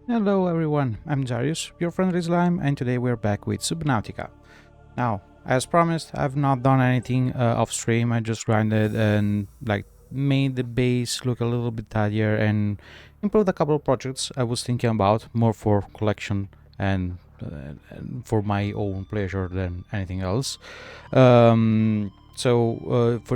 Hello everyone, I'm Zarius, your friendly slime, and today we're back with Subnautica. Now, as promised, I've not done anything off stream. I just grinded and made the base look a little bit tidier and improved a couple of projects I was thinking about, more for collection and for my own pleasure than anything else. For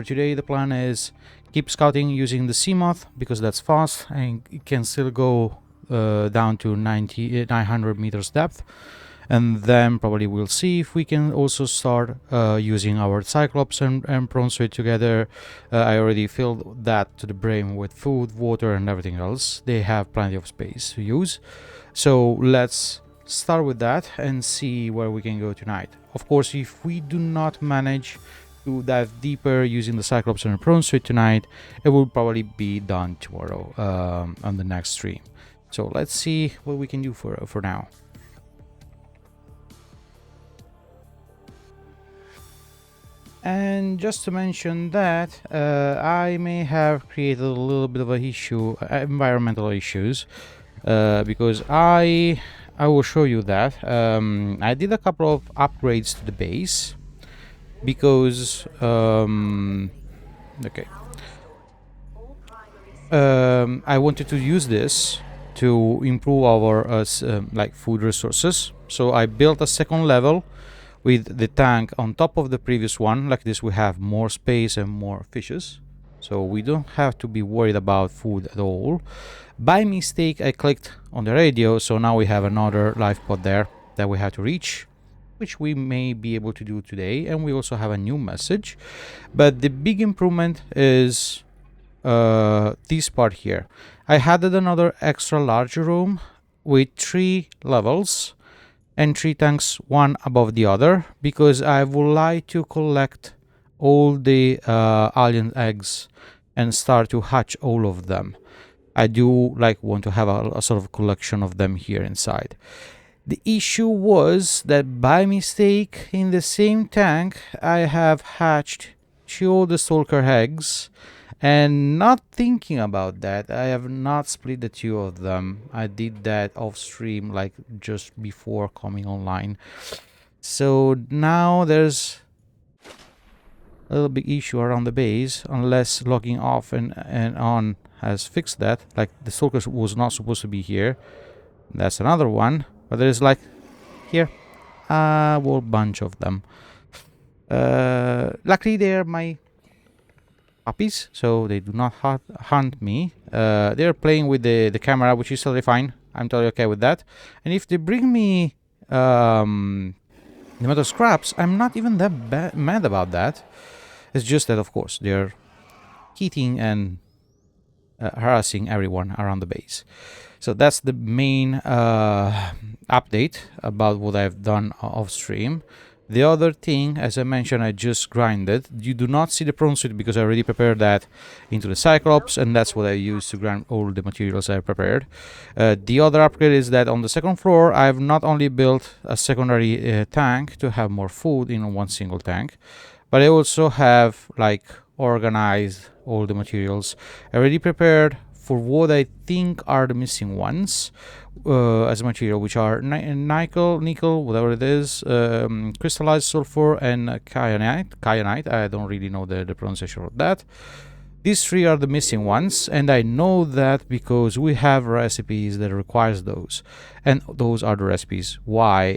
today the plan is keep scouting using the sea moth because that's fast and it can still go down to 900 meters depth, and then probably we'll see if we can also start using our Cyclops and prawn suit together. I already filled that to the brim with food, water and everything else. They have plenty of space to use, so let's start with that and see where we can go tonight. Of course, if we do not manage to dive deeper using the Cyclops and the prawn suit tonight, it will probably be done tomorrow on the next stream. So let's see what we can do for now. And just to mention that I may have created a little bit of a issue, environmental issues, because I will show you that I did a couple of upgrades to the base because I wanted to use this to improve our food resources. So I built a second level with the tank on top of the previous one. Like this, we have more space and more fishes, so we don't have to be worried about food at all. By mistake, I clicked on the radio, so now we have another life pod there that we have to reach, which we may be able to do today. And we also have a new message, but the big improvement is this part here. I added another extra large room with 3 levels and 3 tanks, one above the other, because I would like to collect all the alien eggs and start to hatch all of them. I do want to have a sort of collection of them here inside. The issue was that by mistake in the same tank I have hatched 2 of the stalker eggs, and not thinking about that, I have not split the 2 of them. I did that off stream, like just before coming online. So now there's a little big issue around the base, unless logging off and on has fixed that. Like the stalker was not supposed to be here. That's another one, but there's here a whole bunch of them. Luckily they're my puppies, so they do not hunt me. They're playing with the camera, which is totally fine. I'm totally okay with that. And if they bring me the metal scraps, I'm not even that mad about that. It's just that, of course, they're eating and harassing everyone around the base. So that's the main update about what I've done off stream. The other thing, as I mentioned, I just grinded. You do not see the prawn suit because I already prepared that into the Cyclops, and that's what I used to grind all the materials I prepared. The other upgrade is that on the second floor, I've not only built a secondary tank to have more food in one single tank, but I also have organized all the materials. I already prepared for what I think are the missing ones as a material, which are nickel, whatever it is, crystallized sulfur, and kyanite. I don't really know the pronunciation of that. These 3 are the missing ones, and I know that because we have recipes that requires those, and those are the recipes. Why?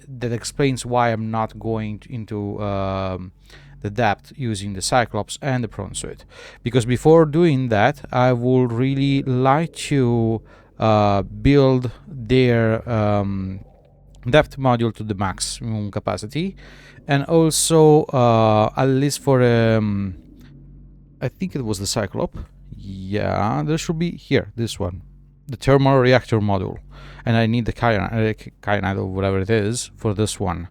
That explains why I'm not going into the depth using the Cyclops and the prawn suit, because before doing that I would really like to build their depth module to the maximum capacity, and also at least for I think it was the Cyclops. Yeah, there should be here, this one, the thermal reactor module, and I need the kyanite or whatever it is for this one.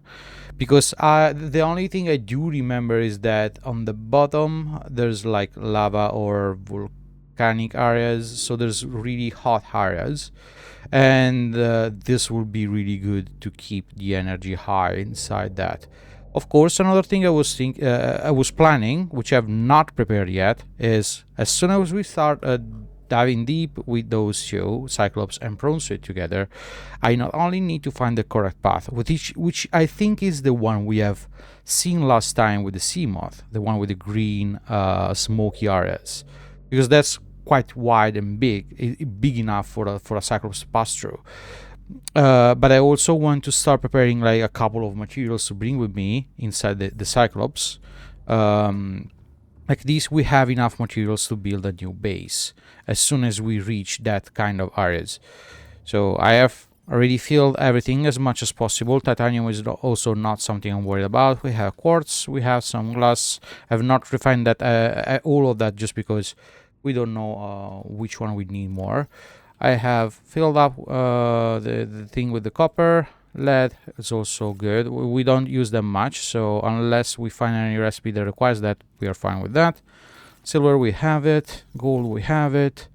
Because the only thing I do remember is that on the bottom there's lava or volcanic areas, so there's really hot areas, and this would be really good to keep the energy high inside that. Of course, another thing I was planning, which I've not prepared yet, is as soon as we start diving deep with those two, Cyclops and Prone Suit together, I not only need to find the correct path, which I think is the one we have seen last time with the sea moth, the one with the green smoky areas, because that's quite wide and big enough for a Cyclops to pass through. But I also want to start preparing like a couple of materials to bring with me inside the Cyclops. Like this, we have enough materials to build a new base as soon as we reach that kind of areas. So I have already filled everything as much as possible. Titanium is also not something I'm worried about. We have quartz, we have some glass. I have not refined that all of that just because we don't know which one we need more. I have filled up the thing with the copper. Lead is also good. We don't use them much, so unless we find any recipe that requires that, we are fine with that. Silver, we have it. Gold, we have it.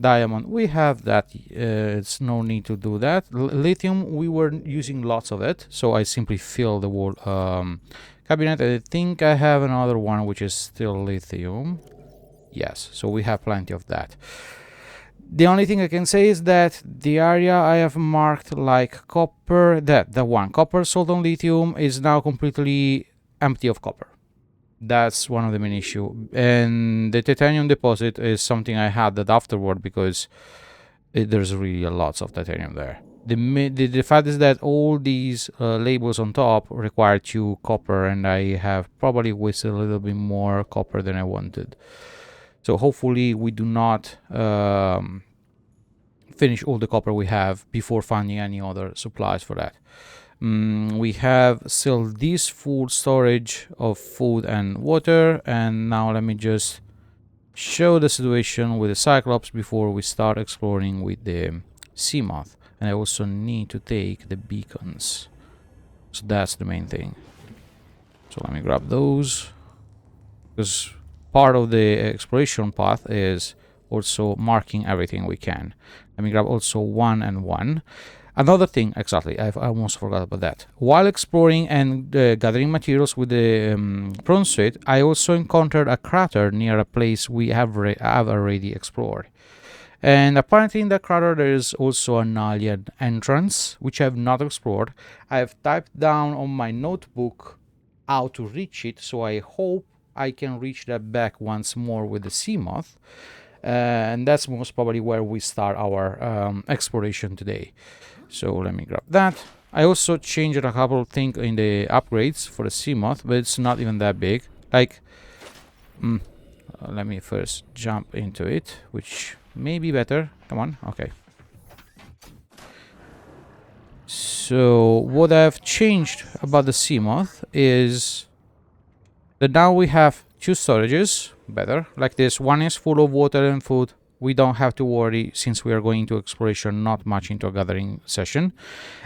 Diamond, we have that. It's no need to do that. Lithium, we were using lots of it, so I simply fill the whole cabinet. I think I have another one which is still lithium. Yes, so we have plenty of that. The only thing I can say is that the area I have marked like copper, the one, copper, salt and lithium, is now completely empty of copper. That's one of the main issue. And the titanium deposit is something I had that afterward because there's really lots of titanium there. The fact is that all these labels on top require 2 copper, and I have probably wasted a little bit more copper than I wanted. So hopefully we do not finish all the copper we have before finding any other supplies for that. We have still this full storage of food and water, and now let me just show the situation with the Cyclops before we start exploring with the sea moth. And I also need to take the beacons, so that's the main thing. So let me grab those, because part of the exploration path is also marking everything we can. Let me grab also 1 and 1. Another thing, exactly, I almost forgot about that. While exploring and gathering materials with the Prone Suit, I also encountered a crater near a place we have already explored. And apparently in that crater there is also an alien entrance, which I have not explored. I have typed down on my notebook how to reach it, so I hope I can reach that back once more with the sea moth. And that's most probably where we start our exploration today. So let me grab that. I also changed a couple of things in the upgrades for the sea moth, but it's not even that big. Like, let me first jump into it, which may be better. Come on, okay. So what I've changed about the sea moth is that now we have 2 storages, better, like this. One is full of water and food. We don't have to worry since we are going into exploration, not much into a gathering session.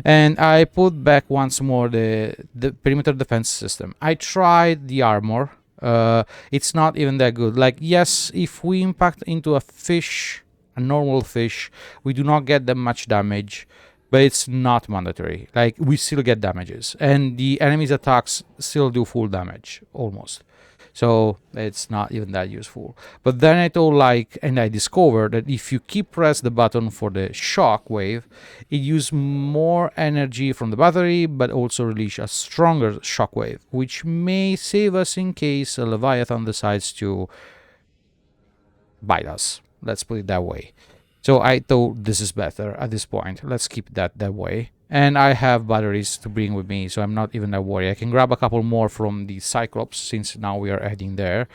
And I put back once more the perimeter defense system. I tried the armor. It's not even that good. Like, yes, if we impact into a fish, a normal fish, we do not get that much damage, but it's not mandatory. Like, we still get damages, and the enemy's attacks still do full damage, almost. So it's not even that useful. But then I thought, like, and I discovered that if you keep press the button for the shock wave, it uses more energy from the battery, but also release a stronger shock wave, which may save us in case a Leviathan decides to bite us. Let's put it that way. So I thought this is better at this point. Let's keep that way. And I have batteries to bring with me, so I'm not even that worried. I can grab a couple more from the Cyclops, since now we are heading there.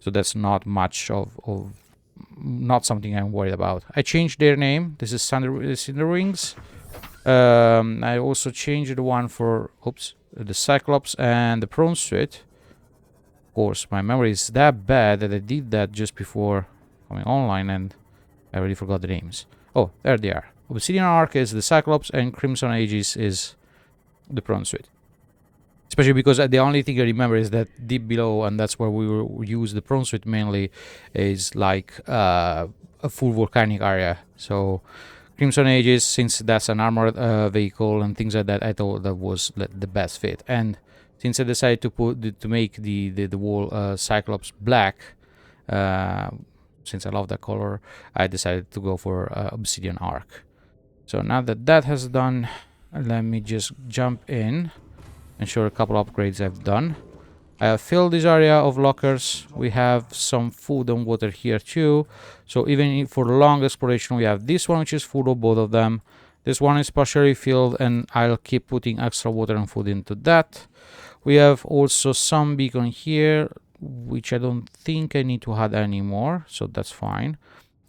So that's not much of not something I'm worried about. I changed their name. This is Cinder Wings. I also changed the one for, the Cyclops and the Prone Suit. Of course, my memory is that bad that I did that just before coming online, and I already forgot the names. Oh, there they are. Obsidian Arc is the Cyclops, and Crimson Aegis is the Prone Suit. Especially because the only thing I remember is that deep below, and that's where we will use the Prone Suit mainly, is like a full volcanic area. So Crimson Aegis, since that's an armored vehicle and things like that, I thought that was the best fit. And since I decided to make the whole Cyclops black, since I love that color, I decided to go for obsidian arc. So now that that has done, let me just jump in and show a couple upgrades I've done. I have filled this area of lockers. We have some food and water here too. So even for long exploration, we have this one, which is full of both of them. This one is partially filled, and I'll keep putting extra water and food into that. We have also some beacon here, which I don't think I need to add anymore, so that's fine.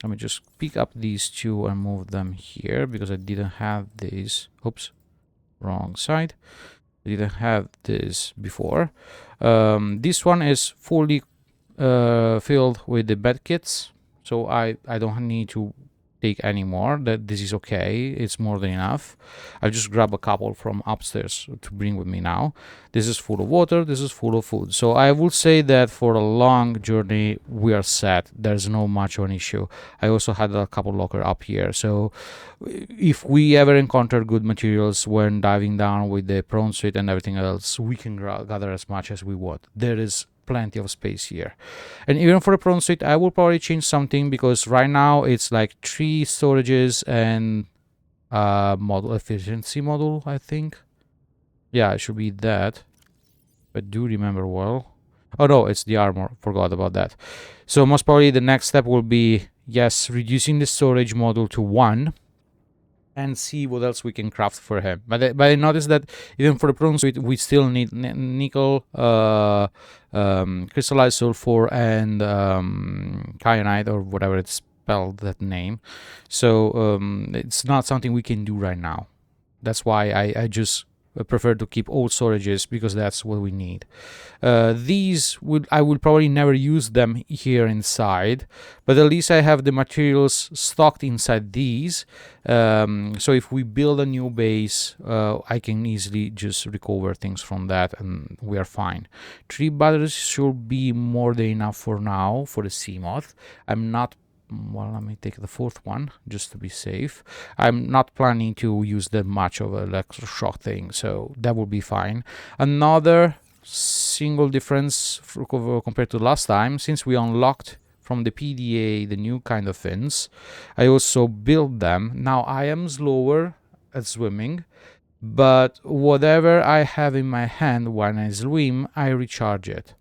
Let me just pick up these two and move them here, because I didn't have these. Oops, wrong side. I didn't have this before. This one is fully filled with the bed kits, so I don't need to take any more. That this is okay, it's more than enough. I'll just grab a couple from upstairs to bring with me now. This is full of water, this is full of food, so I would say that for a long journey we are set. There's no much of an issue. I also had a couple locker up here, so if we ever encounter good materials when diving down with the prawn suit and everything else, we can gather as much as we want. There is plenty of space here. And even for the prawn suit, I will probably change something, because right now it's like 3 storages and model efficiency model, I think. Yeah, it should be that, but do remember well. Oh no, it's the armor, forgot about that. So most probably the next step will be, yes, reducing the storage model to 1 and see what else we can craft for him. But I noticed that even for the prawn suit, we still need nickel, crystallized sulfur, and kyanite, or whatever it's spelled, that name. So it's not something we can do right now. That's why I just prefer to keep old storages, because that's what we need. These I will probably never use them here inside, but at least I have the materials stocked inside these. So if we build a new base, I can easily just recover things from that, and we are fine. 3 batteries should be more than enough for now for the sea moth. I'm not, well, let me take the 4th one just to be safe. I'm not planning to use that much of an electroshock thing, so that will be fine. Another single difference compared to last time, since we unlocked from the PDA the new kind of fins, I also built them. Now I am slower at swimming, but whatever I have in my hand when I swim, I recharge it.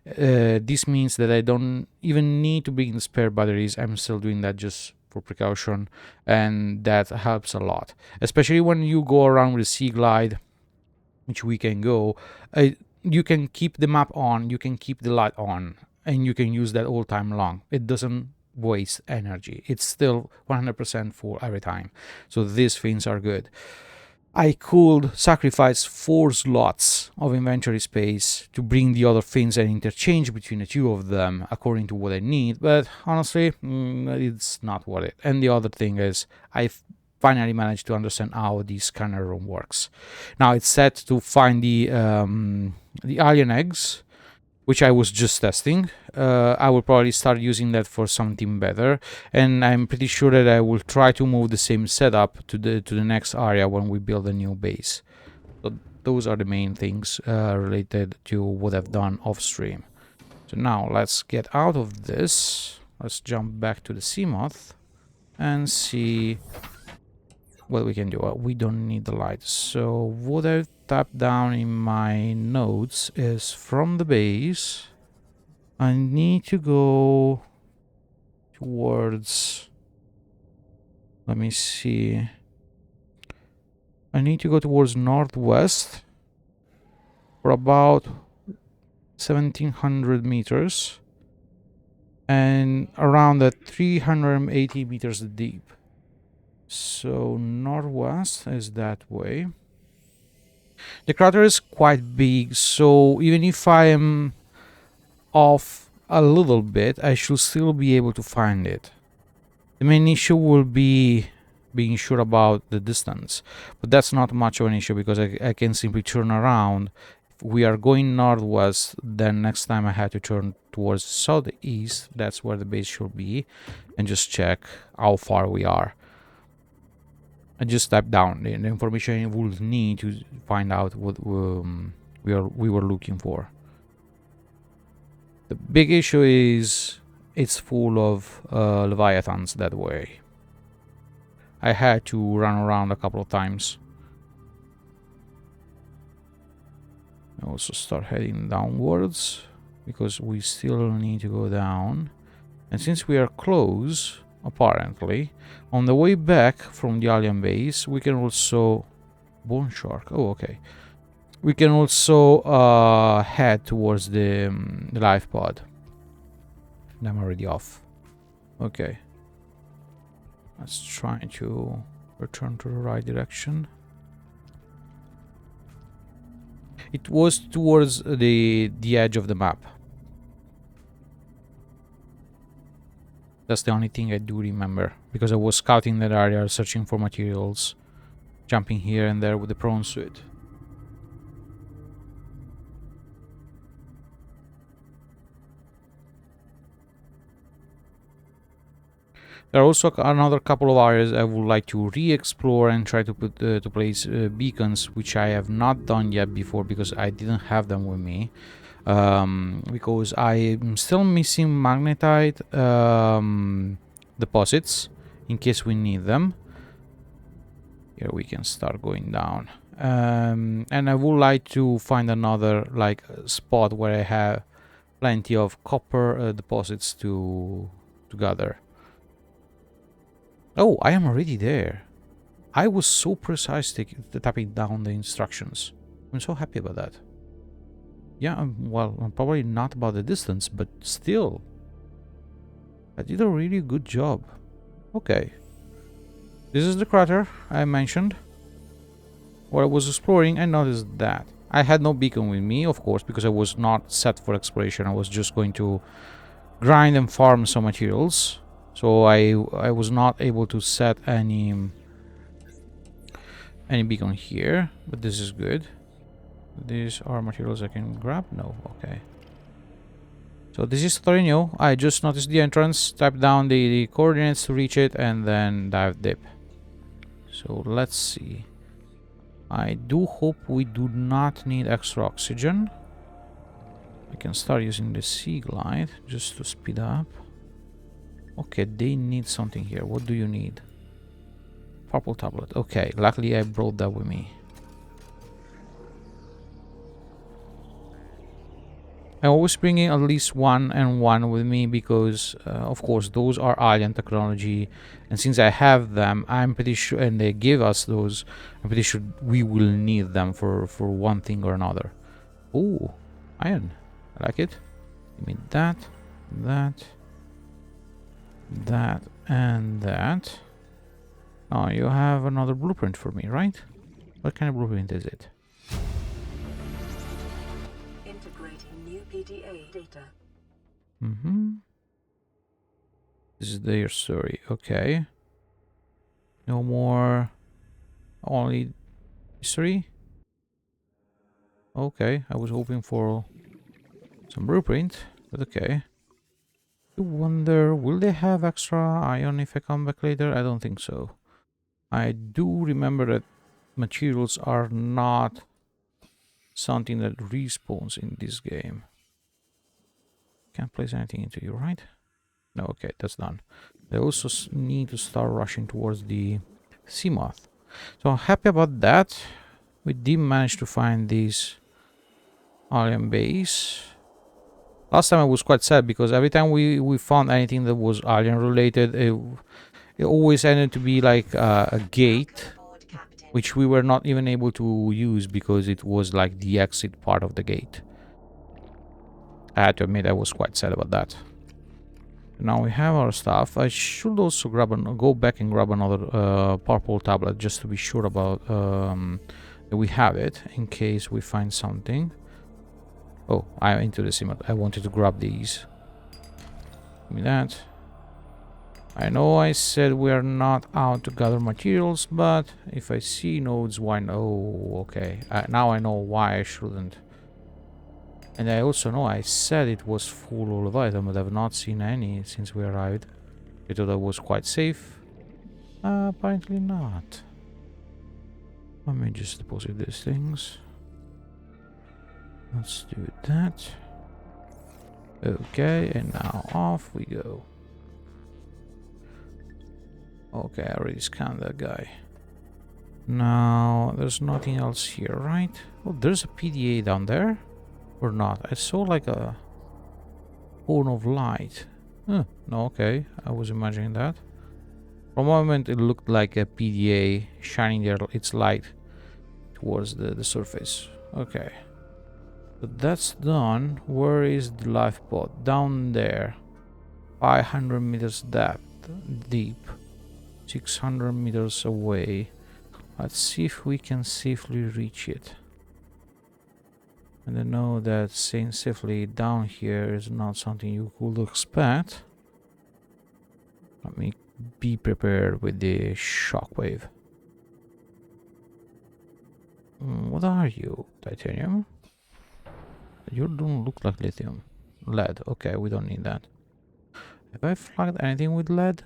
This means that I don't even need to bring the spare batteries. I'm still doing that just for precaution, and that helps a lot, especially when you go around with a sea glide, which we can go. You can keep the map on, you can keep the light on, and you can use that all time long. It doesn't waste energy. It's still 100% full every time, so these things are good. I could sacrifice 4 slots of inventory space to bring the other things and interchange between the 2 of them according to what I need, but honestly, it's not worth it. And the other thing is, I finally managed to understand how this scanner room works. Now it's set to find the alien eggs, which I was just testing. I will probably start using that for something better, and I'm pretty sure that I will try to move the same setup to the next area when we build a new base. So those are the main things related to what I've done off stream. So now let's get out of this. Let's jump back to the sea moth and see what we can do. We don't need the light. So what I've tapped down in my notes is, from the base I need to go towards, let me see, I need to go towards northwest for about 1700 meters and around at 380 meters deep. So northwest is that way. The crater is quite big, so even if I am off a little bit, I should still be able to find it. The main issue will be being sure about the distance, but that's not much of an issue, because I can simply turn around. If we are going northwest, then next time I have to turn towards southeast. That's where the base should be, and just check how far we are. I just type down the information we'll need to find out what we were looking for. The big issue is it's full of leviathans that way. I had to run around a couple of times. I also start heading downwards because we still need to go down. And since we are close, apparently, on the way back from the alien base, we can also... Bone shark. Oh, okay. We can also head towards the life pod. I'm already off. Okay. Let's try to return to the right direction. It was towards the edge of the map. That's the only thing I do remember, because I was scouting that area, searching for materials, jumping here and there with the prone suit. There are also another couple of areas I would like to re-explore and try to put to place beacons, which I have not done yet before because I didn't have them with me. Because I'm still missing magnetite deposits in case we need them. Here we can start going down. And I would like to find another like spot where I have plenty of copper deposits to gather. Oh, I am already there. I was so precise tapping down the instructions. I'm so happy about that. Yeah, well, I'm probably not about the distance, but still. I did a really good job. Okay. This is the crater I mentioned. While I was exploring, I noticed that. I had no beacon with me, of course, because I was not set for exploration. I was just going to grind and farm some materials. So I was not able to set any beacon here, but this is good. These are materials I can grab? No, okay. So this is totally new. I just noticed the entrance, type down the coordinates to reach it, and then dive deep. So let's see. I do hope we do not need extra oxygen. I can start using the sea glide just to speed up. Okay, they need something here. What do you need? Purple tablet. Okay, luckily I brought that with me. I'm always bringing at least one and one with me because, of course, those are alien technology. And since I have them, I'm pretty sure, and they give us those, I'm pretty sure we will need them for one thing or another. Oh, iron. I like it. Give me that, that, that, and that. Oh, you have another blueprint for me, right? What kind of blueprint is it? Integrating new PDA data. This is their story. Okay. No more. Only history. Okay, I was hoping for some blueprint, but okay. I wonder, will they have extra iron if I come back later? I don't think so. I do remember that materials are not something that respawns in this game. Can't place anything into you, right? No, okay, that's done. They also need to start rushing towards the sea moth. So I'm happy about that. We did manage to find this alien base. Last time I was quite sad because every time we found anything that was alien related, it always ended to be like a gate, which we were not even able to use because it was like the exit part of the gate. I had to admit I was quite sad about that. Now we have our stuff. I should also go back and grab another purple tablet just to be sure about that we have it in case we find something. Oh, I'm into the sim. I wanted to grab these. Give me that. I know I said we are not out to gather materials, but if I see nodes, why no? Oh, okay. Now I know why I shouldn't. And I also know I said it was full of items, but I've not seen any since we arrived. I thought I was quite safe. Apparently not. Let me just deposit these things. Let's do that. Okay, and now off we go. Okay, I already scanned that guy. Now, there's nothing else here, right? Oh, there's a PDA down there? Or not? I saw like a cone of light. Huh, no, okay. I was imagining that. For a moment, it looked like a PDA shining its light towards the surface. Okay. But that's done. Where is the life pod? Down there. 500 meters deep. 600 meters away. Let's see if we can safely reach it. And I know that saying safely down here is not something you could expect. Let me be prepared with the shockwave. What are you? Titanium? You don't look like lithium. Lead. Okay, we don't need that. Have I flagged anything with lead?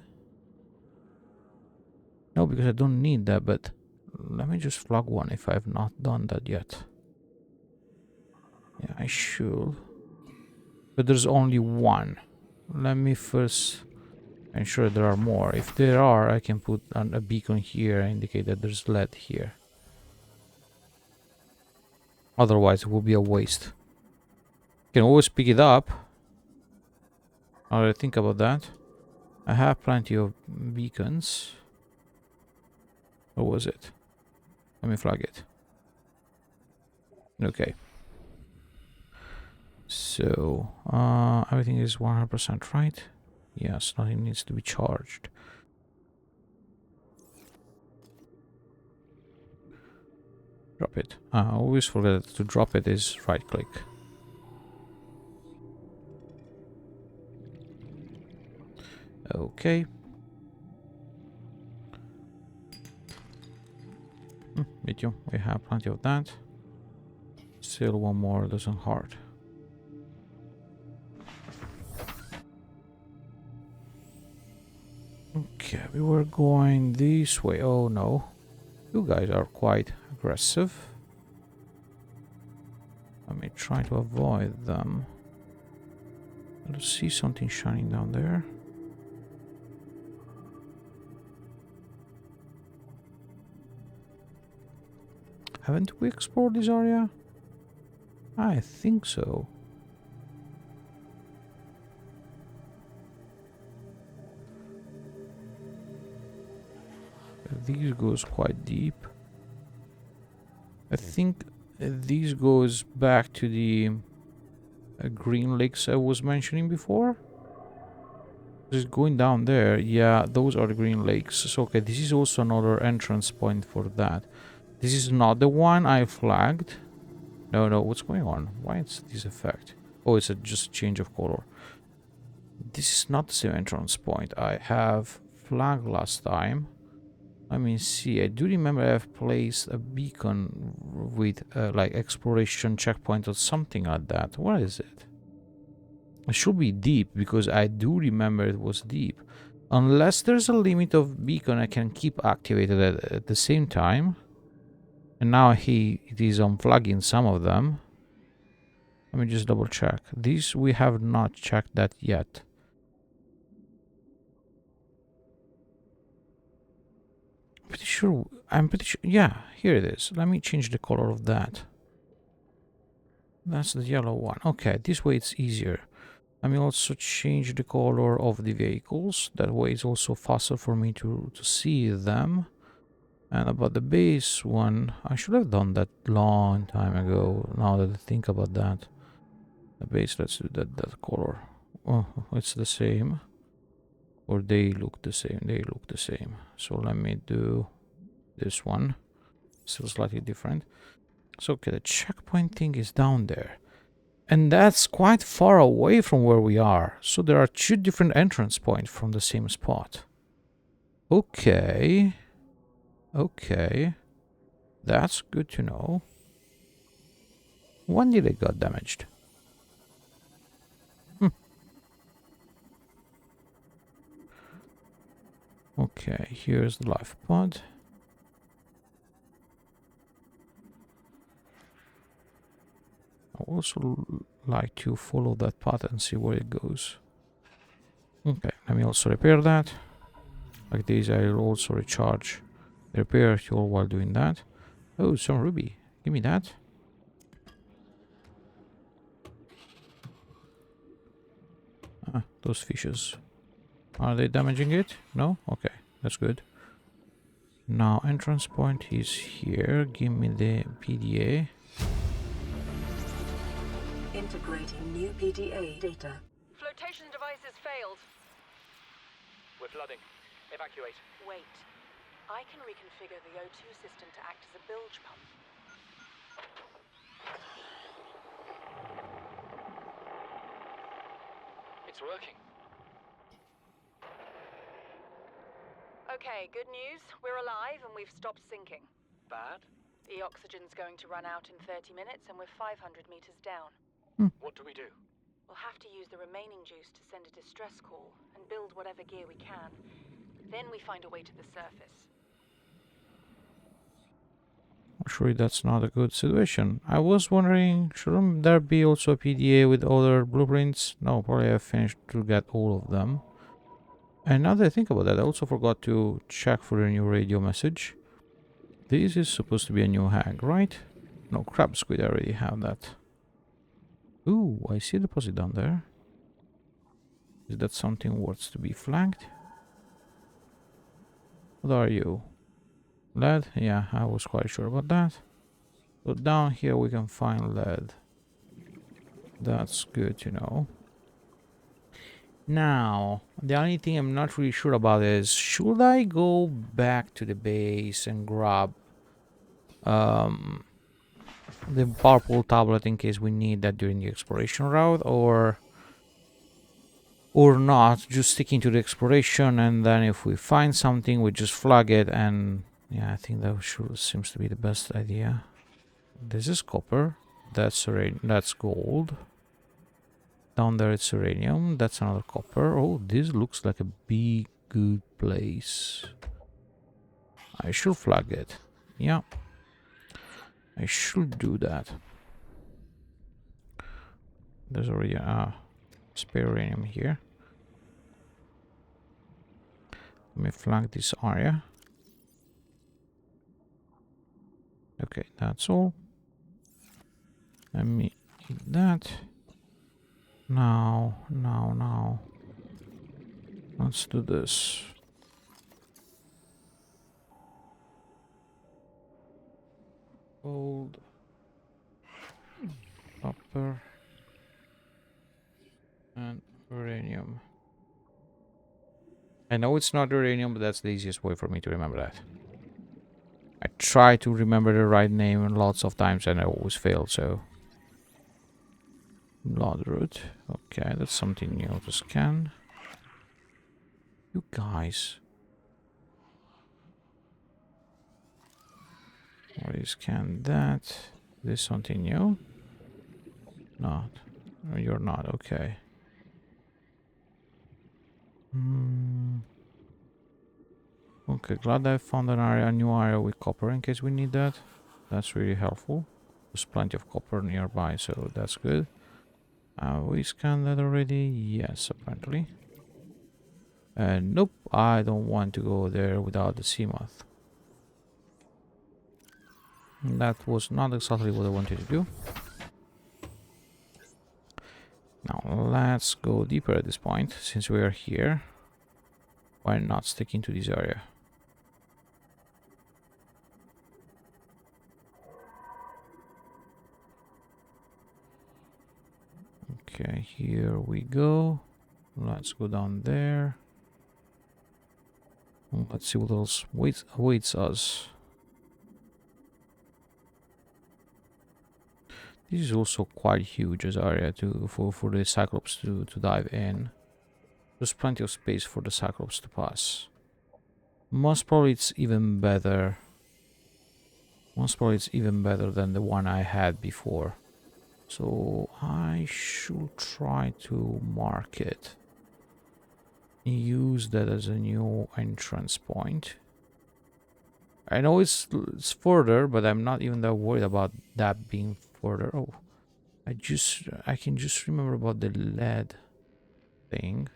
No, because I don't need that, but let me just flag one if I've not done that yet. Yeah, I should. But there's only one. Let me first ensure there are more. If there are, I can put a beacon here and indicate that there's lead here. Otherwise, it will be a waste. You can always pick it up. Now that I think about that, I have plenty of beacons. What was it? Let me flag it. Okay. So, everything is 100% right? Yes, nothing needs to be charged. Drop it. I always forget that to drop it is right click. Okay. Medium, we have plenty of that. Still one more dozen hard. Okay, we were going this way. Oh no. You guys are quite aggressive. Let me try to avoid them. I see something shining down there. Haven't we explored this area? I think so. These goes quite deep. I think these goes back to the green lakes I was mentioning before. Just going down there, yeah, those are the green lakes. So okay, this is also another entrance point for that. This is not the one I flagged. No, what's going on? Why is this effect? Oh, it's just a change of color. This is not the same entrance point I have flagged last time. Let me see. I do remember I've placed a beacon with like exploration checkpoint or something like that. What is it? It should be deep because I do remember it was deep. Unless there's a limit of beacon I can keep activated at the same time. And now it is unplugging some of them. Let me just double check. These we have not checked that yet. I'm pretty sure, yeah, here it is. Let me change the color of that. That's the yellow one. Okay, this way it's easier. Let me also change the color of the vehicles. That way it's also faster for me to see them. And about the base one, I should have done that long time ago, now that I think about that. The base, let's do that color. Oh, it's the same. Or they look the same, they look the same. So let me do this one. Still slightly different. So okay, the checkpoint thing is down there. And that's quite far away from where we are. So there are two different entrance points from the same spot. Okay. Okay. That's good to know. When did it got damaged? Okay, here's the life pod. also like to follow that path and see where it goes. Okay, let me also repair that. Like this, I'll also recharge the repair fuel while doing that. Oh, some ruby. Give me that. Those fishes. Are they damaging it? No? Okay, that's good. Now, entrance point is here. Give me the PDA. Integrating new PDA data. Flotation devices failed. We're flooding. Evacuate. Wait. I can reconfigure the O2 system to act as a bilge pump. It's working. Okay, good news. We're alive and we've stopped sinking. Bad? The oxygen's going to run out in 30 minutes and we're 500 meters down. What do we do? We'll have to use the remaining juice to send a distress call and build whatever gear we can. Then we find a way to the surface. Actually, that's not a good situation. I was wondering, shouldn't there be also a PDA with other blueprints? No, probably I finished to get all of them. And now that I think about that, I also forgot to check for a new radio message. This is supposed to be a new hag, right? No, crab squid, I already have that. Ooh, I see a deposit down there. Is that something worth to be flagged? What are you? Lead? Yeah, I was quite sure about that. So down here we can find lead. That's good to know. Now, the only thing I'm not really sure about is, should I go back to the base and grab the purple tablet in case we need that during the exploration route, or not, just sticking to the exploration, and then if we find something we just flag it. And yeah, I think that seems to be the best idea. This is copper, that's gold. Down there it's uranium, that's another copper. Oh, this looks like a big good place. I should flag it. Yeah, I should do that. There's already a spare uranium here. Let me flag this area. Okay, that's all. Let me eat that. Now. Let's do this. Gold. Copper. And uranium. I know it's not uranium, but that's the easiest way for me to remember that. I try to remember the right name lots of times and I always fail, so... Bloodroot. Okay, that's something new to scan. You guys. Already scanned that. This something new? Not. No, you're not. Okay. Okay, glad I found a new area with copper in case we need that. That's really helpful. There's plenty of copper nearby, so that's good. We scanned that already? Yes, apparently. Nope, I don't want to go there without the Seamoth. That was not exactly what I wanted to do. Now, let's go deeper at this point, since we are here. Why not sticking to this area? Okay, here we go. Let's go down there. Let's see what else awaits us. This is also quite huge as area for the Cyclops to dive in. There's plenty of space for the Cyclops to pass. Most probably it's even better. Most probably it's even better than the one I had before. So I should try to mark it. Use that as a new entrance point. I know it's further, but I'm not even that worried about that being further. Oh, I can just remember about the lead thing.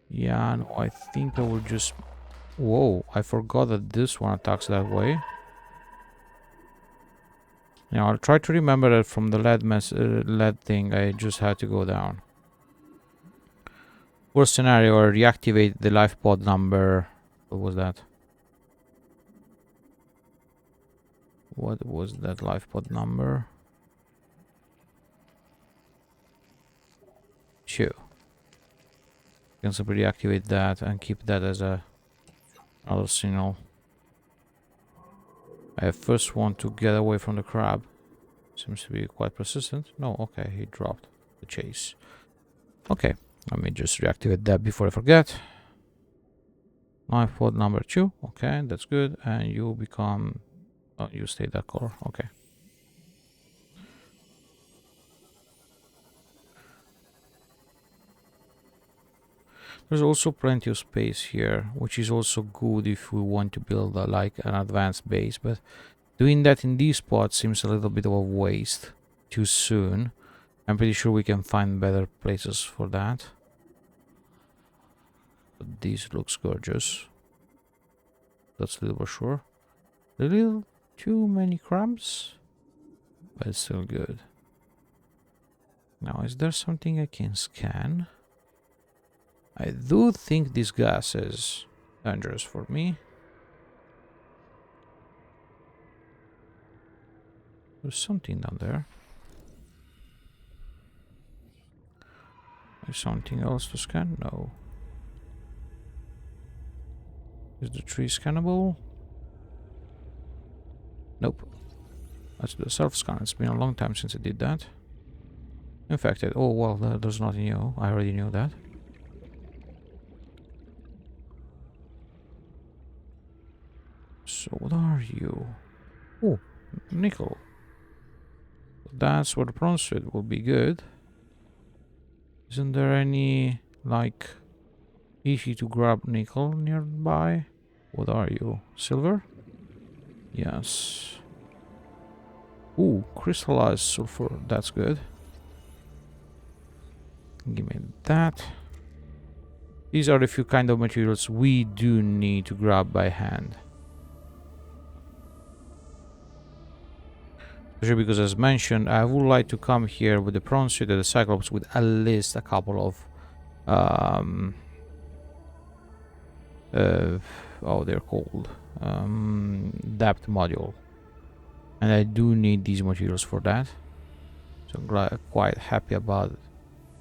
Yeah, no, I think I will just... Whoa, I forgot that this one attacks that way. Now, I'll try to remember that from the lead thing, I just had to go down. Worst scenario, or reactivate the life pod number. What was that? What was that life pod number? 2. You can simply reactivate that and keep that as another signal. I first want to get away from the crab. Seems to be quite persistent. No, okay, he dropped the chase. Okay, let me just reactivate that before I forget. Life pod number 2. Okay, that's good. And you become... Oh, you stay that color. Okay. There's also plenty of space here, which is also good if we want to build like an advanced base, but doing that in these spots seems a little bit of a waste too soon. I'm pretty sure we can find better places for that. But this looks gorgeous. That's a little for sure. A little too many crabs, but it's still good. Now, is there something I can scan? I do think this gas is dangerous for me. There's something down there. Is something else to scan? No. Is the tree scannable? Nope. Let's do a self-scan. It's been a long time since I did that. In fact, oh well, there's nothing new. I already knew that. So what are you? Oh, nickel. That's where the prawn suit will be good. Isn't there any, like, easy to grab nickel nearby? What are you? Silver? Yes. Ooh, crystallized sulfur. That's good. Give me that. These are the few kind of materials we do need to grab by hand. Especially because, as mentioned, I would like to come here with the prawn suit and the Cyclops with at least a couple of oh, they're called depth module, and I do need these materials for that. So I'm quite happy about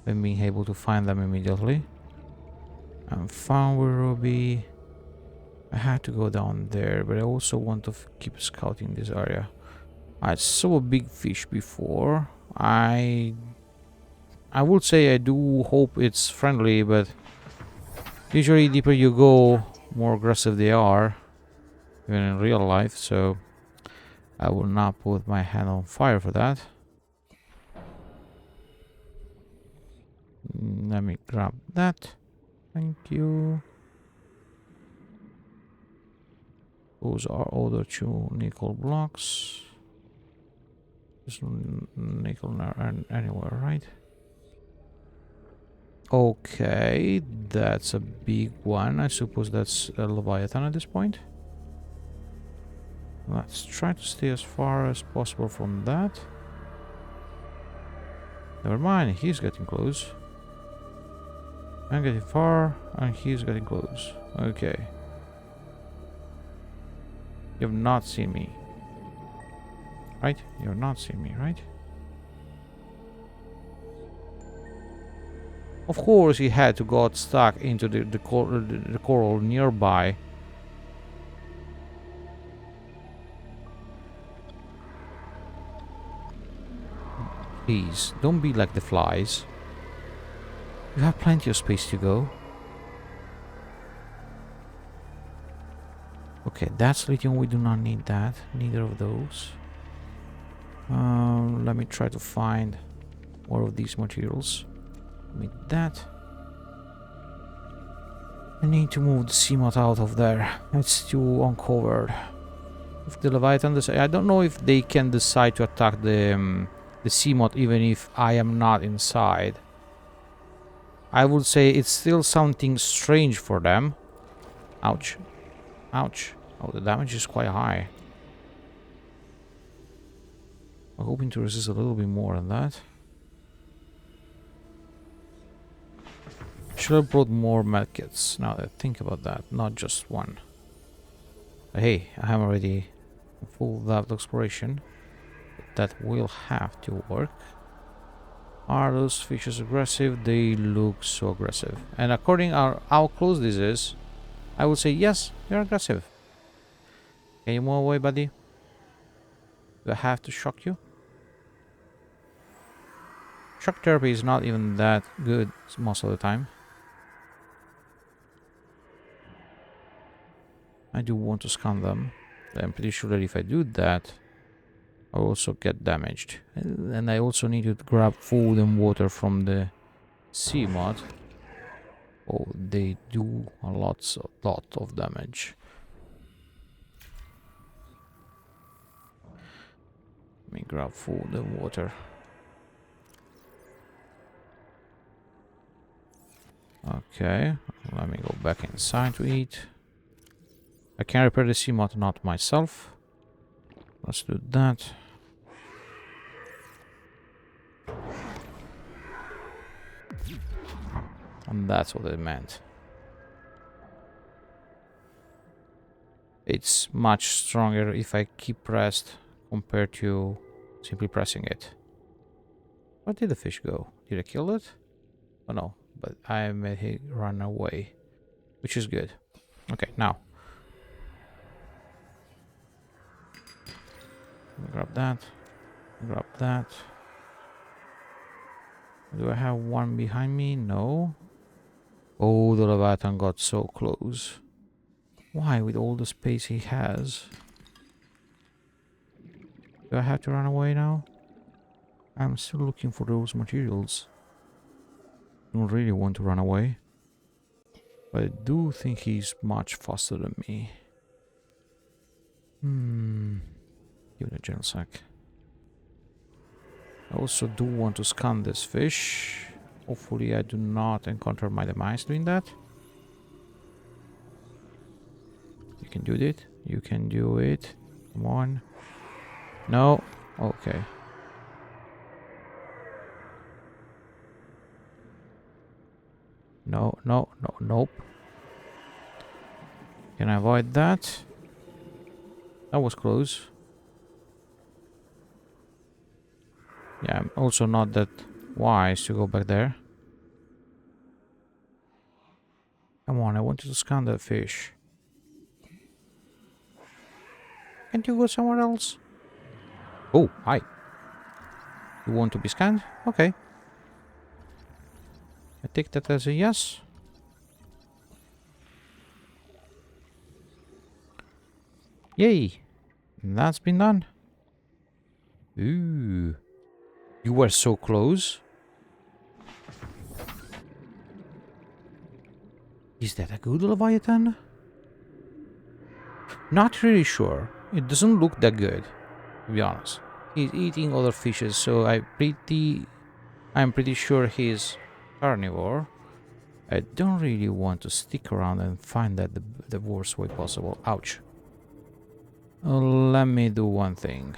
them being able to find them immediately. I'm found with Ruby. I had to go down there, but I also want to keep scouting this area. I saw a big fish before. I would say I do hope it's friendly, but usually deeper you go, more aggressive they are, even in real life, so I will not put my hand on fire for that. Let me grab that. Thank you. Those are other 2 nickel blocks. There's no nickel anywhere, right? Okay, that's a big one. I suppose that's a Leviathan at this point. Let's try to stay as far as possible from that. Never mind, he's getting close. I'm getting far, and he's getting close. Okay. You have not seen me. Right? You have not seen me, right? Of course he had to got stuck into the coral nearby. Please, don't be like the flies. You have plenty of space to go. Okay, that's lithium. We do not need that. Neither of those. Let me try to find more of these materials. With that. I need to move the Seamoth out of there. It's too uncovered. If the Leviathan decide, I don't know if they can decide to attack the Seamoth even if I am not inside. I would say it's still something strange for them. Ouch. Ouch. Oh, the damage is quite high. I'm hoping to resist a little bit more than that. Should have brought more medkits now that I think about that, not just one. But hey, I am already full depth exploration. That will have to work. Are those fishes aggressive? They look so aggressive. And according to how close this is, I would say yes, they're aggressive. Can you move away, buddy? Do I have to shock you? Shock therapy is not even that good most of the time. I do want to scan them. I'm pretty sure that if I do that, I also get damaged. And I also need to grab food and water from the Seamoth. Oh, they do a lot of damage. Let me grab food and water. Okay, let me go back inside to eat. I can repair the Seamoth, not myself. Let's do that. And that's what it meant. It's much stronger if I keep pressed compared to simply pressing it. Where did the fish go? Did I kill it? Oh no, but I made it run away, which is good. Okay, now. Grab that. Grab that. Do I have one behind me? No. Oh, the Leviathan got so close. Why, with all the space he has? Do I have to run away now? I'm still looking for those materials. I don't really want to run away. But I do think he's much faster than me. Give it a general sack. I also do want to scan this fish. Hopefully I do not encounter my demise doing that. You can do it. You can do it. Come on. No. Okay. No, no, no, nope. Can I avoid that? That was close. Yeah, I'm also not that wise to go back there. Come on, I wanted to scan that fish. Can't you go somewhere else? Oh, hi. You want to be scanned? Okay. I take that as a yes. Yay. That's been done. Ooh. You were so close. Is that a good Leviathan? Not really sure. It doesn't look that good, to be honest. He's eating other fishes, so I'm pretty sure he's carnivore. I don't really want to stick around and find that the worst way possible. Ouch. Let me do one thing.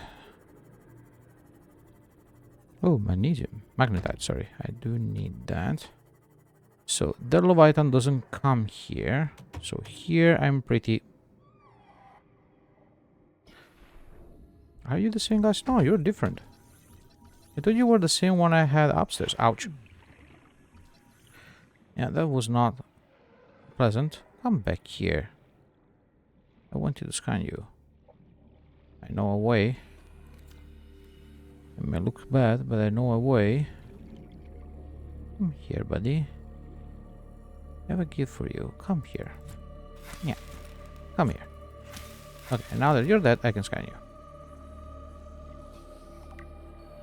Oh, magnesium. Magnetite, sorry. I do need that. So, the Leviathan doesn't come here. So, here I'm pretty... Are you the same guys? No, you're different. I thought you were the same one I had upstairs. Ouch. Yeah, that was not pleasant. Come back here. I wanted to scan you. I know a way. It may look bad, but I know a way. Come here, buddy. I have a gift for you. Come here. Yeah. Come here. Okay, now that you're dead, I can scan you.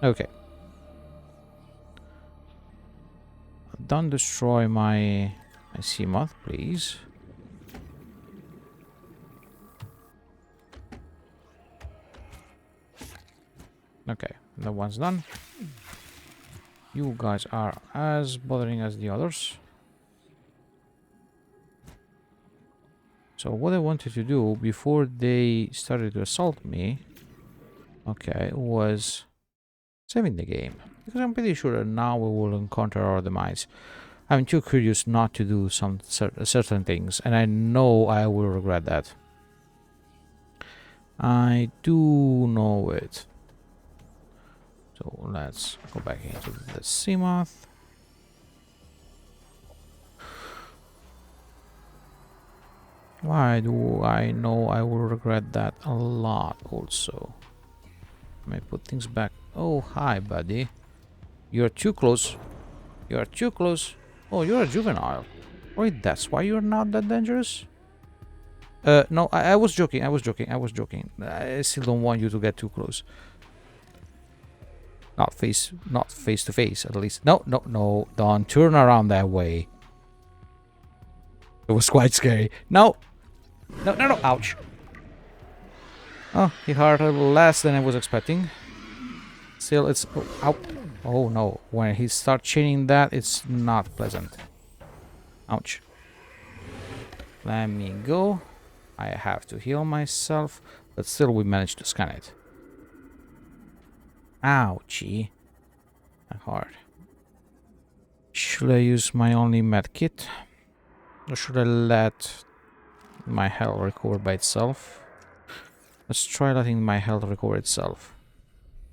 Okay. Don't destroy my My Seamoth, please. Okay, that one's done. You guys are as bothering as the others. So what I wanted to do before they started to assault me, okay, was saving the game. Because I'm pretty sure that now we will encounter our demise. I'm too curious not to do some certain things, and I know I will regret that. I do know it. So let's go back into the Seamoth. Why do I know I will regret that a lot also? Let me put things back. Oh, hi, buddy. You're too close. You're too close. Oh, you're a juvenile. Wait, that's why you're not that dangerous? No, I was joking. I was joking. I still don't want you to get too close. Not face to face, at least. No, no, no. Don't turn around that way. It was quite scary. No. No, no, no. Ouch. Oh, he hurt a little less than I was expecting. Still, it's... Oh, ow. Oh, no. When he starts chaining that, it's not pleasant. Ouch. Let me go. I have to heal myself. But still, we managed to scan it. Ouchie. That hard. Should I use my only medkit? Or should I let my health recover by itself? Let's try letting my health recover itself.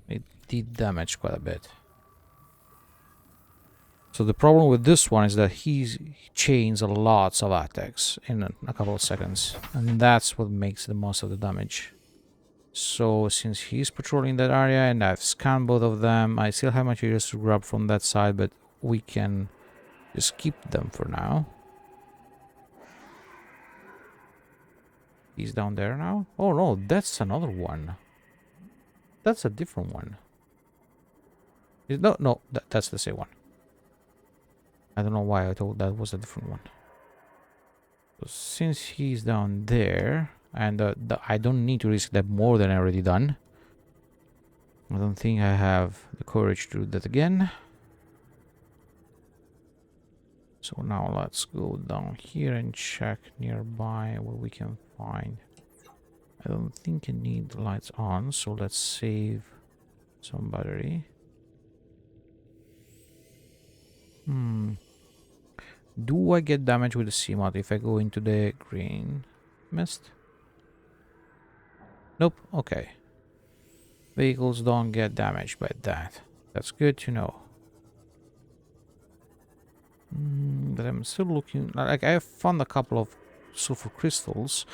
It did damage quite a bit. So the problem with this one is that he chains a lots of attacks in a couple of seconds. And that's what makes the most of the damage. So since he's patrolling that area and I've scanned both of them, I still have materials to grab from that side, but we can just keep them for now. He's down there now? Oh no, that's another one. That's a different one. No, that's the same one. I don't know why I thought that was a different one. So since he's down there, and I don't need to risk that more than I already done. I don't think I have the courage to do that again. So now let's go down here and check nearby what we can find. I don't think I need lights on, so let's save some battery. Do I get damage with the Seamoth if I go into the green mist? Nope, okay. Vehicles don't get damaged by that. That's good to know. But I'm still looking... Like, I found a couple of sulfur crystals.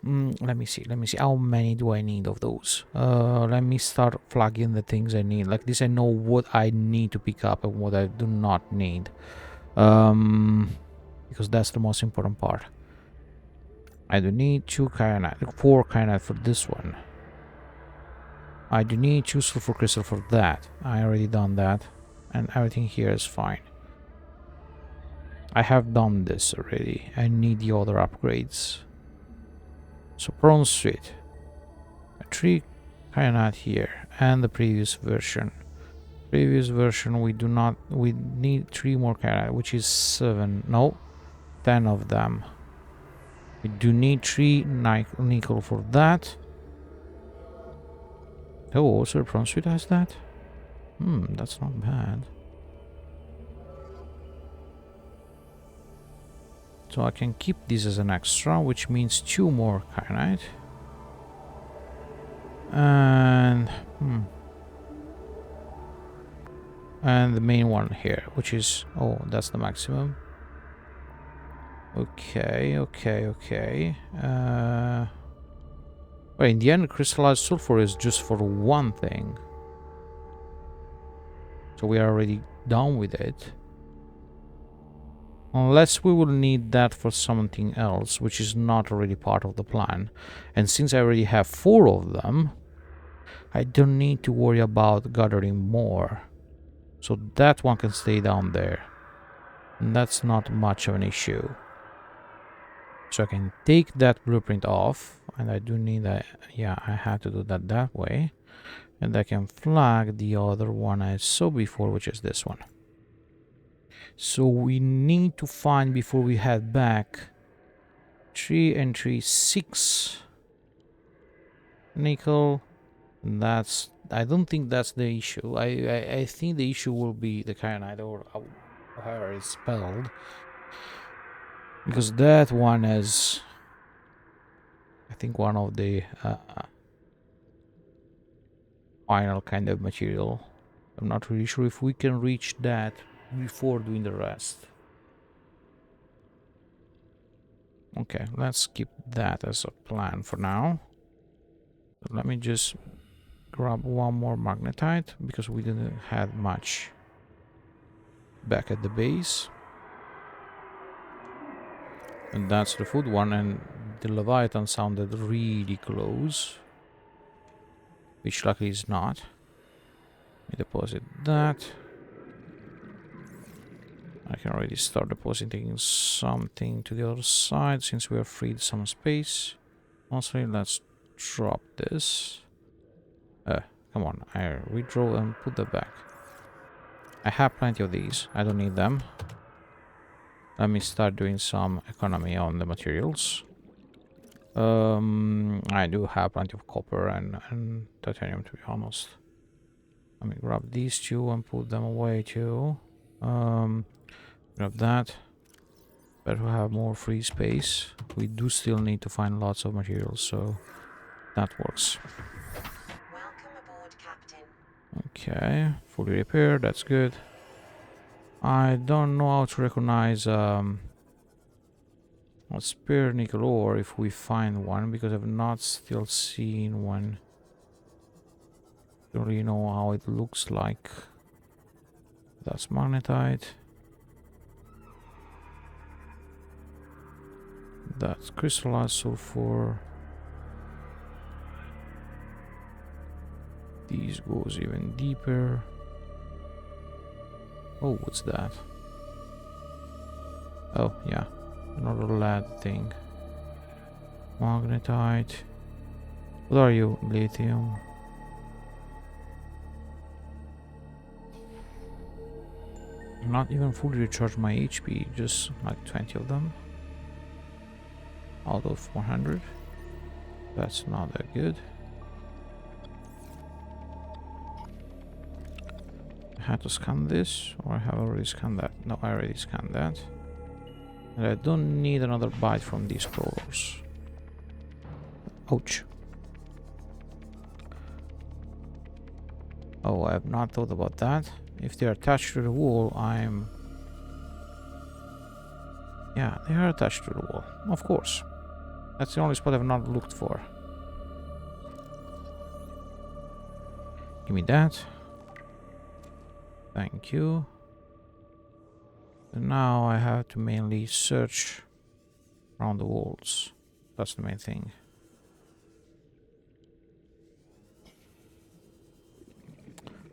Let me see. How many do I need of those? Let me start flagging the things I need. Like this, I know what I need to pick up and what I do not need. Because that's the most important part. I do need 4 kyanite for this one. I do need 2 sulfur crystal for that. I already done that. And everything here is fine. I have done this already. I need the other upgrades. So prawn suit. 3 kyanite here. And the previous version. We need 3 more kyanite, which is 7. No, 10 of them. We do need 3 nickel for that. Oh, also the prawn suit has that? That's not bad. So I can keep this as an extra, which means 2 more kyanite. And and the main one here, which is... Oh, that's the maximum. Okay. Well, in the end, crystallized sulfur is just for one thing. So we are already done with it. Unless we will need that for something else, which is not already part of the plan. And since I already have 4 of them, I don't need to worry about gathering more. So that one can stay down there. And that's not much of an issue. So I can take that blueprint off, and I do need a, yeah, I have to do that way. And I can flag the other one I saw before, which is this one. So we need to find, before we head back, 3 and 3, 6 nickel. And that's, I don't think that's the issue. I think the issue will be the kyanite, or however it's spelled, because that one is, I think, one of the final kind of material. I'm not really sure if we can reach that before doing the rest. Okay, let's keep that as a plan for now. Let me just grab one more magnetite, because we didn't have much back at the base. And that's the food one, and the Leviathan sounded really close, which luckily is not. Let me deposit that. I can already start depositing something to the other side since we have freed some space. Also, let's drop this. Come on, I redraw and put that back. I have plenty of these. I don't need them. Let me start doing some economy on the materials. I do have plenty of copper and titanium, to be honest. Let me grab these two and put them away too. Grab that. Better have more free space. We do still need to find lots of materials, so that works. Welcome aboard, Captain. Okay, fully repaired, that's good. I don't know how to recognize a spare nickel ore if we find one, because I've not still seen one. Don't really know how it looks like. That's magnetite. That's crystallized sulfur. These goes even deeper. Oh, what's that? Oh, yeah. Another lead thing. Magnetite. What are you? Lithium. Not even fully recharged my HP, just like 20 of them. Out of 100. That's not that good. I had to scan this, or I have already scanned that. No, I already scanned that. And I don't need another bite from these crawlers. Ouch. Oh, I have not thought about that. If they are attached to the wall, I'm... Yeah, they are attached to the wall. Of course. That's the only spot I've not looked for. Give me that. Thank you. And now I have to mainly search around the walls. That's the main thing.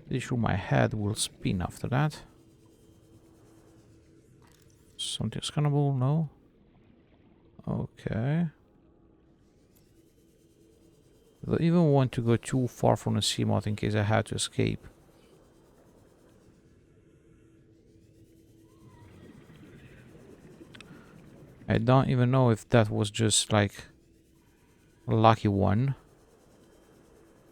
Pretty sure my head will spin after that. Something scannable? No? Okay. I don't even want to go too far from the Seamoth in case I had to escape. I don't even know if that was just like a lucky one.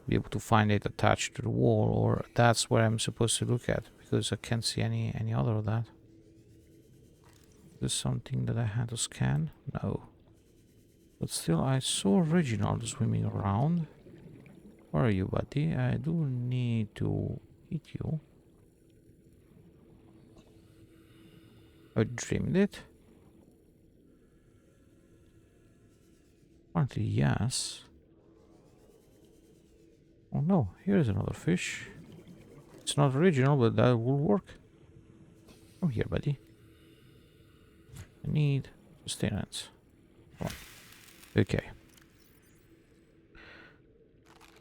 Be able to find it attached to the wall, or that's where I'm supposed to look at, because I can't see any other of that. Is this something that I had to scan? No. But still, I saw Reginald swimming around. Where are you, buddy? I do need to hit you. I dreamed it. Apparently, yes. Oh no, here's another fish. It's not original, but that will work. Come here, buddy. I need sustenance. Come on. Okay.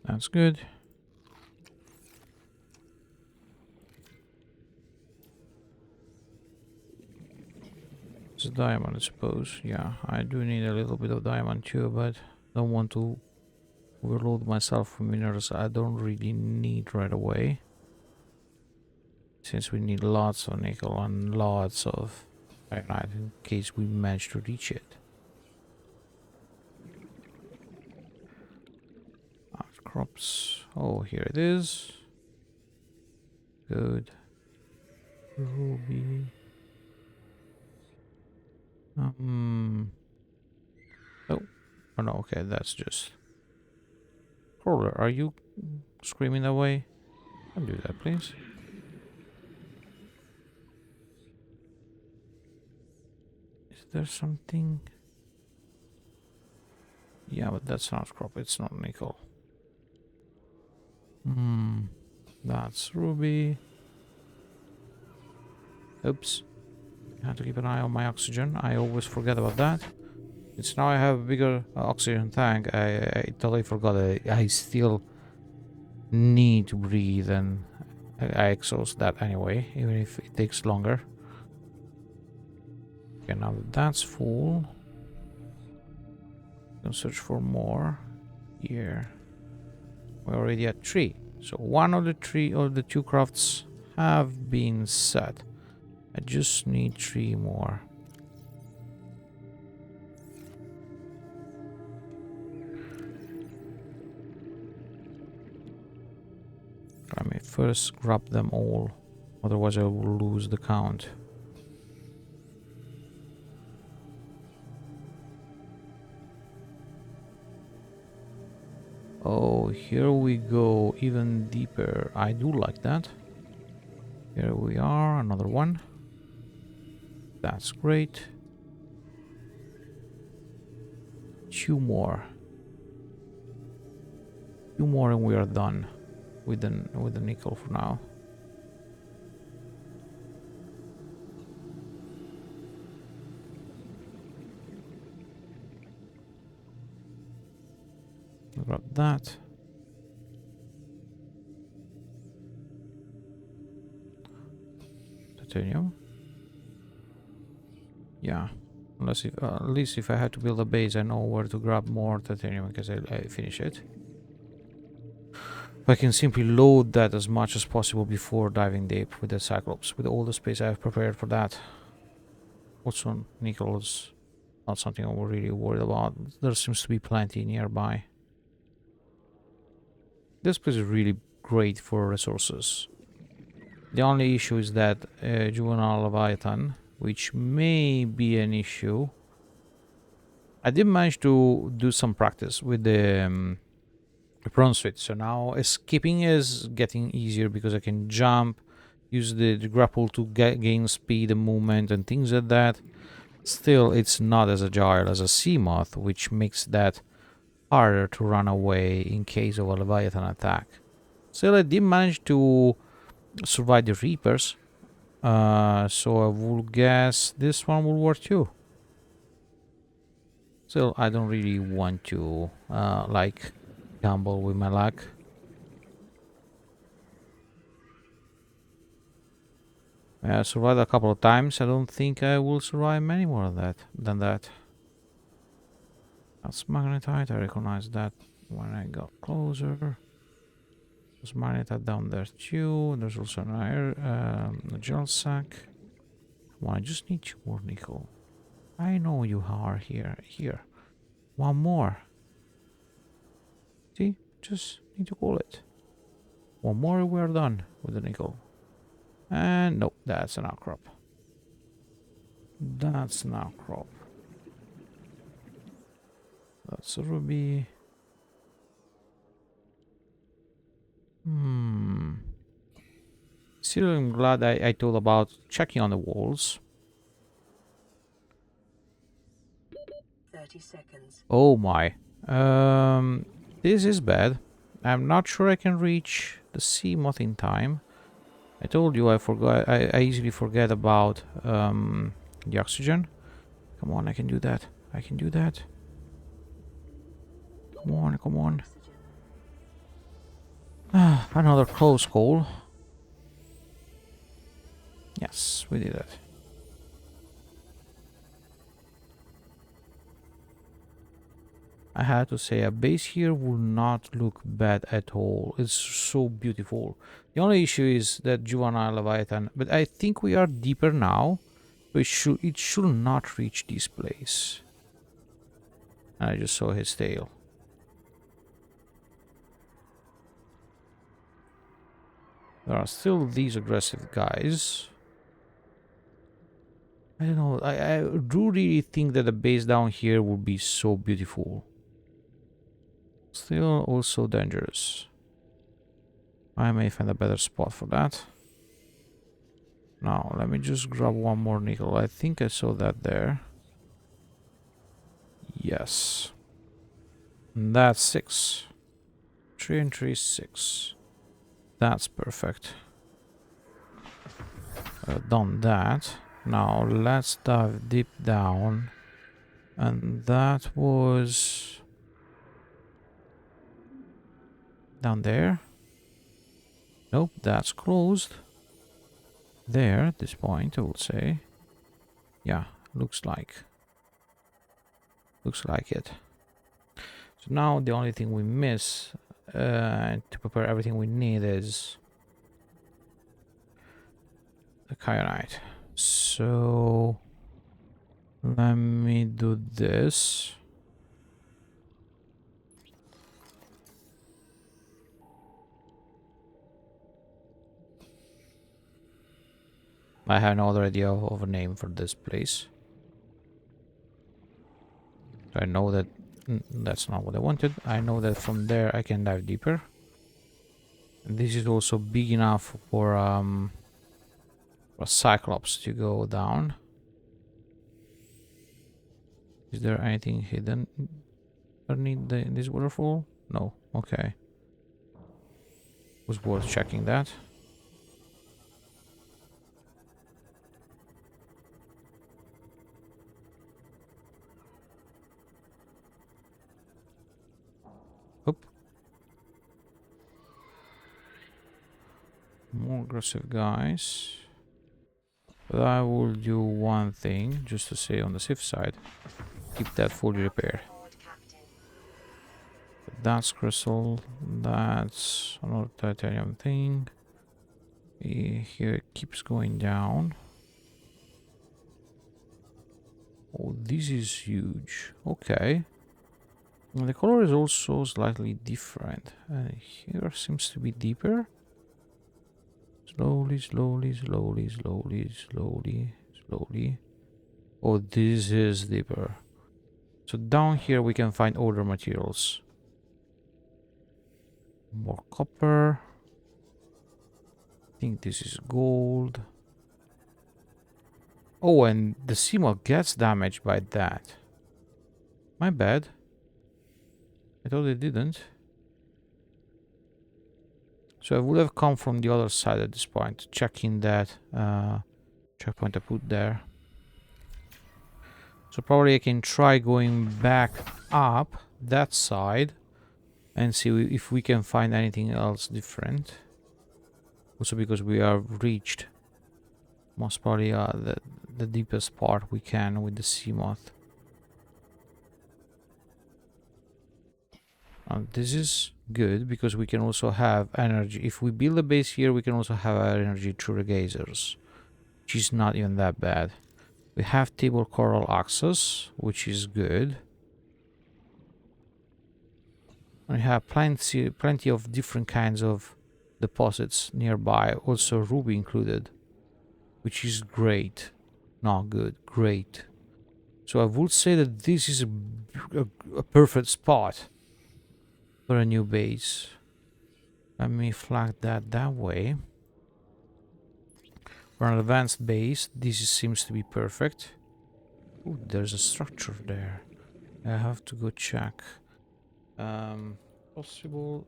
That's good. is diamond, I suppose. Yeah, I do need a little bit of diamond too, but don't want to overload myself with minerals I don't really need right away. Since we need lots of nickel and lots of ironite in case we manage to reach it. Crops. Oh, here it is. Good. Ruby. Oh, oh no, okay, that's just crawler. Are you screaming away? Don't do that, please. Is there something? Yeah, but that's not crop, it's not nickel. That's ruby. Oops. I have to keep an eye on my oxygen. I always forget about that. It's now I have a bigger oxygen tank. I totally forgot I still need to breathe, and I exhaust that anyway, even if it takes longer. Okay, now that's full. Gonna search for more. Here. We're already at 3. So one of the 2 crafts have been set. I just need 3 more. I may first grab them all, otherwise I will lose the count. Oh, here we go, even deeper. I do like that. Here we are, another one. That's great. 2 more. 2 more and we are done with the nickel for now. Grab that. Titanium. Yeah. Unless if, at least if I had to build a base, I know where to grab more titanium because I finish it. I can simply load that as much as possible before diving deep with the Cyclops, with all the space I have prepared for that. Also, nickel is not something I'm really worried about. There seems to be plenty nearby. This place is really great for resources. The only issue is that juvenile leviathan, which may be an issue. I did manage to do some practice with the prawn suit, so now escaping is getting easier because I can jump, use the grapple to gain speed and movement and things like that. Still, it's not as agile as a sea moth, which makes that harder to run away in case of a leviathan attack. Still, I did manage to survive the reapers, so I will guess this one will work too. Still, I don't really want to like gamble with my luck. I survived a couple of times. I don't think I will survive many more than that. That's magnetite. I recognize that when I got closer. There's magnetite down there too. There's also an iron, a gel sack. Well, I just need 2 more nickel. I know you are here. Here. 1 more. See? Just need to call it. 1 more, we're done with the nickel. And nope, that's an outcrop. That's an outcrop. That's a ruby. Still, I'm glad I told about checking on the walls. 30 seconds. Oh my. This is bad. I'm not sure I can reach the sea moth in time. I told you I forgot. I easily forget about the oxygen. Come on, I can do that. I can do that. Come on, come on. Another close call. Yes, we did it. I had to say a base here will not look bad at all. It's so beautiful. The only issue is that juvenile Leviathan, but I think we are deeper now, so it should not reach this place. I just saw his tail. There are still these aggressive guys. I don't know. I do really think that the base down here would be so beautiful. Still also dangerous. I may find a better spot for that. Now, let me just grab one more nickel. I think I saw that there. Yes. And that's 6. 3 and 3 is 6. That's perfect. Done that. Now let's dive deep down. And that was down there. Nope, that's closed. There, at this point, I would say. Yeah, looks like it. So now the only thing we miss to prepare everything we need is the kyanite. So let me do this. I have no other idea of a name for this place. I know that that's not what I wanted. I know that from there I can dive deeper. And this is also big enough for a Cyclops to go down. Is there anything hidden underneath this waterfall? No. Okay. Was worth checking that. Oop. More aggressive guys. But I will do one thing, just to stay on the safe side. Keep that fully repaired. That's crystal. That's another titanium thing. Here it keeps going down. Oh, this is huge. Okay. And the color is also slightly different. Here seems to be deeper. Slowly, slowly, slowly, slowly, slowly, slowly. Oh, this is deeper. So down here we can find older materials. More copper. I think this is gold. Oh, and the seamoth gets damaged by that. My bad. I thought it didn't. So I would have come from the other side at this point, checking that checkpoint I put there. So probably I can try going back up that side and see if we can find anything else different. Also because we have reached most probably the deepest part we can with the seamoth. This is good because we can also have energy. If we build a base here, we can also have our energy through the geysers, which is not even that bad. We have table coral access, which is good. We have plenty of different kinds of deposits nearby, also ruby included, which is great. Not good, great. So I would say that this is a perfect spot for a new base. Let me flag that way. For an advanced base, this seems to be perfect. Ooh, there's a structure there. I have to go check. Possible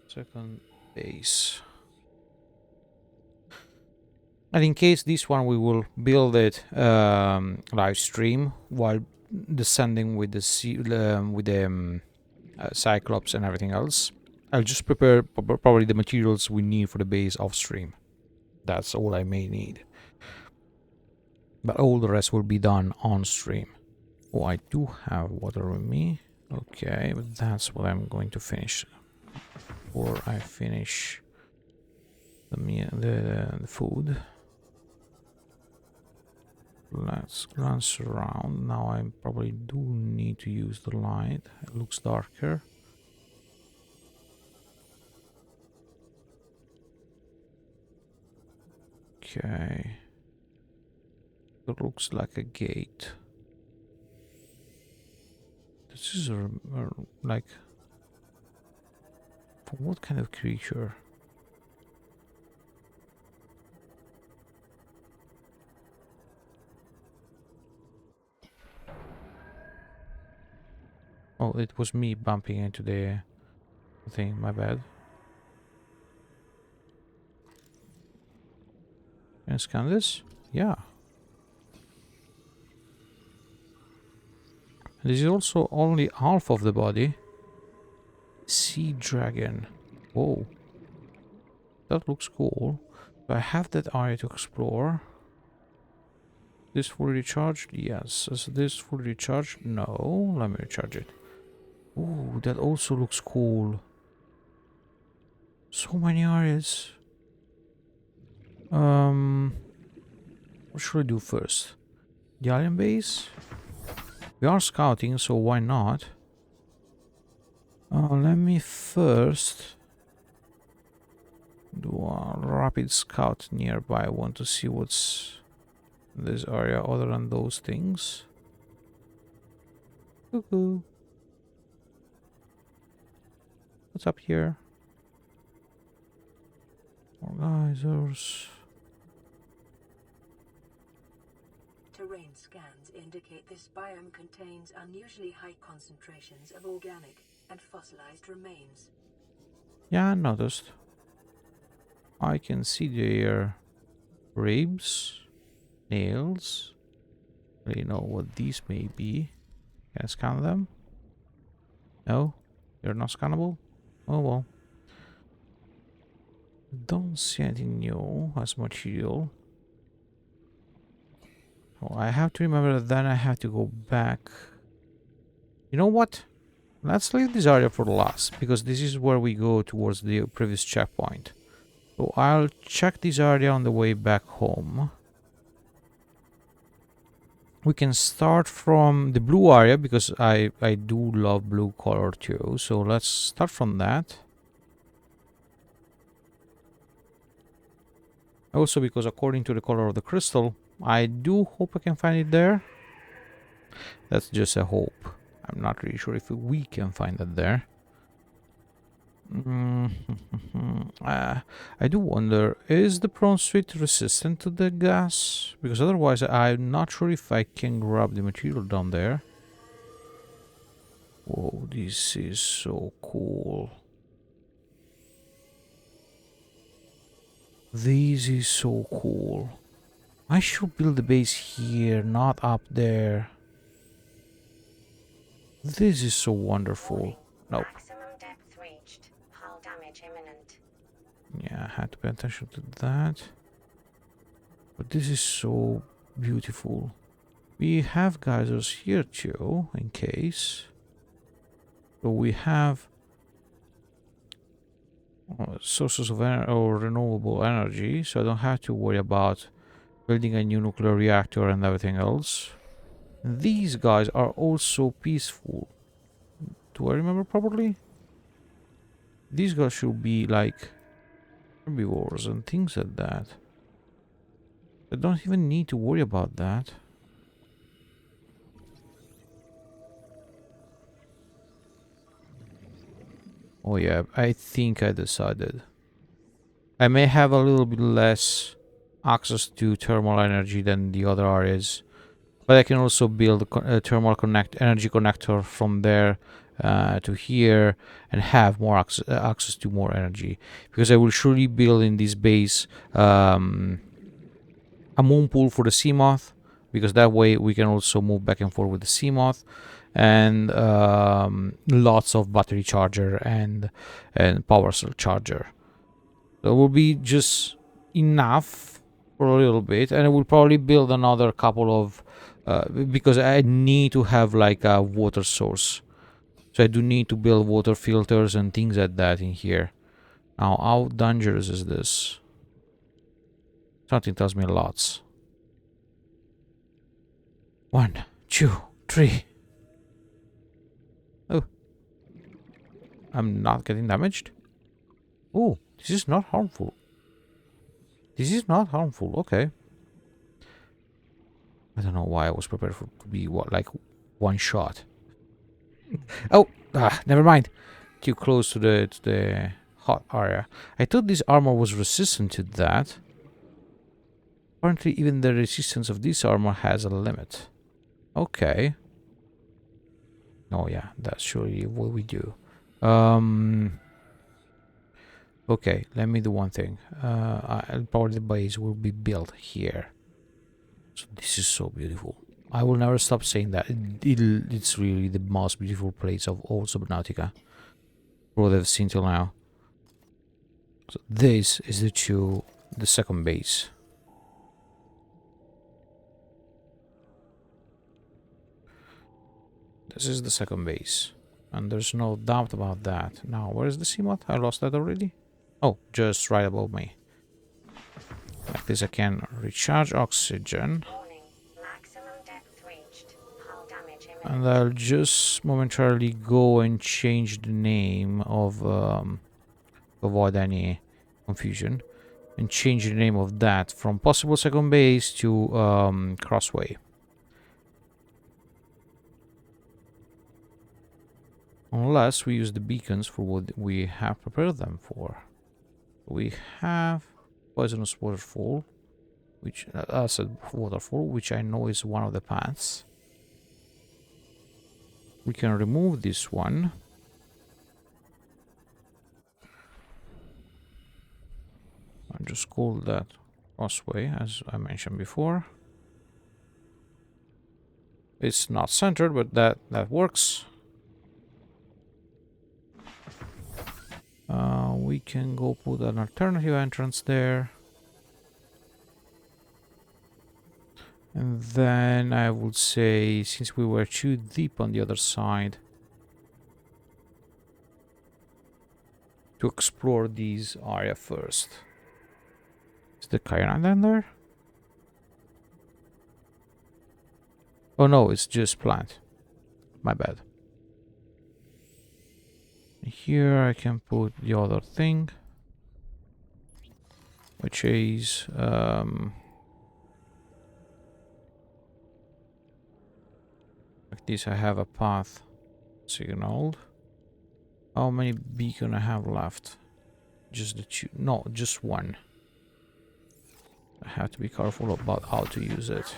second base. And in case this one, we will build it live stream while descending with the Cyclops and everything else. I'll just prepare probably the materials we need for the base off stream. That's all I may need. But all the rest will be done on stream. Oh, I do have water with me. Okay, but that's what I'm going to finish. Before I finish the food. Let's glance around. Now I probably do need to use the light. It looks darker. Okay. It looks like a gate. This is like... For what kind of creature? Oh, it was me bumping into the thing, my bad. Can I scan this? Yeah. This is also only half of the body. Sea dragon. Whoa. That looks cool. Do I have that area to explore? This fully recharged? Yes. Is this fully recharged? No. Let me recharge it. Ooh, that also looks cool. So many areas. What should I do first? The alien base? We are scouting, so why not? Let me first do a rapid scout nearby. I want to see what's in this area other than those things. Cuckoo. What's up here? More geysers. Terrain scans indicate this biome contains unusually high concentrations of organic and fossilized remains. Yeah, I noticed. I can see their ribs, nails. I don't know what these may be. Can I scan them? No? They're not scannable? Oh well. Don't see anything new as material. Oh, I have to remember that then I have to go back. You know what? Let's leave this area for the last, because this is where we go towards the previous checkpoint. So I'll check this area on the way back home. We can start from the blue area, because I do love blue color too. So let's start from that. Also because according to the color of the crystal, I do hope I can find it there. That's just a hope. I'm not really sure if we can find it there. I do wonder, is the prawn suit resistant to the gas? Because otherwise I'm not sure if I can grab the material down there. Whoa, this is so cool. This is so cool. I should build the base here, not up there. This is so wonderful. Nope. Maximum depth reached. Hull damage imminent. Yeah, I had to pay attention to that. But this is so beautiful. We have geysers here too, in case. So we have sources of or renewable energy, so I don't have to worry about building a new nuclear reactor and everything else. These guys are also peaceful. Do I remember properly? These guys should be like herbivores and things like that. I don't even need to worry about that. Oh yeah, I think I decided. I may have a little bit less access to thermal energy than the other areas, but I can also build a thermal energy connector from there to here and have more access to more energy, because I will surely build in this base a moon pool for the Seamoth, because that way we can also move back and forth with the Seamoth, and lots of battery charger and power cell charger. So it will be just enough for a little bit, and I will probably build another couple of because I need to have like a water source So I do need to build water filters and things like that in here. Now, how dangerous is this? Something tells me lots. 1, 2, 3. Oh. I'm not getting damaged. Oh, this is not harmful. This is not harmful. Okay. I don't know why I was prepared for to be what, like one shot. Oh, never mind. Too close to the hot area. I thought this armor was resistant to that. Apparently, even the resistance of this armor has a limit. Okay. Oh yeah, that's surely what we do. Okay, let me do one thing. Probably the base will be built here. So this is so beautiful. I will never stop saying that. It's really the most beautiful place of all Subnautica. What I've seen till now. So this is the second base. This is the second base. And there's no doubt about that. Now, where is the CMOD? I lost that already? Oh, just right above me. Like this I can recharge oxygen. Warning. Maximum depth reached. Hull damage imminent. And I'll just momentarily go and change the name of avoid any confusion. And change the name of that from possible second base to Crossway. Unless we use the beacons for what we have prepared them for. We have Poisonous Waterfall, which acid waterfall, which I know is one of the paths. We can remove this one. And just call that Crossway, as I mentioned before. It's not centered, but that works. We can go put an alternative entrance there. And then I would say, since we were too deep on the other side, to explore this area first. Is the Kyan Island there? Oh no, it's just plant. My bad. Here I can put the other thing, which is like this. I have a path signaled. How many beacon I have left? Just the two? No, just one. I have to be careful about how to use it.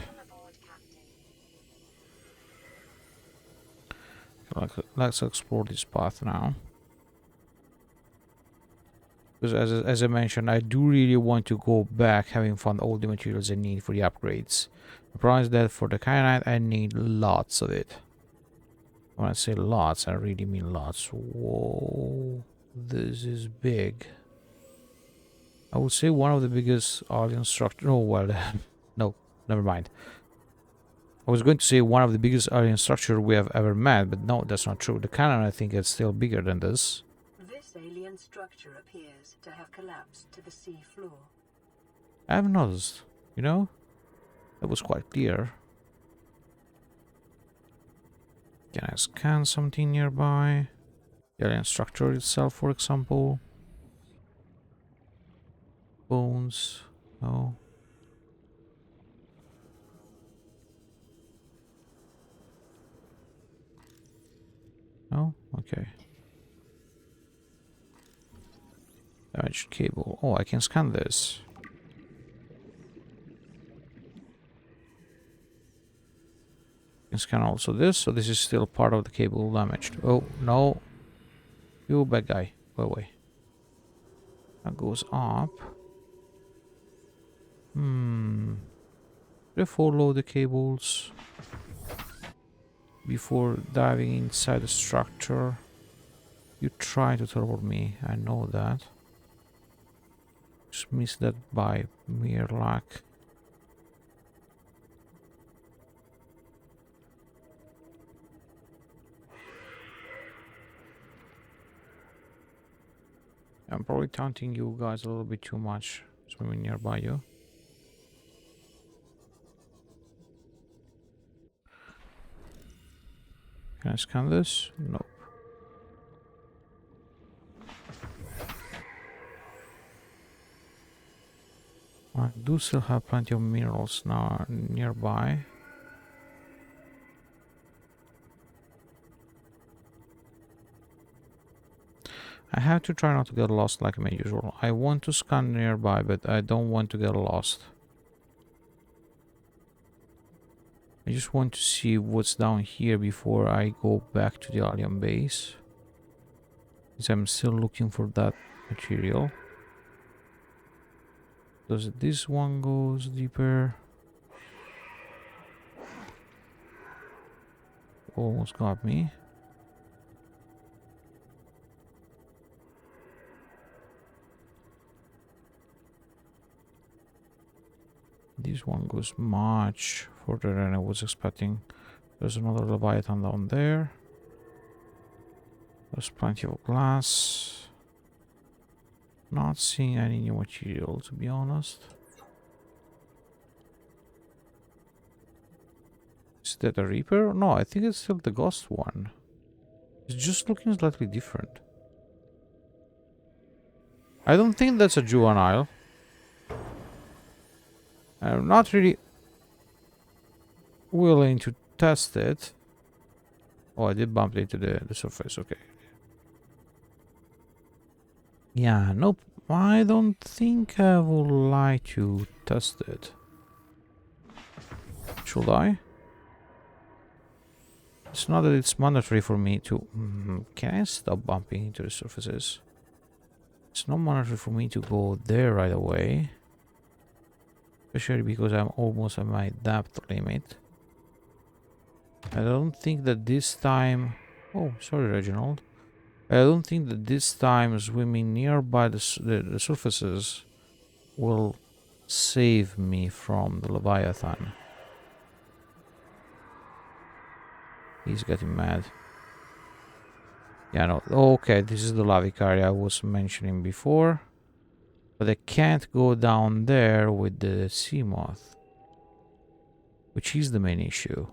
Let's explore this path now. Because as I mentioned, I do really want to go back having found all the materials I need for the upgrades. The problem is that for the kyanite I need lots of it. When I say lots, I really mean lots. Whoa, this is big. I would say one of the biggest alien structure. Oh well, no, never mind. I was going to say one of the biggest alien structure we have ever met, but no, that's not true. The cannon, I think, is still bigger than this. This alien structure appears to have collapsed to the sea floor. I haven't noticed, you know? That was quite clear. Can I scan something nearby? The alien structure itself, for example. Bones. No. No? Okay. Damaged cable. Oh, I can scan this. I can scan also this, so this is still part of the cable damaged. Oh, no. You bad guy. Go away. That goes up. Should I follow the cables before diving inside the structure? You try to teleport me, I know that. Just missed that by mere luck. I'm probably taunting you guys a little bit too much, swimming nearby you. Can I scan this? Nope. I do still have plenty of minerals now nearby. I have to try not to get lost like my usual. I want to scan nearby, but I don't want to get lost. I just want to see what's down here before I go back to the alien base. Because I'm still looking for that material. Does this one goes deeper? Almost got me. This one goes much further than I was expecting. There's another Leviathan down there. There's plenty of glass. Not seeing any new material, to be honest. Is that a Reaper? No, I think it's still the Ghost one. It's just looking slightly different. I don't think that's a juvenile. I'm not really willing to test it. Oh, I did bump into the surface, okay. Yeah, nope. I don't think I would like to test it. Should I? It's not that it's mandatory for me to... can I stop bumping into the surfaces? It's not mandatory for me to go there right away. Especially because I'm almost at my depth limit. I don't think that this time... Oh, sorry, Reginald. I don't think that this time swimming nearby the surfaces will save me from the Leviathan. He's getting mad. Yeah, no. Okay, this is the Lavicari I was mentioning before. But I can't go down there with the sea moth, which is the main issue.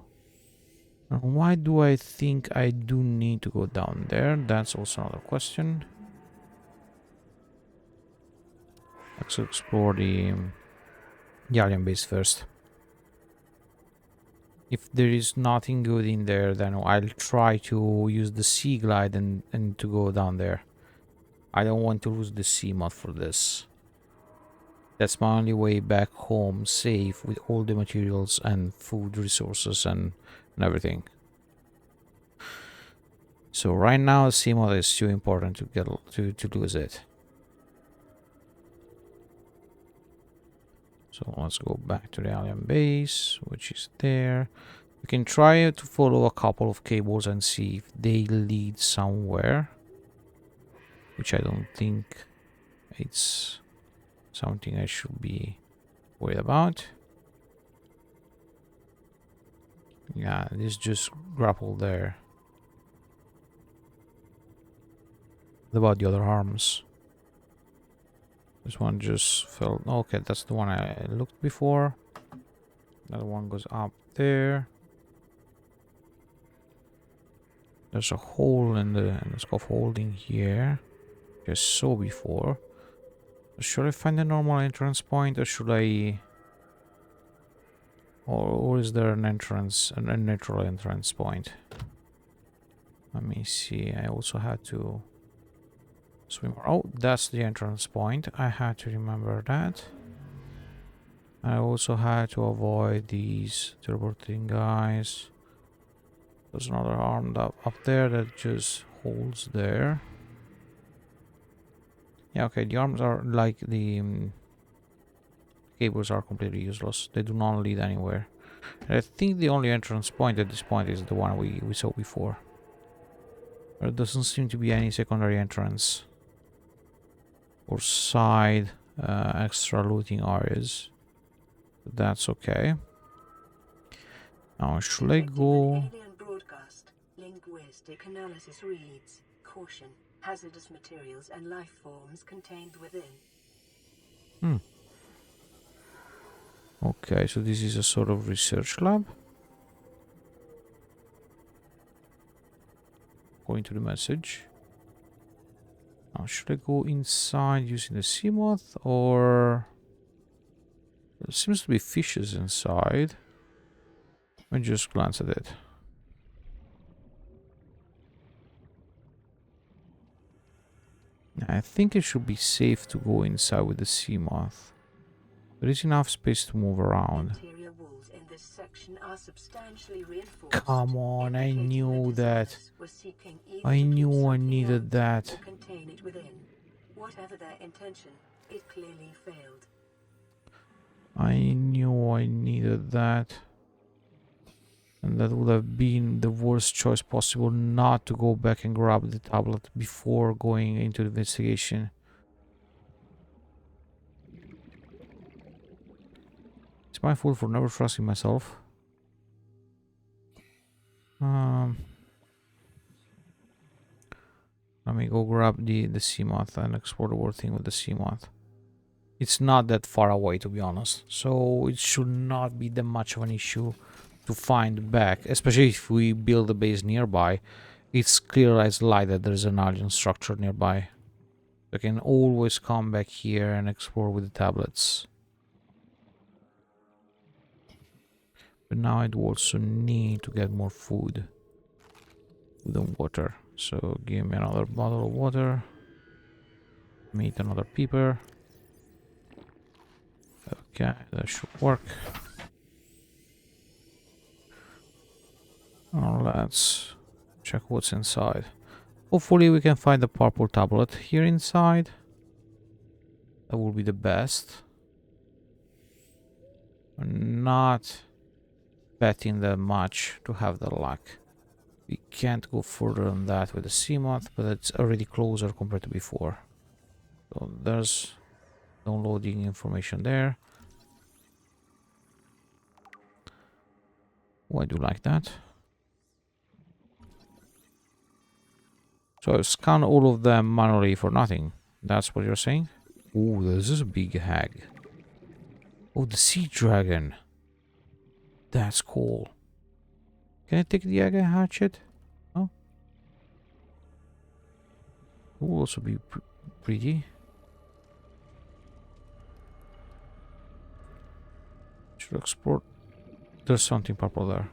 And why do I think I do need to go down there? That's also another question. Let's explore the alien base first. If there is nothing good in there, then I'll try to use the sea glide and to go down there. I don't want to lose the sea moth for this. That's my only way back home, safe with all the materials and food resources and everything. So right now, sea moth is too important to get to lose it. So let's go back to the alien base, which is there. We can try to follow a couple of cables and see if they lead somewhere, which I don't think it's something I should be worried about. Yeah, this just grappled there. What about the other arms? This one just fell. Okay, that's the one I looked before. Another one goes up there. There's a hole in the scaffolding here. Just saw before. Should I find a normal entrance point, or should I... Or is there an entrance, a natural entrance point? Let me see. I also had to swim. Oh, that's the entrance point. I had to remember that. I also had to avoid these teleporting guys. There's another arm up there that just holds there. Yeah, okay, the arms are like the cables are completely useless. They do not lead anywhere. And I think the only entrance point at this point is the one we saw before. There doesn't seem to be any secondary entrance or side extra looting areas. But that's okay. Now, should I go... Alien broadcast. Linguistic analysis reads, caution. hazardous materials and life forms contained within. Okay, so this is a sort of research lab. Going to the message. Now, should I go inside using the sea moth, or there seems to be fishes inside? Let me just glance at it. I think it should be safe to go inside with the sea moth. There is enough space to move around. Interior walls in this section are substantially reinforced. Come on, I indicating knew the that. designers were seeking either I to keep knew I something needed out that. or contain it within. Whatever their intention, it clearly failed. I knew I needed that. And that would have been the worst choice possible, not to go back and grab the tablet before going into the investigation. It's my fault for never trusting myself. Let me go grab the sea moth and explore the whole thing with the sea moth. It's not that far away, to be honest, so it should not be that much of an issue to find back, especially if we build a base nearby. It's clear as light that there's an alien structure nearby. I can always come back here and explore with the tablets. But now I do also need to get more food. Food and water. So give me another bottle of water. Meet another peeper. Okay, that should work. Now let's check what's inside. Hopefully we can find the purple tablet here inside. That will be the best. I'm not betting that much to have the luck. We can't go further than that with the sea moth, but it's already closer compared to before. So there's downloading information there. Oh, I do like that. So scan all of them manually for nothing. That's what you're saying? Oh, this is a big hag. Oh, the sea dragon. That's cool. Can I take the egg and hatch it? Oh. It will also be pretty. Should explore. There's something purple there.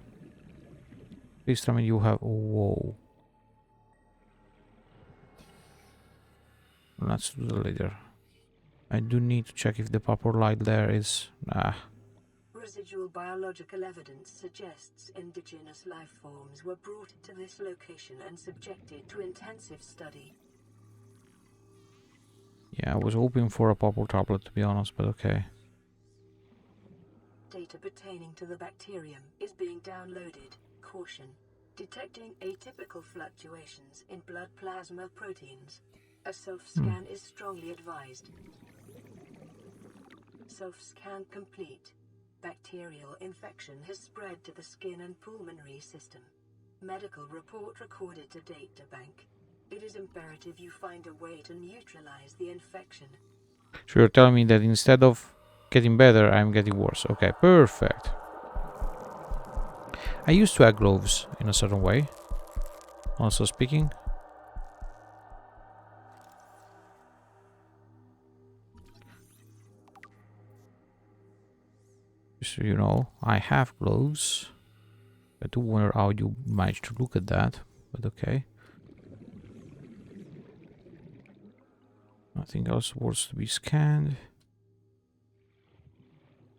Please tell me you have. Whoa. Let's do that later. I do need to check if the purple light there is. Residual biological evidence suggests indigenous life forms were brought to this location and subjected to intensive study. Yeah, I was hoping for a purple tablet, to be honest, but okay. Data pertaining to the bacterium is being downloaded. Caution. Detecting atypical fluctuations in blood plasma proteins. A self-scan is strongly advised. Self-scan complete. Bacterial infection has spread to the skin and pulmonary system. Medical report recorded to databank. It is imperative you find a way to neutralize the infection. So you're telling me that instead of getting better, I'm getting worse. Okay, perfect. I used to wear gloves in a certain way. Also speaking. So you know, I have gloves. I do wonder how you managed to look at that, but okay. Nothing else was to be scanned.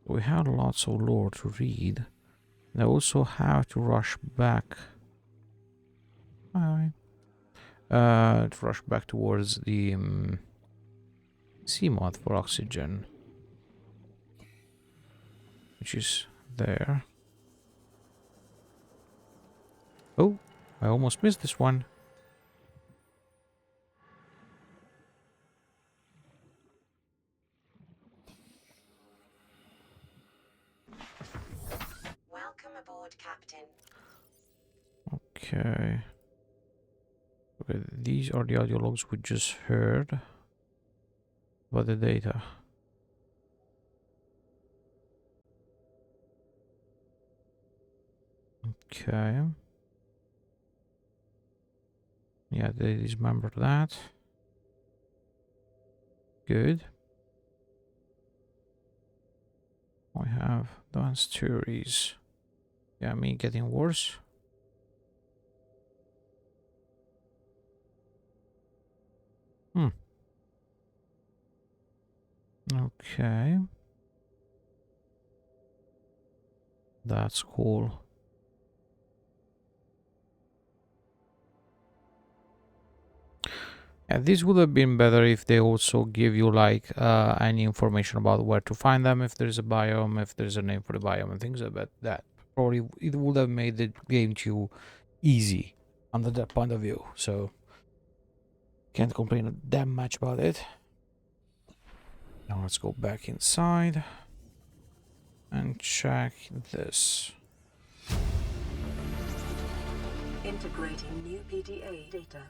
We had lots of lore to read. And I also have to rush back. To rush back towards the sea moth for oxygen. Which is there. Oh, I almost missed this one. Welcome aboard, Captain. Okay. Okay, these are the audio logs we just heard about the data. Okay. Yeah, they dismembered that. Good. We have advanced theories. Yeah, me getting worse. Okay. That's cool. And this would have been better if they also give you like any information about where to find them, if there's a biome, if there's a name for the biome and things like that. Probably it would have made the game too easy under that point of view. So can't complain that much about it. Now let's go back inside and check this. Integrating new PDA data.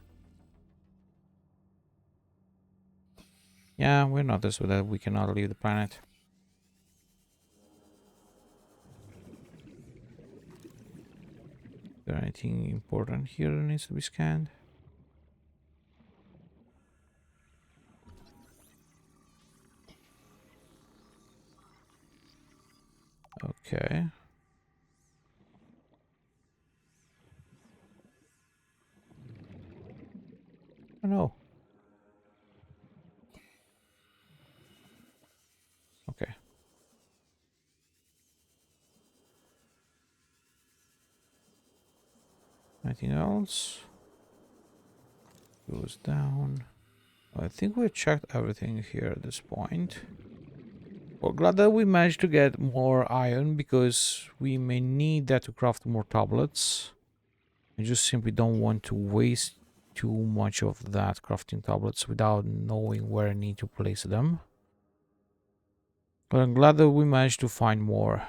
Yeah, we noticed that we cannot leave the planet. Is there anything important here that needs to be scanned? Okay. Oh no. Okay. Anything else? Goes down. I think we checked everything here at this point. Well, glad that we managed to get more iron because we may need that to craft more tablets. I just simply don't want to waste too much of that crafting tablets without knowing where I need to place them. But I'm glad that we managed to find more.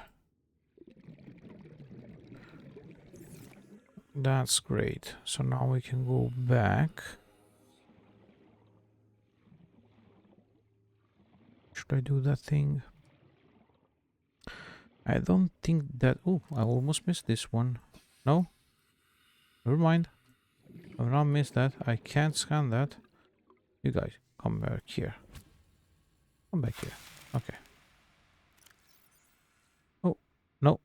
That's great. So now we can go back. Should I do that thing? I don't think that... Oh, I almost missed this one. No? Never mind. I've not missed that. I can't scan that. You guys, come back here. Come back here. Okay. Oh, no.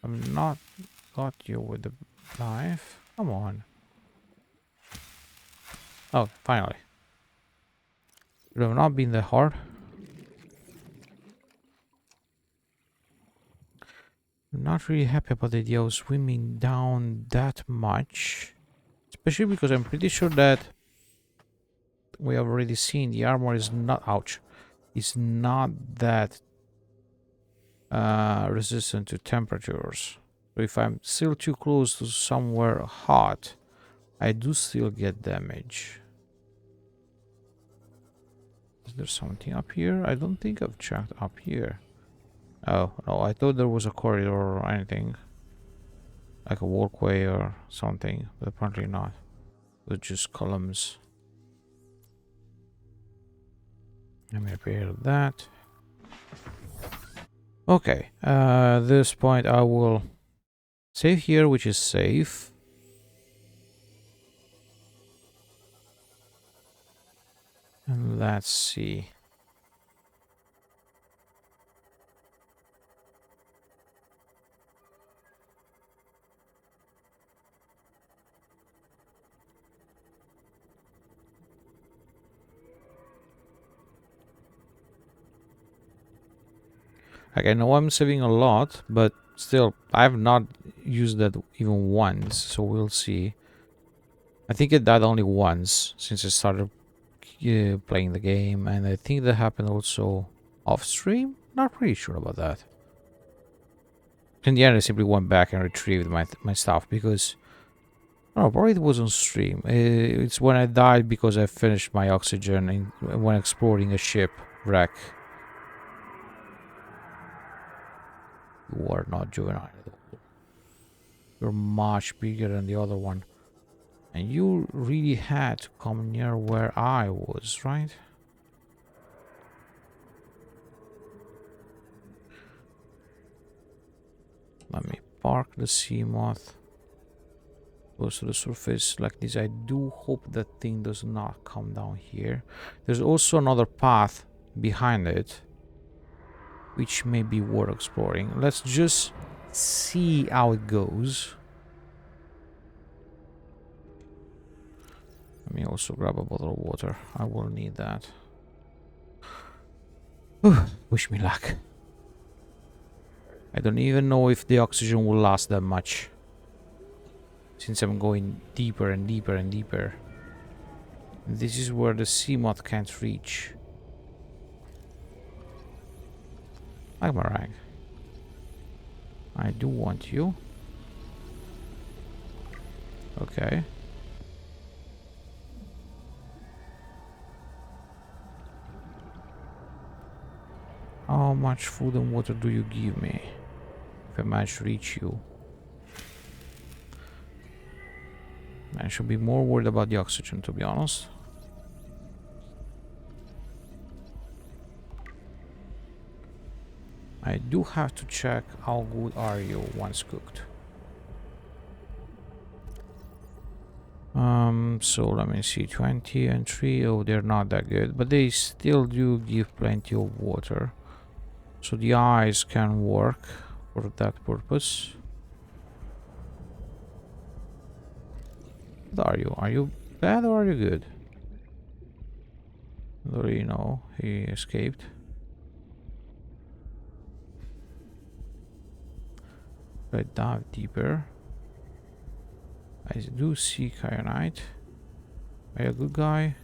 I'm not got you with the knife. Come on. Oh, finally. It would have not been that hard. I'm not really happy about the idea of swimming down that much. Especially because I'm pretty sure that we have already seen the armor is not... Ouch. It's not that resistant to temperatures. So if I'm still too close to somewhere hot, I do still get damage. Is there something up here? I don't think I've checked up here. Oh, no, I thought there was a corridor or anything. Like a walkway or something, but apparently not. It's just columns. Let me repair that. Okay, this point I will save here, which is safe. And let's see. Like, I know I'm saving a lot, but still, I have not used that even once, so we'll see. I think it died only once since I started playing the game, and I think that happened also off stream. Not pretty sure about that. In the end, I simply went back and retrieved my stuff because... No, probably it was on stream. It's when I died because I finished my oxygen when exploring a ship wreck. You are not juvenile at all. You're much bigger than the other one. And you really had to come near where I was, right? Let me park the sea moth close to the surface like this. I do hope that thing does not come down here. There's also another path behind it, which may be worth exploring. Let's just see how it goes. Let me also grab a bottle of water. I will need that. Wish me luck. I don't even know if the oxygen will last that much, since I'm going deeper and deeper and deeper. This is where the sea moth can't reach. Magmarang, I do want you. Okay. How much food and water do you give me if I manage to reach you? I should be more worried about the oxygen, to be honest. I do have to check how good are you once cooked. So let me see, 20 and 3. Oh, they're not that good, but they still do give plenty of water. So the eyes can work for that purpose. What are you? Are you bad or are you good? I don't really know. He escaped. I dive deeper. I do see Kyanite. Are you a good guy?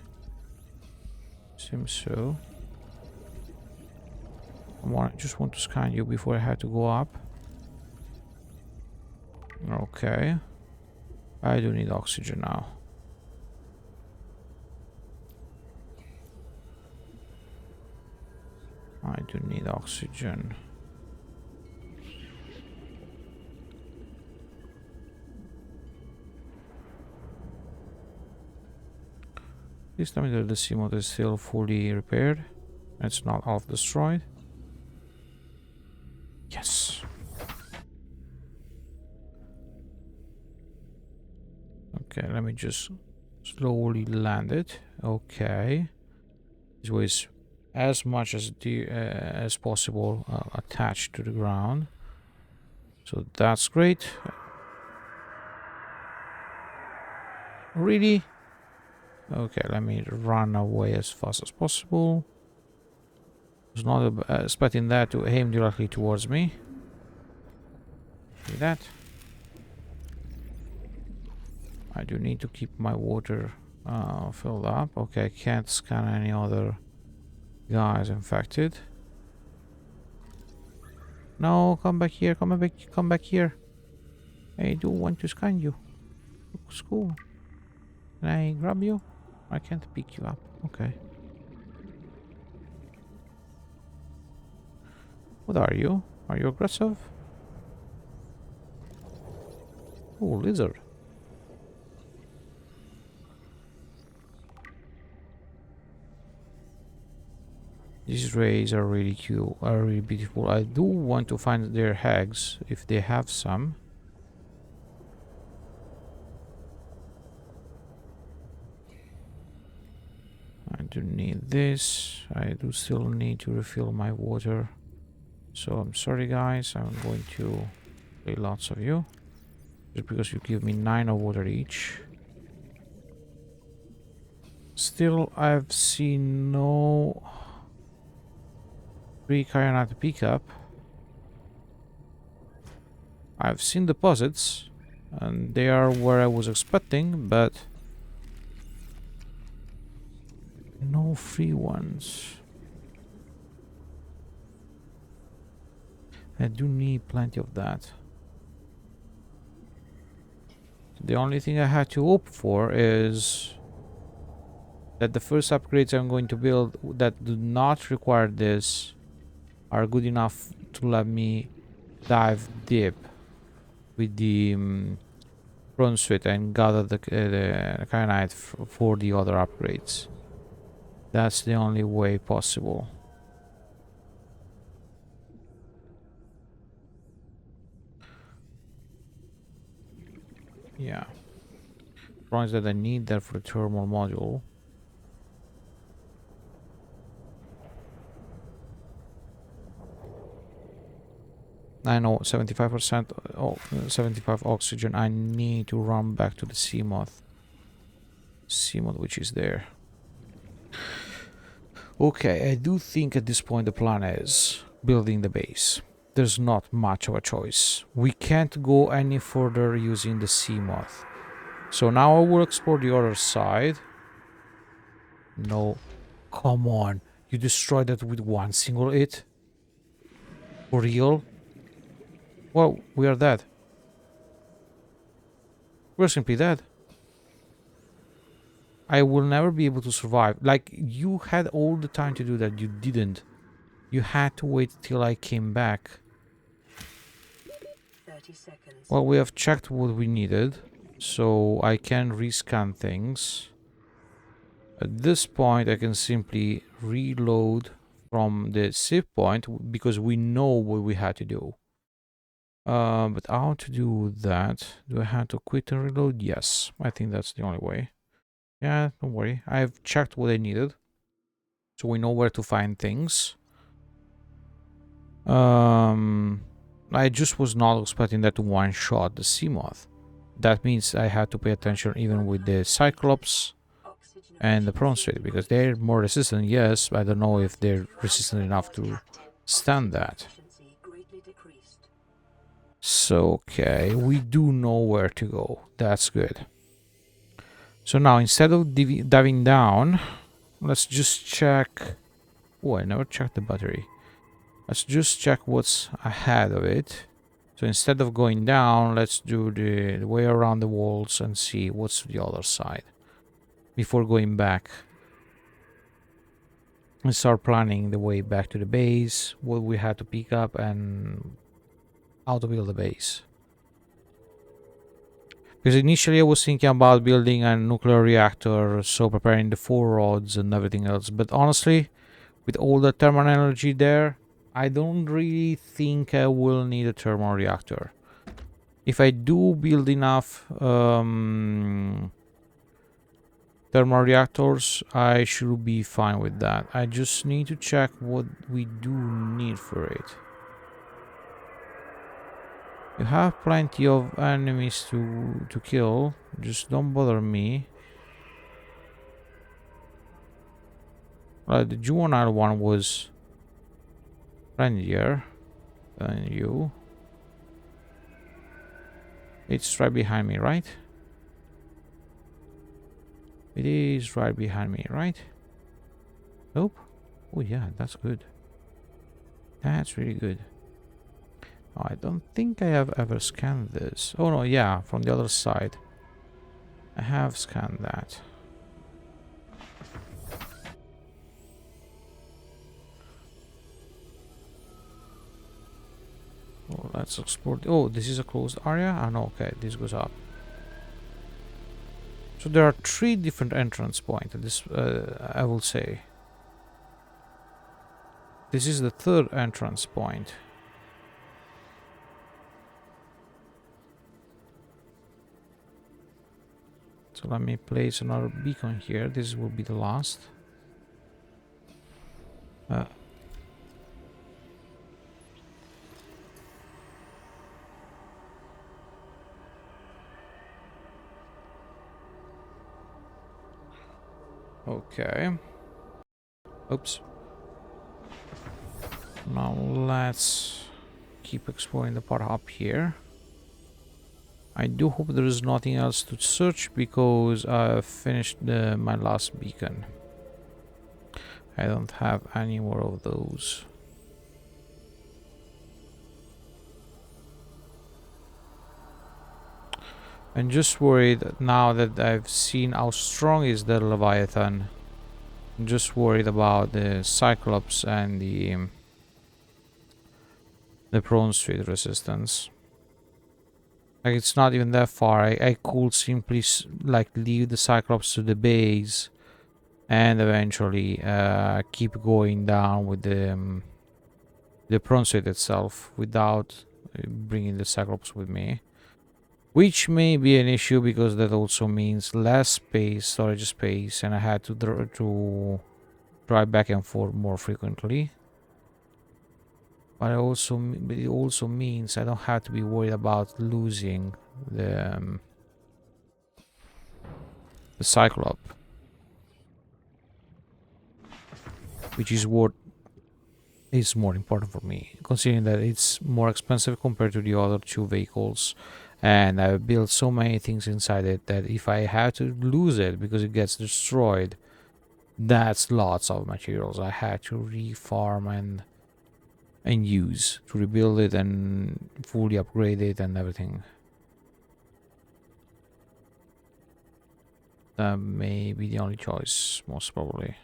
Seems so. I just want to scan you before I have to go up. Okay. I do need oxygen now. I do need oxygen. Please tell me that the sea moth is still fully repaired. It's not half destroyed. Yes. Okay, let me just slowly land it. Okay. This was as much as possible attached to the ground. So that's great. Really? Okay, let me run away as fast as possible. I was not expecting that to aim directly towards me. See that? I do need to keep my water filled up. Okay, I can't scan any other guys infected. No, come back here, come back here. I do want to scan you. Looks cool. Can I grab you? I can't pick you up. Okay. What are you? Are you aggressive? Oh, lizard. These rays are really cute, are really beautiful. I do want to find their eggs, if they have some. I do need this. I do still need to refill my water. So I'm sorry guys, I'm going to play lots of you. Just because you give me 9 of water each. Still, I've seen no free Kyanite to pick up. I've seen deposits, and they are where I was expecting, but no free ones. I do need plenty of that. The only thing I had to hope for is that the first upgrades I'm going to build that do not require this are good enough to let me dive deep with the prawn suit and gather the kyanite for the other upgrades. That's the only way possible. Yeah. Prawns that I need there for the thermal module. I know 75%, 75 oxygen. I need to run back to the Seamoth. Seamoth, which is there. Okay, I do think at this point the plan is building the base. There's not much of a choice. We can't go any further using the Seamoth. So now I will explore the other side. No. Come on. You destroyed that with one single hit? For real? Well, we are dead. We're simply dead. I will never be able to survive. Like, you had all the time to do that. You didn't. You had to wait till I came back. 30 seconds. Well, we have checked what we needed. So I can rescan things. At this point, I can simply reload from the save point because we know what we had to do. But how to do that? Do I have to quit and reload? Yes, I think that's the only way. Yeah, don't worry. I've checked what I needed. So we know where to find things. I just was not expecting that to one-shot the Seamoth. That means I had to pay attention even with the Cyclops and the prawn suit, because they're more resistant, yes. I don't know if they're resistant enough to stand that. So, okay, we do know where to go. That's good. So now, instead of diving down, let's just check... Oh, I never checked the battery. Let's just check what's ahead of it. So instead of going down, let's do the way around the walls and see what's the other side. Before going back. And start planning the way back to the base, what we had to pick up, and how to build the base. Because initially I was thinking about building a nuclear reactor, so preparing the 4 rods and everything else. But honestly, with all the thermal energy there, I don't really think I will need a thermal reactor. If I do build enough thermal reactors, I should be fine with that. I just need to check what we do need for it. You have plenty of enemies to kill. Just don't bother me. The juvenile one was friendlier than you. It's right behind me, right? It is right behind me, right? Nope. Oh yeah, that's good. That's really good. Oh, I don't think I have ever scanned this. Oh no, yeah, from the other side. I have scanned that. Oh, let's explore. Oh, this is a closed area? Ah, no, okay, this goes up. So there are 3 different entrance points. This, I will say. This is the 3rd entrance point. So let me place another beacon here. This will be the last. Okay. Oops. Now let's keep exploring the part up here. I do hope there is nothing else to search because I've finished my last beacon. I don't have any more of those. I'm just worried now that I've seen how strong is the Leviathan. I'm just worried about the Cyclops and the prawn suit resistance. Like, it's not even that far. I could simply like leave the Cyclops to the base and eventually keep going down with the prawn suit itself without bringing the Cyclops with me. Which may be an issue because that also means less space, storage space, and I had to drive back and forth more frequently. But it also means I don't have to be worried about losing the Cyclops, which is what is more important for me, considering that it's more expensive compared to the other two vehicles, and I've built so many things inside it that if I have to lose it because it gets destroyed, that's lots of materials I had to refarm and use to rebuild it and fully upgrade it and everything. That may be the only choice, most probably.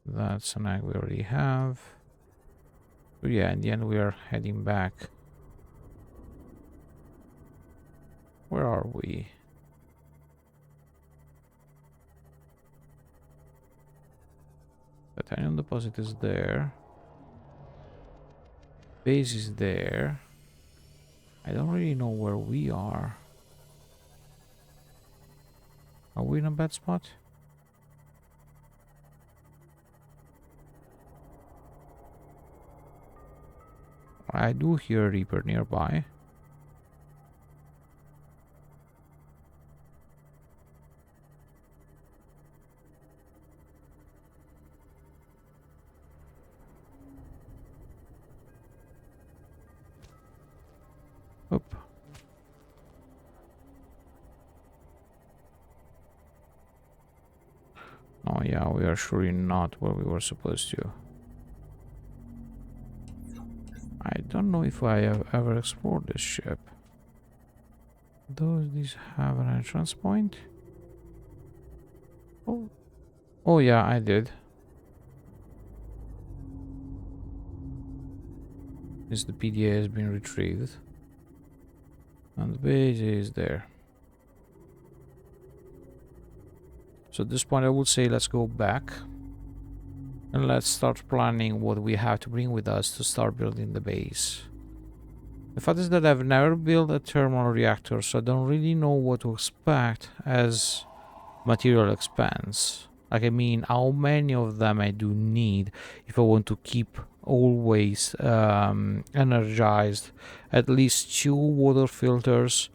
That's an egg we already have. But yeah, in the end we are heading back. Where are we? Titanium deposit is there. Base is there. I don't really know where we are. Are we in a bad spot? I do hear a Reaper nearby. Oop. Oh yeah, we are surely not where we were supposed to. I don't know if I have ever explored this ship. Does this have an entrance point? Oh yeah, I did. Since the PDA has been retrieved. And the base is there. So at this point I would say let's go back. And let's start planning what we have to bring with us to start building the base. The fact is that I've never built a thermal reactor, so I don't really know what to expect as material expands. Like, I mean, how many of them I do need if I want to keep always energized. At least 2 water filters,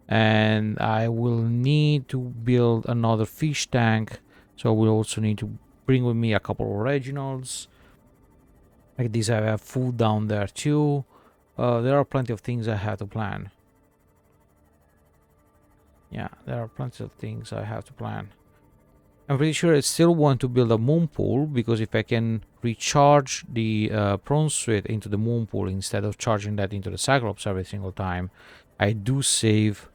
and I will need to build another fish tank, so I will also need to bring with me a couple of originals. Like this, I have food down there too. There are plenty of things I have to plan. Yeah, there are plenty of things I have to plan. I'm pretty sure I still want to build a moon pool, because if I can recharge the prawn suit into the moon pool instead of charging that into the Cyclops every single time, I do save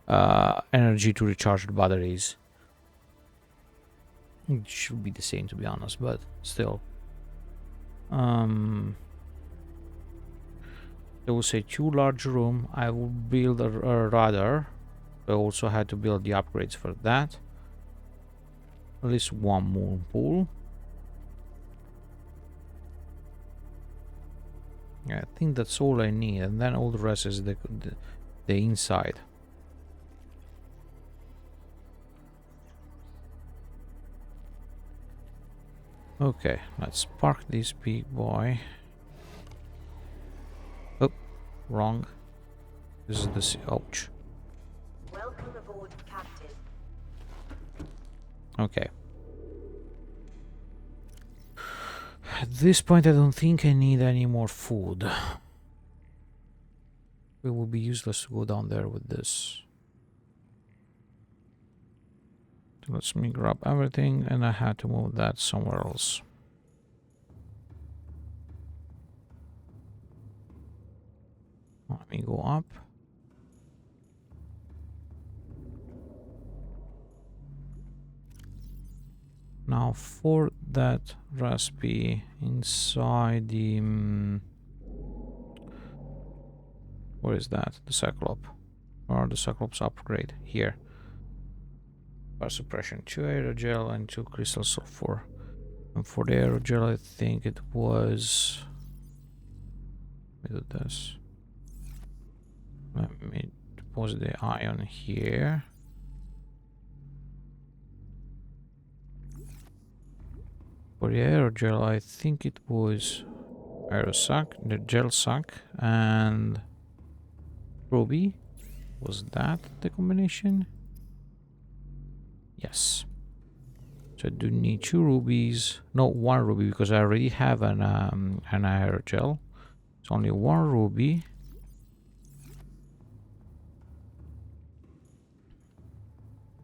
energy to recharge the batteries. It should be the same, to be honest, but still. I will say 2 large room. I will build a radar. I also had to build the upgrades for that. At least 1 moon pool. Yeah, I think that's all I need, and then all the rest is the inside. Okay, let's park this big boy. Oh, wrong. This is the ouch. Welcome aboard, Captain. Okay. At this point, I don't think I need any more food. It would be useless to go down there with this. So let me grab everything, and I had to move that somewhere else. Let me go up. Now for that recipe inside the Where is that? The Cyclops. Or the Cyclops upgrade. Here. Fire suppression. 2 aerogel and 2 crystal sulfur. And for the aerogel, I think it was... Let me do this. Let me deposit the ion here. For the aerogel, I think it was aerosac, the gel sac, and ruby. Was that the combination? Yes. So I do need 2 rubies. No, 1 ruby because I already have an aerogel. It's only 1 ruby.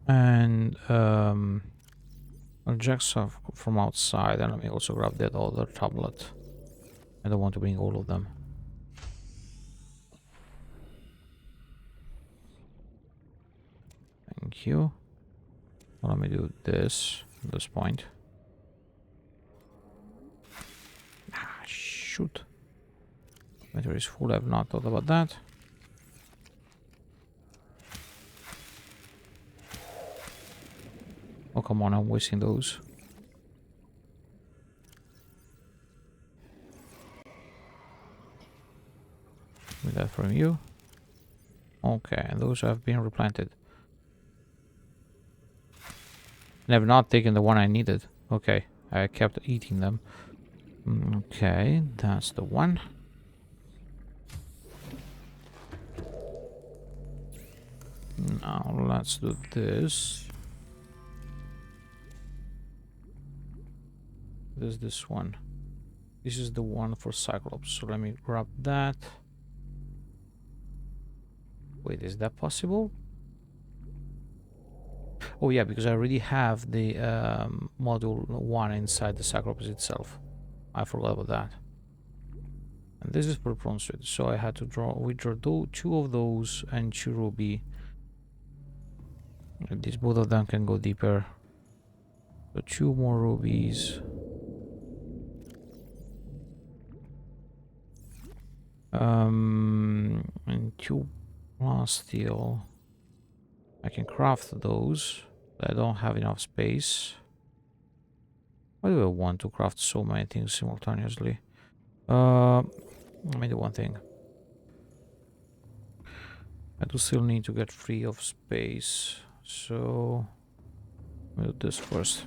And I'll jack stuff from outside, and let me also grab that other tablet. I don't want to bring all of them. Thank you. Well, let me do this at this point. Ah, shoot. Inventory is full. I've not thought about that. Oh, come on, I'm wasting those. With that from you. Okay, and those have been replanted. And I've not taken the one I needed. Okay, I kept eating them. Okay, that's the one. Now let's do this. There's this one. This is the one for Cyclops. So let me grab that. Wait, is that possible? Oh yeah, because I already have the module 1 inside the Cyclops itself. I forgot about that. And this is for prawn suit. So I had to withdraw 2 of those and 2 ruby. These both of them can go deeper. So 2 more rubies. And 2 glass steel. I can craft those, but I don't have enough space. Why do I want to craft so many things simultaneously? Let me do one thing. I do still need to get free of space, so let me do this first.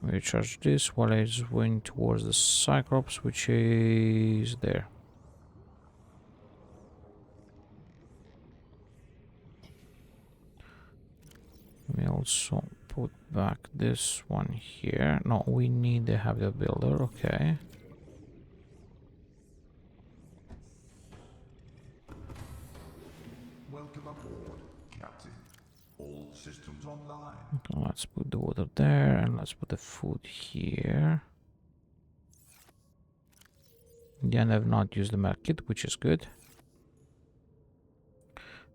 Let me charge this while I just went towards the Cyclops, which is there. Let me also put back this one here. No, we need the habitat builder. Okay. Welcome aboard, Captain. All systems online. Okay, let's put the water there and let's put the food here. In the end, I've not used the medkit, which is good.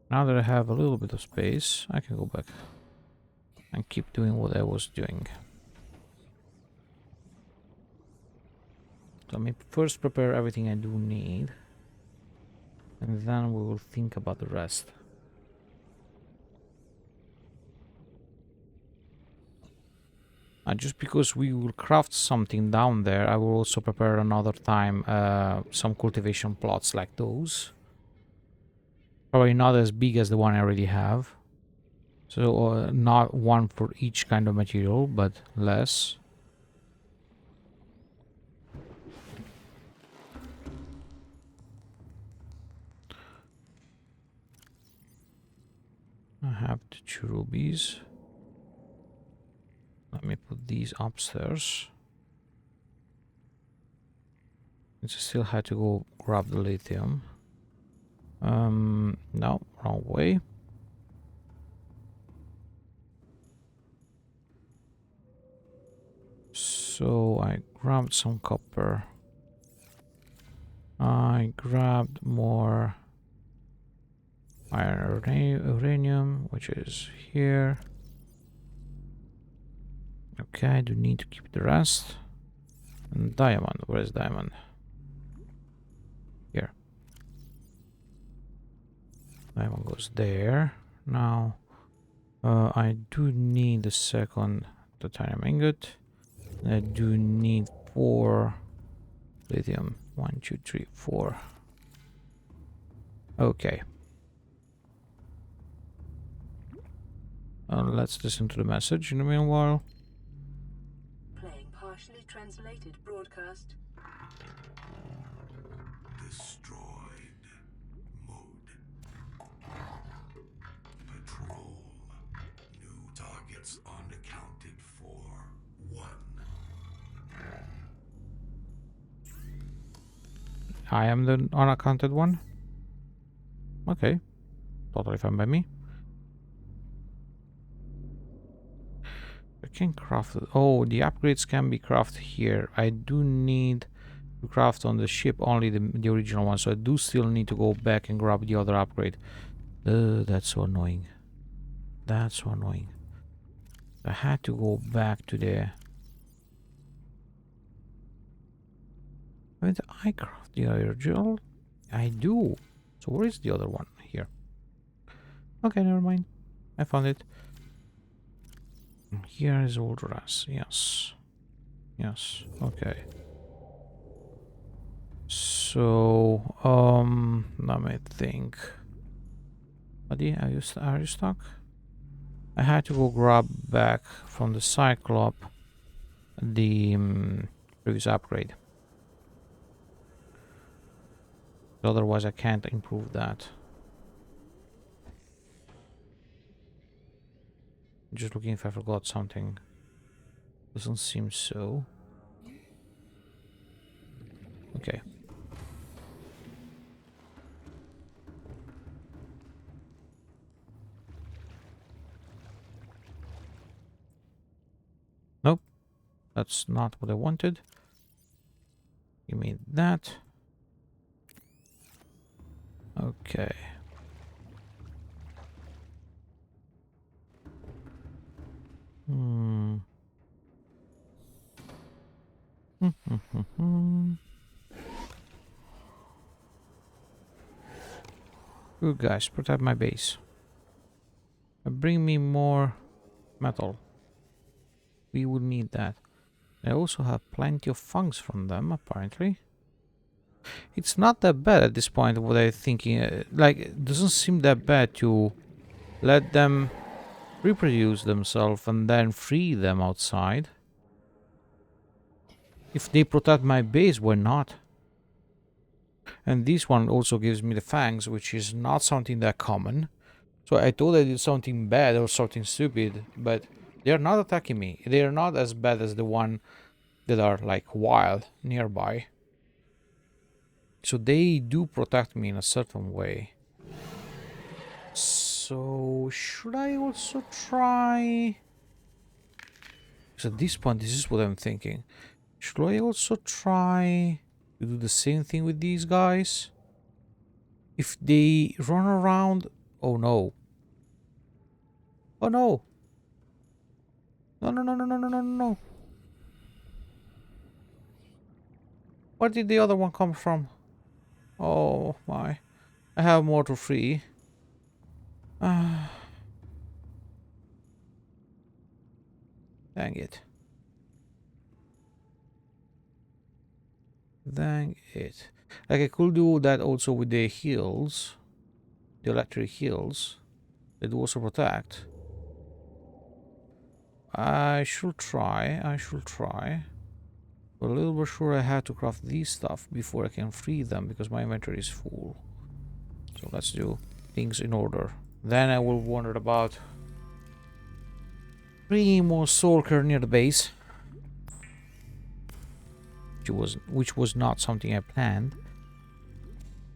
Now that I have a little bit of space, I can go back and keep doing what I was doing. So let me first prepare everything I do need, and then we will think about the rest. Just because we will craft something down there, I will also prepare another time some cultivation plots like those. Probably not as big as the one I already have. So not one for each kind of material, but less. I have the 2 rubies. Let me put these upstairs. I still had to go grab the lithium. No, wrong way. So I grabbed some copper. I grabbed more iron uranium, which is here. Okay, I do need to keep the rest. And diamond, where is diamond? Here. That one goes there. Now, I do need the second titanium ingot. I do need 4 lithium. 1, 2, 3, 4. Okay. Let's listen to the message in the meanwhile. Playing partially translated broadcast. Destroyed. Mode. Patrol. New targets unaccounted for. 1. I am the unaccounted one. Okay. Totally fine by me. I can craft it. Oh, the upgrades can be crafted here. I do need to craft on the ship only the original one, so I do still need to go back and grab the other upgrade. That's so annoying. That's so annoying. I had to go back to the... Did I craft the original? I do. So where is the other one? Here. Okay, never mind. I found it. Here is old Ras. Yes. Yes. Okay. So, let me think. Buddy, are you stuck? I had to go grab back from the Cyclops the previous upgrade. Otherwise, I can't improve that. Just looking if I forgot something. Doesn't seem so. Okay. Nope. That's not what I wanted. Give me that. Okay. Good guys, protect my base. Bring me more metal. We will need that. I also have plenty of fungs from them, apparently. It's not that bad at this point, what I'm thinking. Like, it doesn't seem that bad to let them reproduce themselves and then free them outside. If they protect my base, why not? And this one also gives me the fangs, which is not something that common. So I thought I did something bad or something stupid, but they're not attacking me. They are not as bad as the one that are like wild nearby. So they do protect me in a certain way. So should I also try? Because at this point, this is what I'm thinking. Should I also try to do the same thing with these guys? If they run around... Oh no. Oh no. No, no, no, no, no, no, no, no. Where did the other one come from? Oh my. I have more to free. Dang it. Dang it. Like I could do that also with the heals. The electric heals. They do also protect. I should try. I should try. But a little bit sure I had to craft these stuff before I can free them because my inventory is full. So let's do things in order. Then I will wonder about bringing more Solker near the base. Which was not something I planned.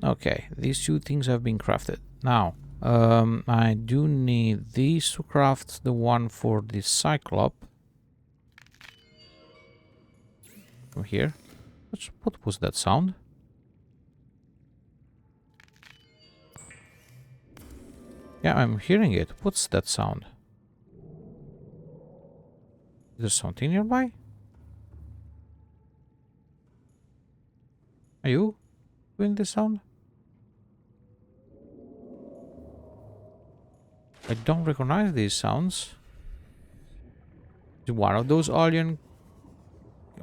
Okay, these two things have been crafted. Now, I do need these to craft the one for the Cyclops. From here. What was that sound? Yeah, I'm hearing it. What's that sound? Is there something nearby? Are you doing this sound? I don't recognize these sounds. Is one of those alien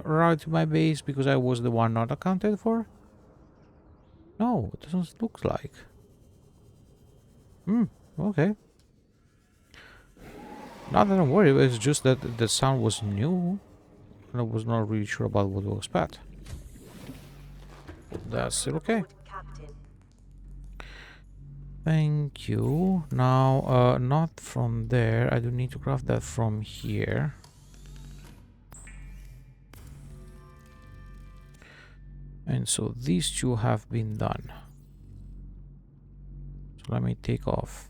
arrived to my base because I was the one not accounted for? No, it doesn't look like. Okay. Not that I'm worried, it's just that the sound was new. And I was not really sure about what to expect. That's still okay. Report, Captain. Thank you. Now, not from there. I do need to craft that from here. And so these two have been done. So let me take off.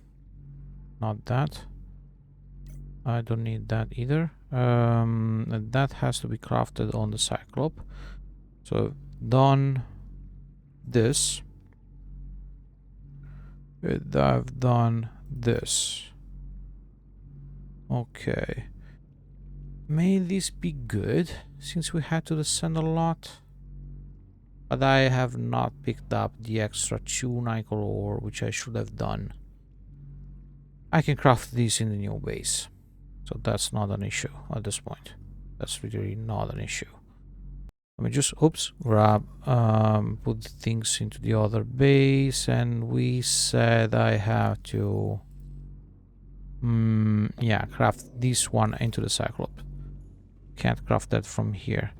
Not that. I don't need that either. And that has to be crafted on the Cyclops. So done this. I've done this. Okay. May this be good, since we had to descend a lot. But I have not picked up the extra 2 nickel ore, which I should have done. I can craft these in the new base. So that's not an issue at this point. That's really not an issue. Let me just, grab, put things into the other base, and we said I have to, yeah, craft this one into the Cyclops. Can't craft that from here.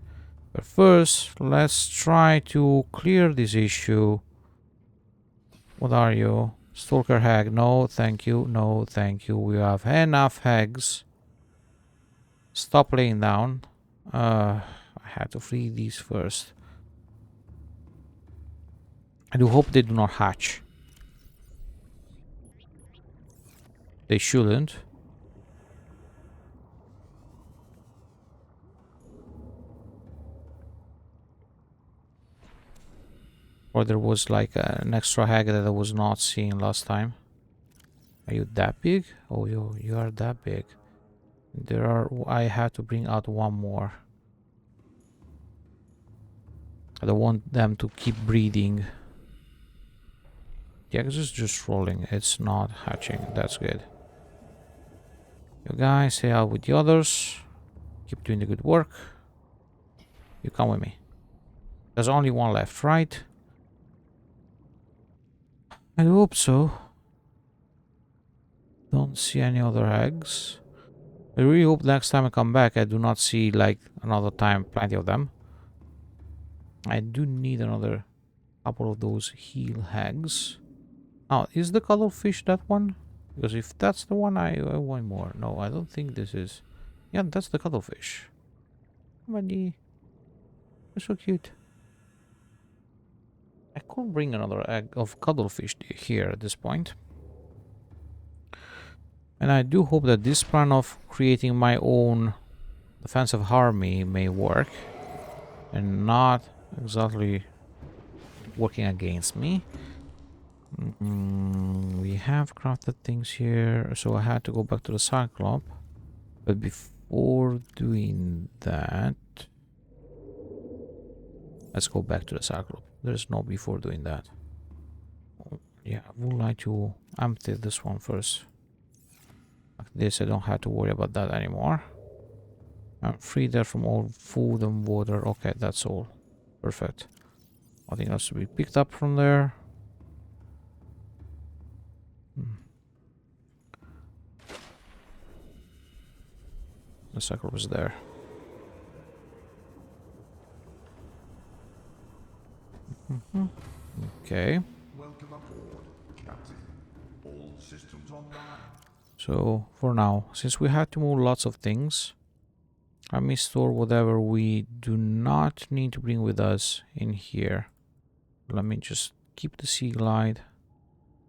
But first, let's try to clear this issue. What are you? Stalker hag? No, thank you. No, thank you. We have enough hags. Stop laying down. I had to free these first. I do hope they do not hatch. They shouldn't. Or there was like an extra hag that I was not seeing last time. Are you that big? Oh, you are that big. There are. I have to bring out one more. I don't want them to keep breeding. Yeah, it's just rolling. It's not hatching. That's good. You guys stay out with the others. Keep doing the good work. You come with me. There's only one left, right? I hope so. Don't see any other eggs. I really hope next time I come back I do not see like another time plenty of them. I do need another couple of those heel eggs. Now, is the cuttlefish that one? Because if that's the one, I want more. No, I don't think this is. Yeah, that's the cuttlefish. Buddy. You're so cute. I could bring another egg of cuttlefish here at this point. And I do hope that this plan of creating my own defensive army may work. And not exactly working against me. We have crafted things here. So I had to go back to the Cyclops. But before doing that... let's go back to the Cyclops. There's no before doing that. Yeah, I would like to empty this one first. Like this, I don't have to worry about that anymore. I'm free there from all food and water. Okay, that's all. Perfect. Nothing else to be picked up from there. The Cyclops is there. Okay. Welcome aboard, Captain. All systems online. So, for now, since we had to move lots of things, let me store whatever we do not need to bring with us in here. Let me just keep the sea glide.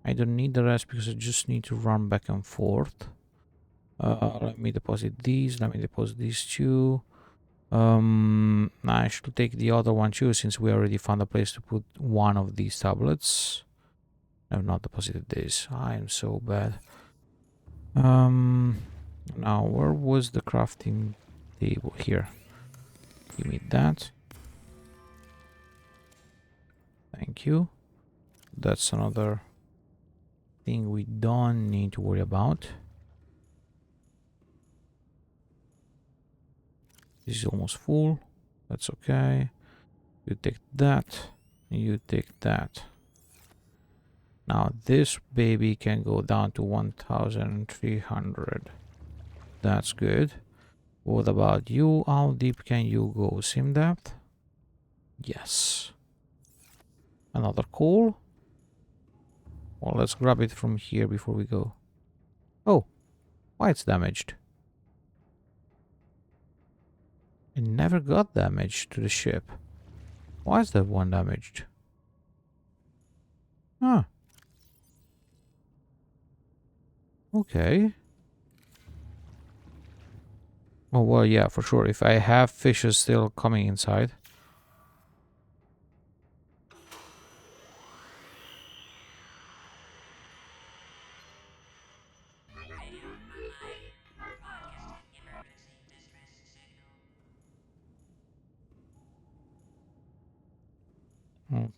I don't need the rest because I just need to run back and forth. Let me deposit these. Let me deposit these two. I should take the other one too, since we already found a place to put one of these tablets. I've not deposited this. I am so bad. Now where was the crafting table? Here. Give me that. Thank you. That's another thing we don't need to worry about. This is almost full. That's okay. You take that. You take that. Now this baby can go down to 1,300. That's good. What about you? How deep can you go? Sim depth? Yes. Another coal. Well, let's grab it from here before we go. Oh, why it's damaged? It never got damaged to the ship. Why is that one damaged? Huh. Okay. Oh, well, yeah, for sure. If I have fishes still coming inside.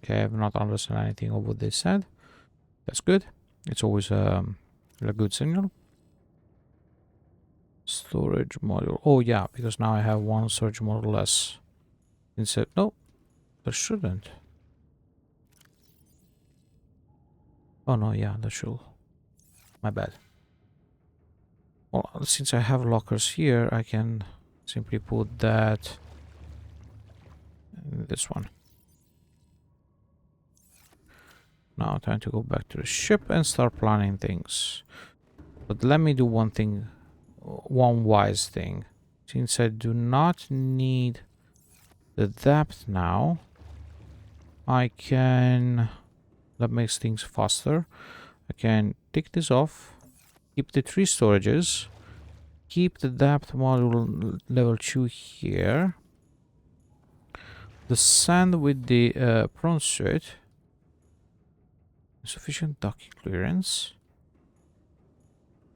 Okay, I've not understood anything of what they said. That's good. It's always a good signal. Storage module. Oh yeah, because now I have one storage module less. Instead, no, there shouldn't. Oh no, yeah, that should. My bad. Well, since I have lockers here, I can simply put that in this one. Now time to go back to the ship and start planning things. But let me do one thing, one wise thing. Since I do not need the depth now, I can, that makes things faster. I can take this off, keep the 3 storages, keep the depth module level 2 here, the sand with the prawn suit. Sufficient docking clearance.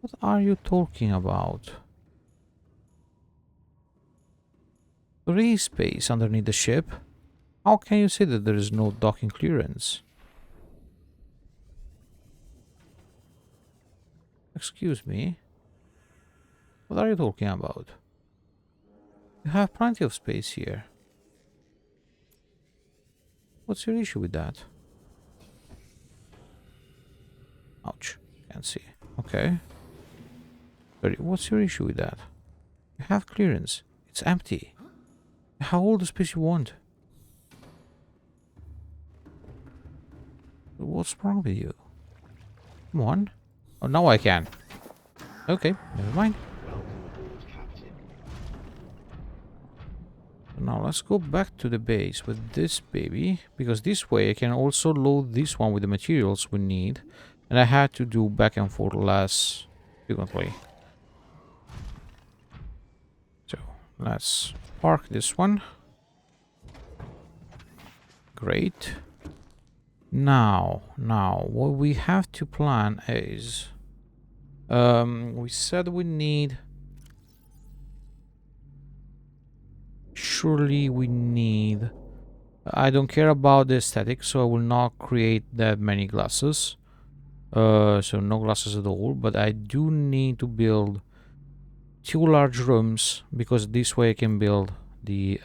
What are you talking about? There is space underneath the ship. How can you say that there is no docking clearance? Excuse me. What are you talking about? You have plenty of space here. What's your issue with that? Ouch. Can't see. Okay. Sorry, what's your issue with that? You have clearance. It's empty. How all the space you want? What's wrong with you? Come on. Oh, now I can. Okay, never mind. Now let's go back to the base with this baby, because this way I can also load this one with the materials we need, and I had to do back and forth less frequently. So let's park this one. Great. Now what we have to plan is we said we need, surely we need, I don't care about the aesthetic, so I will not create that many glasses, so no glasses at all, but I do need to build 2 large rooms, because this way I can build the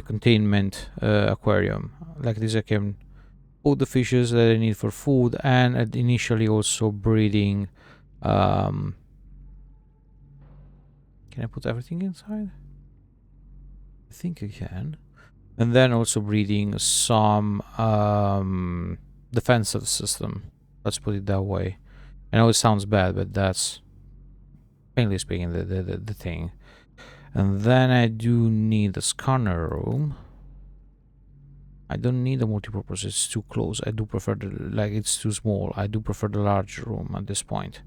containment aquarium. Like this I can put the fishes that I need for food, and initially also breeding. Can I put everything inside? I think I can. And then also breeding some defensive system. Let's put it that way. I know it sounds bad, but that's mainly speaking the thing. And then I do need a scanner room. I don't need a multipurpose, it's too close. I do prefer like it's too small. I do prefer the large room at this point.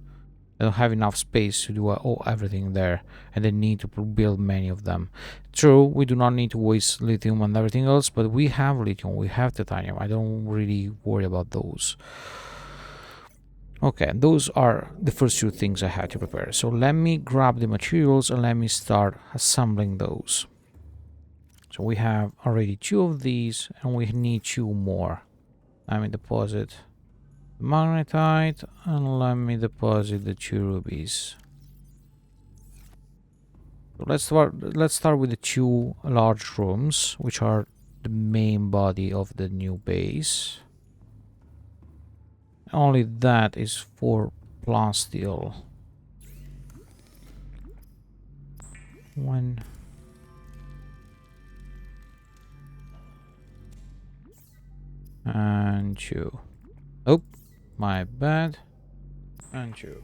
I don't have enough space to do everything there, and I need to build many of them. True, we do not need to waste lithium and everything else, but we have lithium, we have titanium. I don't really worry about those. Okay, those are the first 2 things I had to prepare. So let me grab the materials and let me start assembling those. So we have already 2 of these, and we need 2 more. Let me deposit magnetite, and let me deposit the 2 rubies. So let's start with the 2 large rooms, which are the main body of the new base. Only that is 4 plasteel. 1 and 2. Oh, my bad. And 2.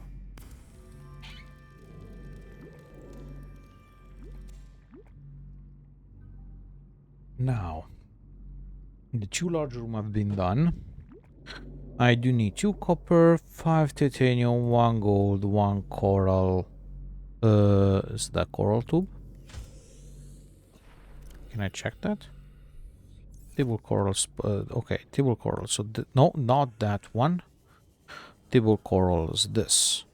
Now, the 2 large rooms have been done. I do need 2 copper, 5 titanium, 1 gold, 1 coral. Is that coral tube? Can I check that? Table corals. Okay, table coral. So no, not that one. Table coral is this.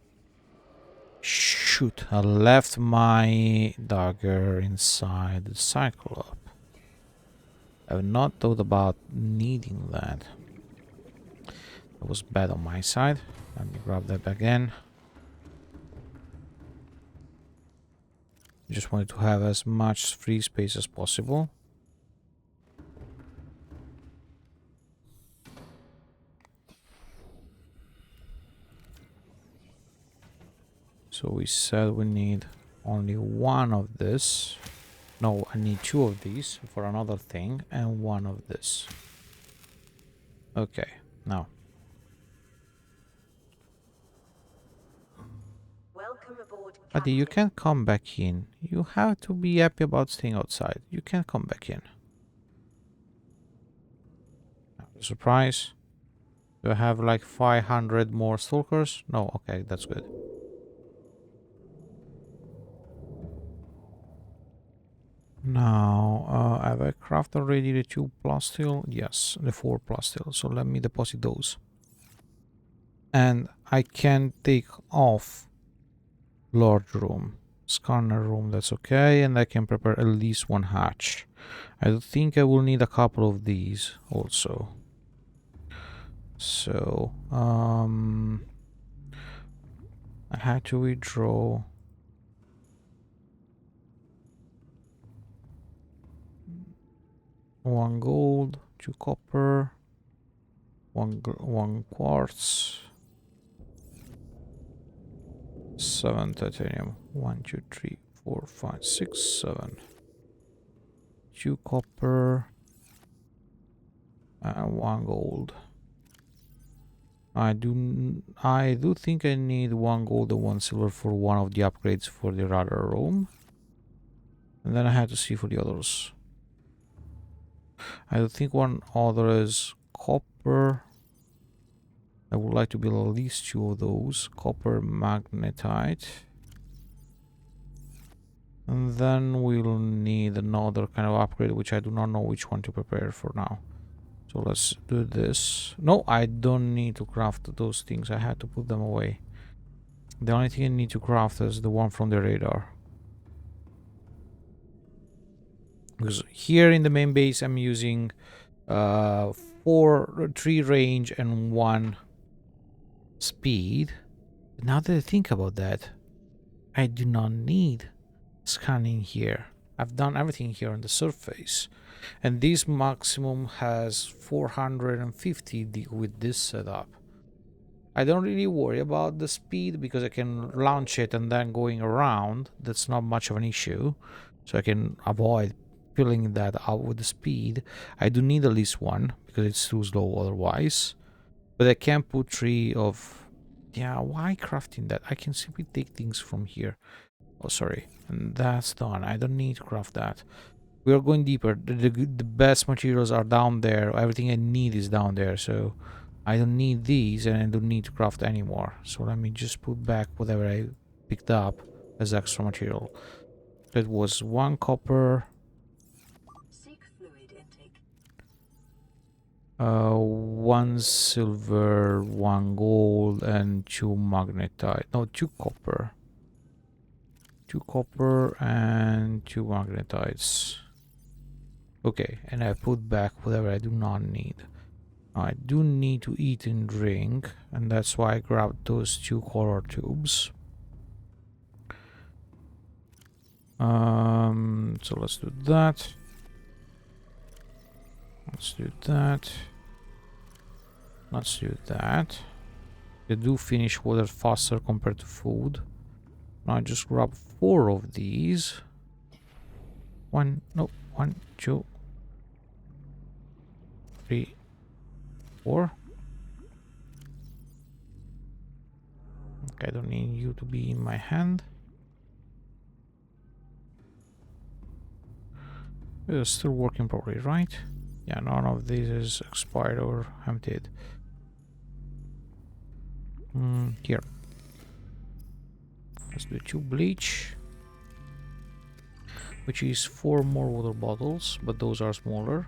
Shoot! I left my dagger inside the Cyclops. I have not thought about needing that. That was bad on my side. Let me grab that again. Just wanted to have as much free space as possible. So we said we need only 1 of this. No, I need 2 of these for another thing and 1 of this. Okay, now. Welcome aboard, Buddy, you can't come back in. You have to be happy about staying outside. You can't come back in. Surprise. Do I have like 500 more stalkers? No, okay, that's good. Now, have I crafted already the 2 plasteel? Yes, the 4 plasteel. So let me deposit those. And I can take off large room, scanner room, that's okay. And I can prepare at least 1 hatch. I think I will need a couple of these also. So, I had to withdraw. One gold, 2 copper, 1 quartz, 7 titanium. 1, 2, 3, 4, 5, 6, 7. 2 copper and 1 gold. I do think I need 1 gold and 1 silver for one of the upgrades for the radar room, and then I had to see for the others. I think 1 other is copper. I would like to build at least 2 of those. Copper magnetite. And then we'll need another kind of upgrade, which I do not know which one to prepare for now. So let's do this. No, I don't need to craft those things. I had to put them away. The only thing I need to craft is the one from the radar. Because here in the main base I'm using 3 range and 1 speed. But now that I think about that, I do not need scanning here. I've done everything here on the surface, and this maximum has 450 with this setup. I don't really worry about the speed because I can launch it and then going around. That's not much of an issue, so I can avoid filling that out with the speed. I do need at least 1 because it's too slow otherwise, but I can put 3 of... Yeah, why crafting that? I can simply take things from here. Oh, sorry. And that's done. I don't need to craft that. We are going deeper. The best materials are down there. Everything I need is down there. So I don't need these and I don't need to craft anymore. So let me just put back whatever I picked up as extra material. That was 1 copper. Seek fluid intake. 1 silver, 1 gold, and 2 magnetite. No, 2 copper. 2 copper and 2 magnetites. Okay, and I put back whatever I do not need. I do need to eat and drink, and that's why I grabbed those 2 color tubes. So let's do that. Let's do that. Let's do that. They do finish water faster compared to food. Now I just grab 4 of these. 1, 2, 3, 4. Okay, I don't need you to be in my hand. It's still working properly, right? Yeah, none of these is expired or emptied. Here. Let's do 2 bleach. Which is 4 more water bottles, but those are smaller.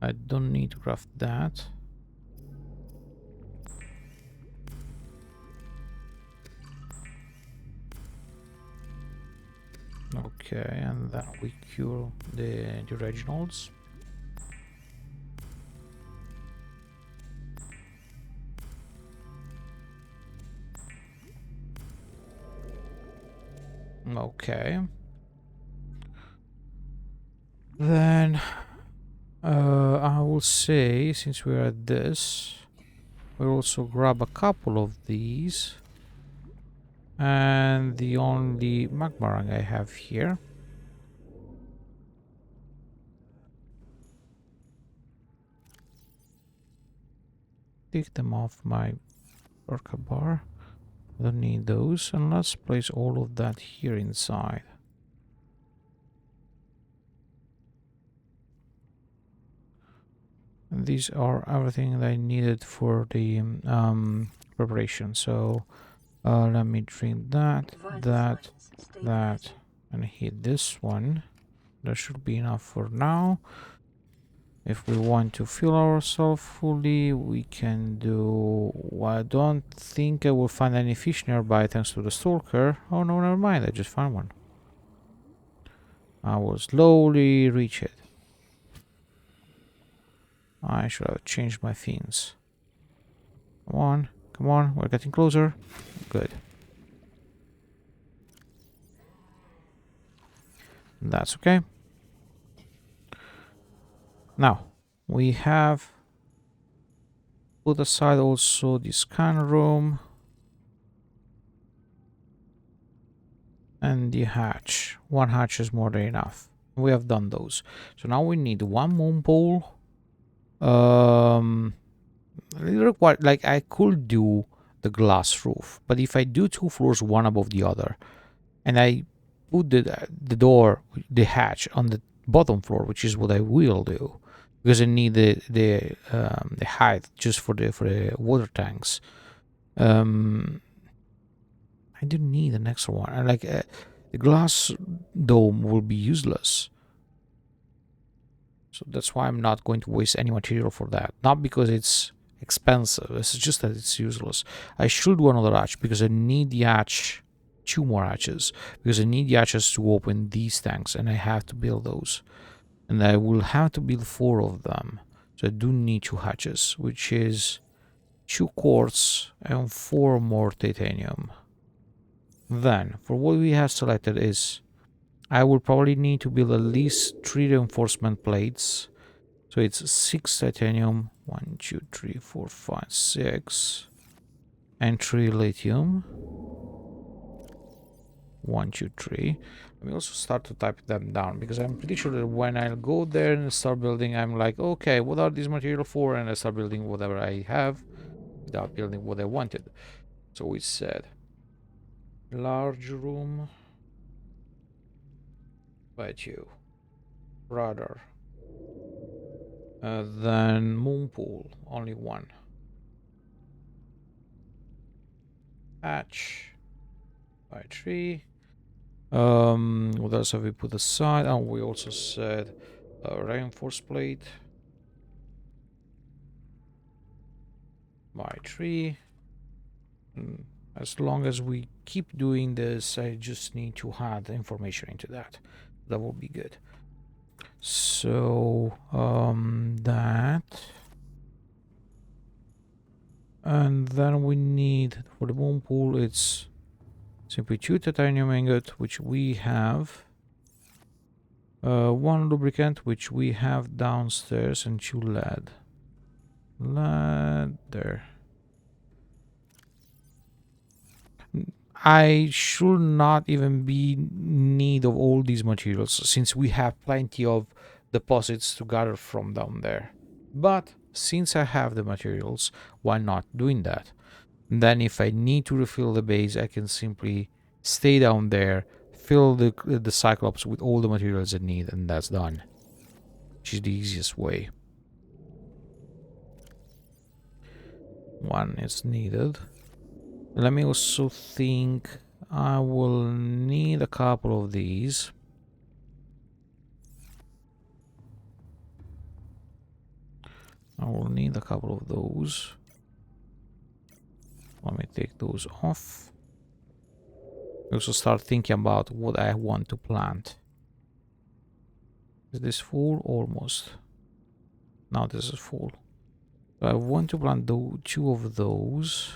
I don't need to craft that. Okay, and then we cure the originals. Okay. Then I will say, since we're at this, we'll also grab a couple of these. And the only magma rung I have here. Take them off my orca bar. Don't need those, and let's place all of that here inside. And these are everything that I needed for the preparation. So let me drink that, and hit this one. That should be enough for now. If we want to fill ourselves fully, we can do... Well, I don't think I will find any fish nearby thanks to the stalker. Oh no, never mind, I just found one. I will slowly reach it. I should have changed my fins. Come on, we're getting closer. Good. That's okay. Now, we have put aside also the scan room and the hatch. 1 hatch is more than enough. We have done those. So now we need 1 moon pole. Like I could do the glass roof, but if I do 2 floors, one above the other, and I put the door, the hatch on the bottom floor, which is what I will do, because I need the height just for the water tanks. I don't need an extra one. And like the glass dome will be useless. So that's why I'm not going to waste any material for that. Not because it's expensive, it's just that it's useless. I should do another hatch because I need the hatch, 2 more hatches, because I need the hatches to open these tanks, and I have to build those. And I will have to build 4 of them. So I do need 2 hatches, which is 2 quartz and 4 more titanium. Then, for what we have selected is, I will probably need to build at least 3 reinforcement plates. So it's 6 titanium, 1, 2, 3, 4, 5, 6, and 3 lithium. 1, 2, 3. Let me also start to type them down, because I'm pretty sure that when I'll go there and start building, I'm like, okay, what are these material for? And I start building whatever I have without building what I wanted. So we said large room by 2, radar, then moon pool, only 1, hatch by 3. What else have we put aside? And we also said reinforced plate by 3. As long as we keep doing this, I just need to add information into that. That will be good. So that And then we need, for the moon pool, it's simply 2 titanium ingot, which we have. 1 lubricant, which we have downstairs, and 2 lead. Lead there. I should not even be in need of all these materials, since we have plenty of deposits to gather from down there. But since I have the materials, why not doing that? And then if I need to refill the base, I can simply stay down there, fill the Cyclops with all the materials I need, and that's done. Which is the easiest way. 1 is needed. Let me also think. I will need a couple of these. I will need a couple of those. Let me take those off. Also start thinking about what I want to plant. Is this full? Almost. Now this is full. So I want to plant 2 of those.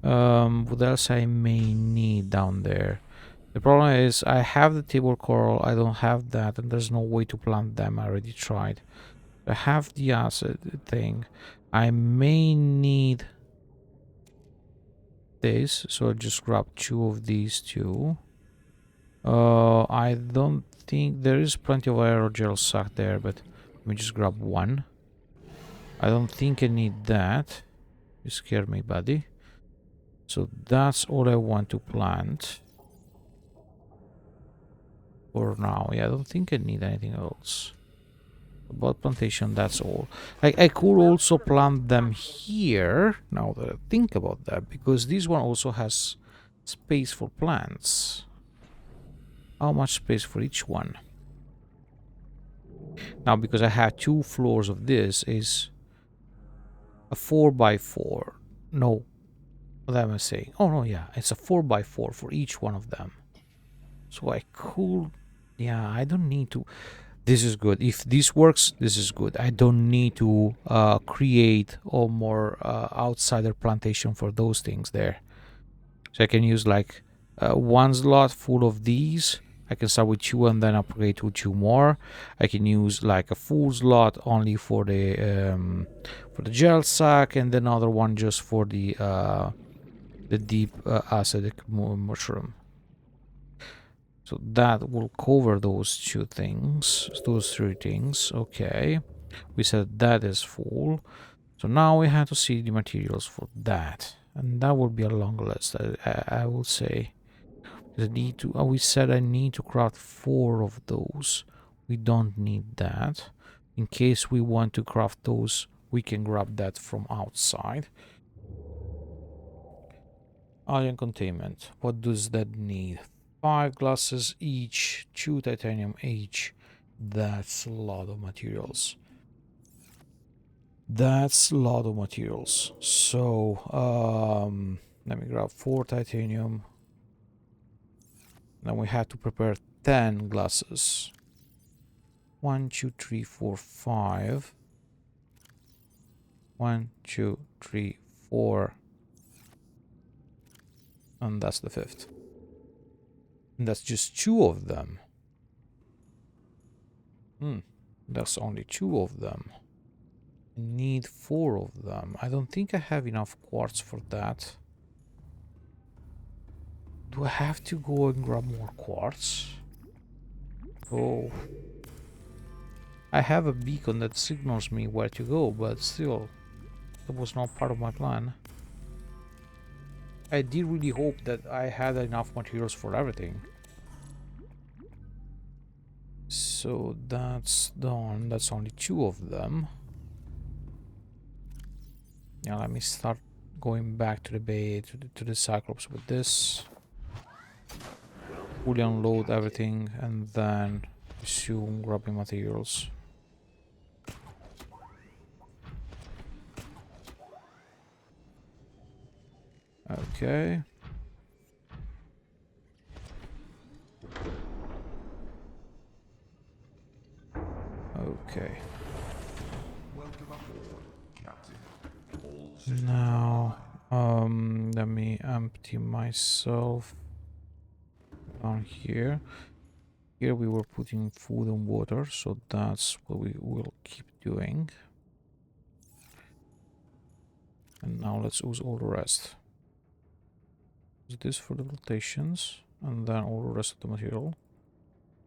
What else I may need down there? The problem is I have the table coral, I don't have that, and there's no way to plant them. I already tried. I have the acid thing. I may need this, so I'll just grab 2 of these too. I don't think there is plenty of aerogel sac there, but let me just grab 1. I don't think I need that. You scared me, buddy. So that's all I want to plant for now. Yeah, I don't think I need anything else. About plantation, that's all. I could also plant them here, now that I think about that, because this one also has space for plants. How much space for each one? Now, because I have 2 floors of this, is a 4x4. No. What am I saying? Oh, no, yeah. It's a 4x4 for each one of them. So I could... Yeah, I don't need to... This is good. If this works, this is good. I don't need to create or more outsider plantation for those things there. So I can use like 1 slot full of these. I can start with 2 and then upgrade to 2 more. I can use like a full slot only for the gel sac, and then another one just for the deep acidic mushroom. So that will cover those 2 things, those 3 things. Okay, we said that is full. So now we have to see the materials for that, and that will be a long list. I will say. I need to. We said I need to craft 4 of those. We don't need that. In case we want to craft those, we can grab that from outside. Ion containment. What does that need? 5 glasses each, 2 titanium each. That's a lot of materials. That's a lot of materials. So, let me grab 4 titanium. Then we have to prepare 10 glasses. 1, 2, 3, 4, 5. 1, 2, 3, 4. And that's the 5th. And that's just 2 of them. That's only 2 of them. I need 4 of them. I don't think I have enough quartz for that. Do I have to go and grab more quartz? Oh. I have a beacon that signals me where to go, but still, that was not part of my plan. I did really hope that I had enough materials for everything. So that's done. That's only 2 of them. Now let me start going back to the bay, to the Cyclops with this. Fully unload everything and then resume grabbing materials. Okay. Okay. Welcome aboard, Captain. All All systems Now, online. let me empty myself down here. Here we were putting food and water, so that's what we will keep doing. And now let's use all the rest. Use this for the rotations, and then all the rest of the material.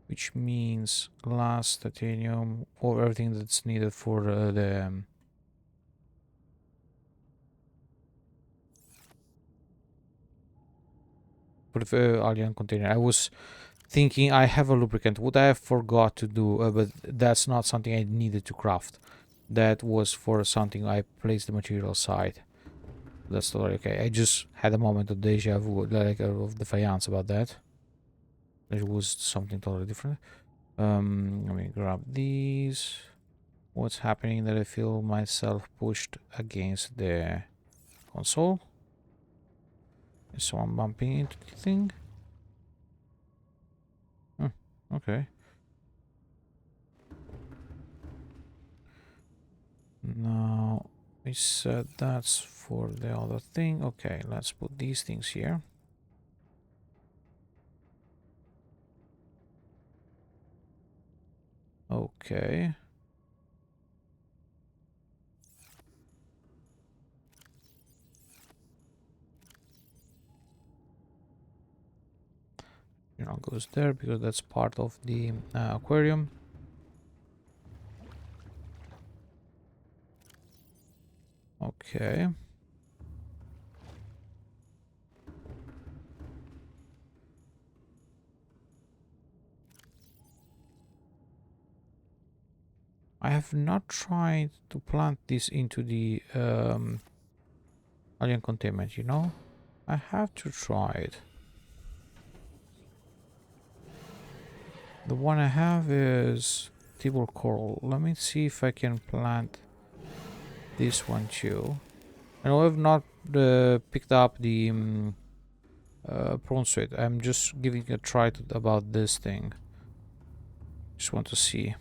Which means glass, titanium, or everything that's needed for the alien container. I was thinking I have a lubricant. What I forgot to do, but that's not something I needed to craft. That was for something I placed the material aside. That's totally okay. I just had a moment of deja vu, like of defiance about that. It was something totally different. Let me grab these. What's happening that I feel myself pushed against the console? Is someone bumping into the thing? Okay. Now, we said that's for the other thing. Okay, let's put these things here. Okay. Goes there because that's part of the aquarium. Okay. I have not tried to plant this into the alien containment, I have to try it. The one I have is table coral. Let me see if I can plant this one too. I know I've not picked up the prawn suit. I'm just giving a try about this thing. Just want to see.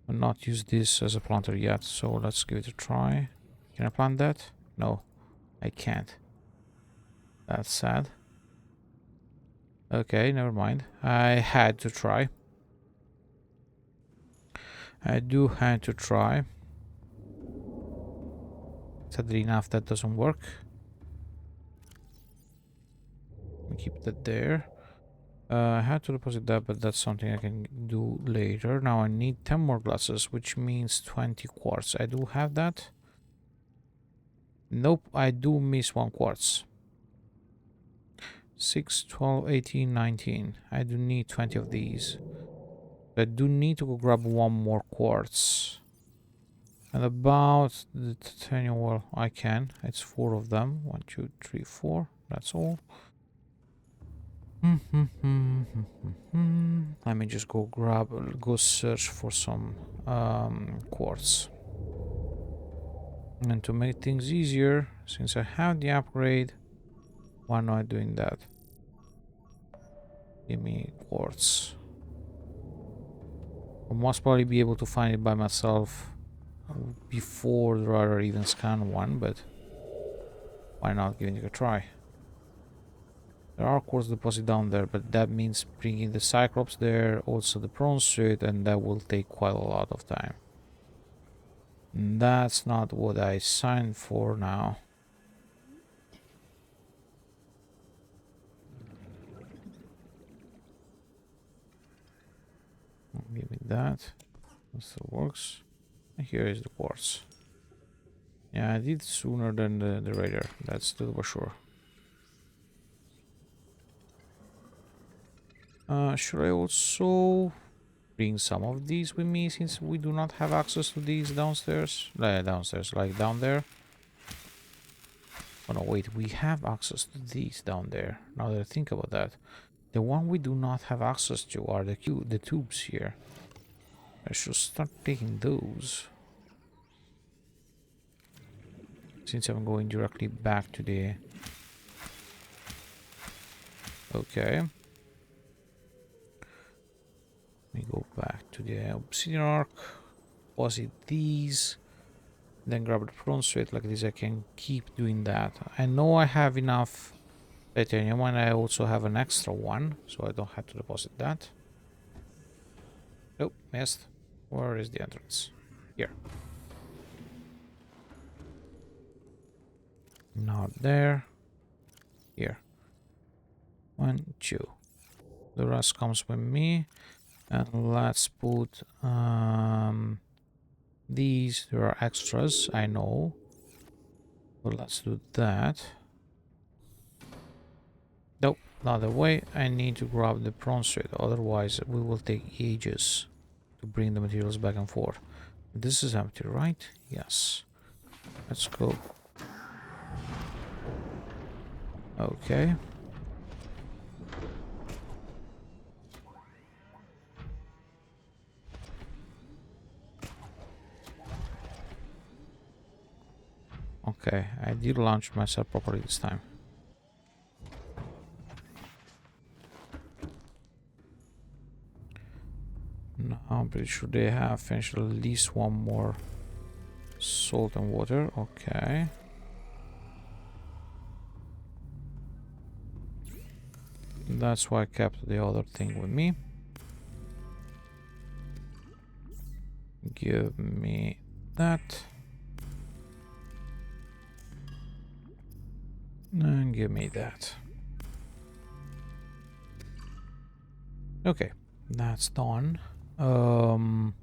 I've not used this as a planter yet, so let's give it a try. Can I plant that? No, I can't. That's sad. Okay, never mind. I had to try. I do had to try. Sadly enough, that doesn't work. Let me keep that there. I had to deposit that, but that's something I can do later. Now I need 10 more glasses, which means 20 quartz. I do have that. Nope, I do miss 1 quartz. 6, 12, 18, 19. I do need 20 of these. I do need to go grab 1 more quartz. And about the titanium, well, I can. It's 4 of them. 1, 2, 3, 4. That's all. Let me just go search for some quartz. And to make things easier, since I have the upgrade, why not doing that? Give me quartz. I'll most probably be able to find it by myself before the radar even scan one, but why not giving it a try? There are quartz deposits down there, but that means bringing the Cyclops there, also the prawn suit, and that will take quite a lot of time. And that's not what I signed for now. Give me that. That still works. And here is the quartz. Yeah, I did sooner than the radar. That's for sure. Should I also bring some of these with me since we do not have access to these downstairs? Downstairs, like down there. Oh no, wait, we have access to these down there. Now that I think about that. The one we do not have access to are the tubes here. I should start taking those. Since I'm going directly back to the... Okay. Let me go back to the obsidian arc. Deposit these. then grab the prawn suit like this. I can keep doing that. I know I have enough titanium and I also have an extra one, so I don't have to deposit that. Oh, missed. Where is the entrance? Here. Not there. Here. 1, 2. The rest comes with me. And let's put these. There are extras, I know. But let's do that. Nope, not the way. I need to grab the prawn suit, otherwise we will take ages to bring the materials back and forth. This is empty, right? Yes. Let's go. Okay. Okay, I did launch myself properly this time. Now I'm pretty sure they have finished at least one more salt and water. Okay. That's why I kept the other thing with me. Give me that. And give me that. Okay, that's done. Do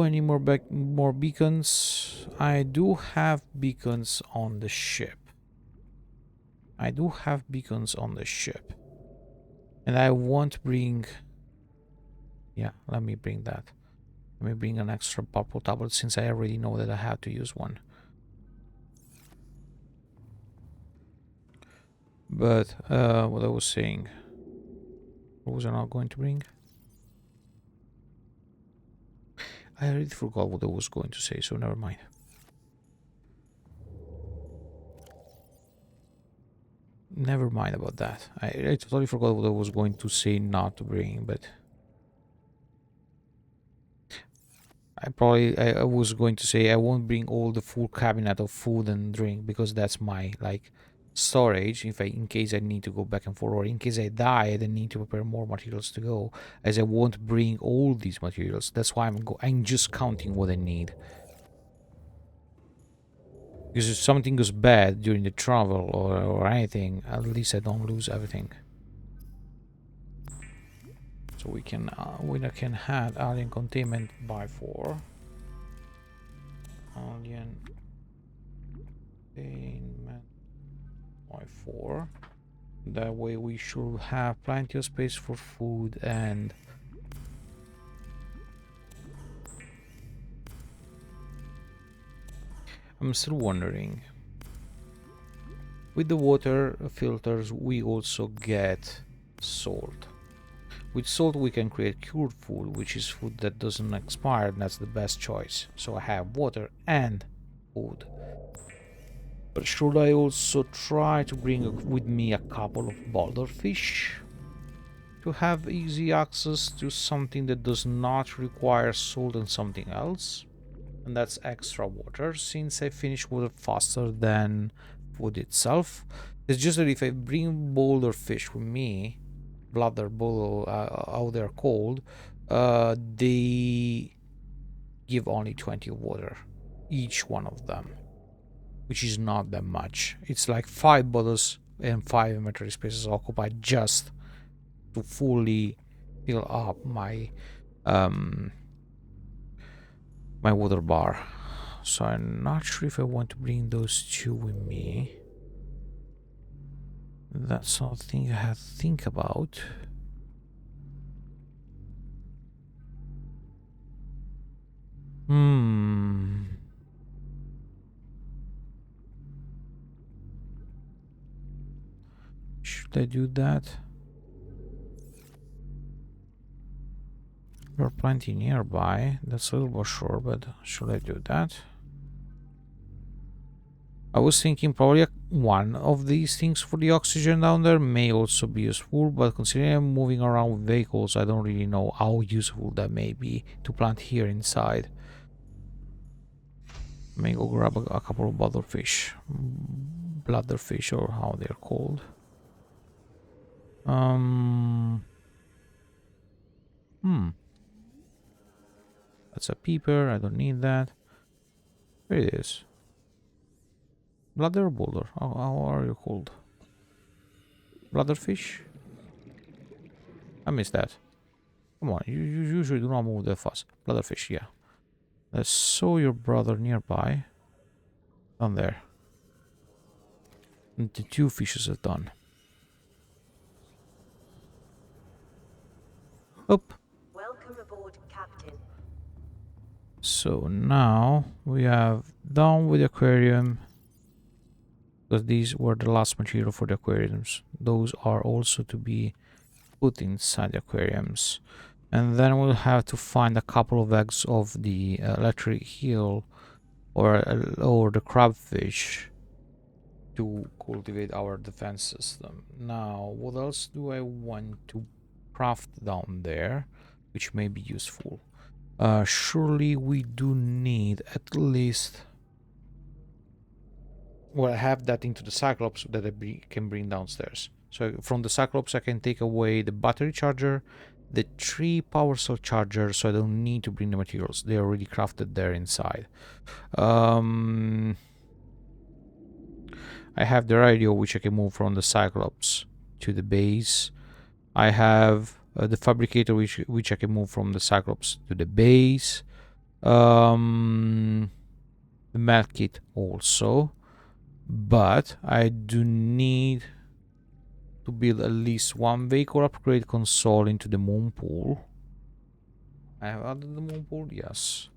I need more beacons? I do have beacons on the ship. And I won't bring... Yeah, let me bring that. Let me bring an extra purple tablet since I already know that I have to use one. But what I was saying, what was I not going to bring? I already forgot what I was going to say, so never mind. Never mind about that. I totally forgot what I was going to say not to bring, but I was going to say I won't bring all the full cabinet of food and drink because that's my like storage in case I need to go back and forth, or in case I die I then need to prepare more materials to go, as I won't bring all these materials. That's why I'm just counting what I need, because if something goes bad during the travel or anything, at least I don't lose everything. So we can add alien containment by 4. Alien containment by 4. That way we should have plenty of space for food. And I'm still wondering, with the water filters we also get salt. With salt we can create cured food, which is food that doesn't expire, and that's the best choice. So I have water and food. But should I also try to bring with me a couple of boulder fish to have easy access to something that does not require salt and something else? And that's extra water, since I finish water faster than food itself. It's just that if I bring boulder fish with me, bladder bowl, how they're called, they give only 20 water, each one of them, which is not that much. It's like 5 bottles and 5 inventory spaces occupied just to fully fill up my my water bar. So I'm not sure if I want to bring those 2 with me. That's something I have to think about. Should I do that? There are plenty nearby. That's a little more sure, but should I do that? I was thinking probably one of these things for the oxygen down there may also be useful, but considering I'm moving around with vehicles, I don't really know how useful that may be to plant here inside. Let me go grab a couple of bladderfish. Bladderfish, or how they're called. That's a peeper. I don't need that. There it is. Bladder or boulder? How are you called? Bladderfish? I missed that. Come on, you usually do not move that fast. Bladderfish, yeah. I saw your brother nearby. Down there. And the 2 fishes are done. Up. Welcome aboard, Captain. So now we have done with the aquarium. Because these were the last material for the aquariums. Those are also to be put inside the aquariums. And then we'll have to find a couple of eggs of the electric eel or the crabfish to cultivate our defense system. Now, what else do I want to craft down there, which may be useful? Surely we do need at least... Well, I have that into the Cyclops that I can bring downstairs. So from the Cyclops I can take away the battery charger, the 3 power cell charger, so I don't need to bring the materials. They're already crafted there inside. I have the radio, which I can move from the Cyclops to the base. I have the fabricator, which I can move from the Cyclops to the base. The med kit also. But I do need to build at least 1 vehicle upgrade console into the moon pool. I have added the moon pool, yes.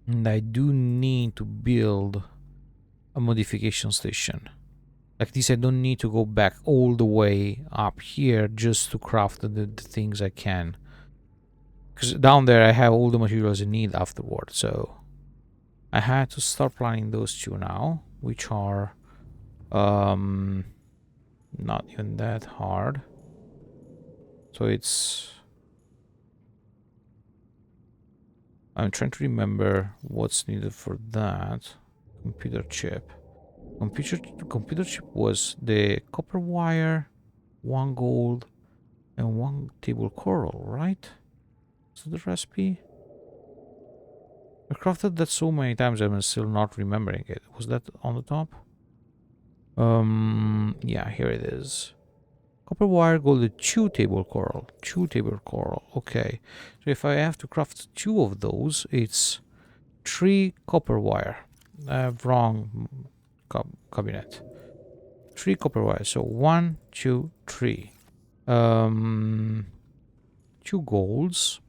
And I do need to build a modification station. Like this, I don't need to go back all the way up here just to craft the things I can. Because down there I have all the materials I need afterward, so... I had to start planning those 2 now, which are not even that hard. So it's... I'm trying to remember what's needed for that. Computer chip. Computer chip was the copper wire, 1 gold, and 1 table coral, right? Is that the recipe? I crafted that so many times I'm still not remembering it. Was that on the top? Yeah, here it is. Copper wire, gold, 2 table coral. 2 table coral, okay. So if I have to craft 2 of those, it's 3 copper wire. I have wrong cabinet. 3 copper wire, so 1, 2, 3. 2 golds.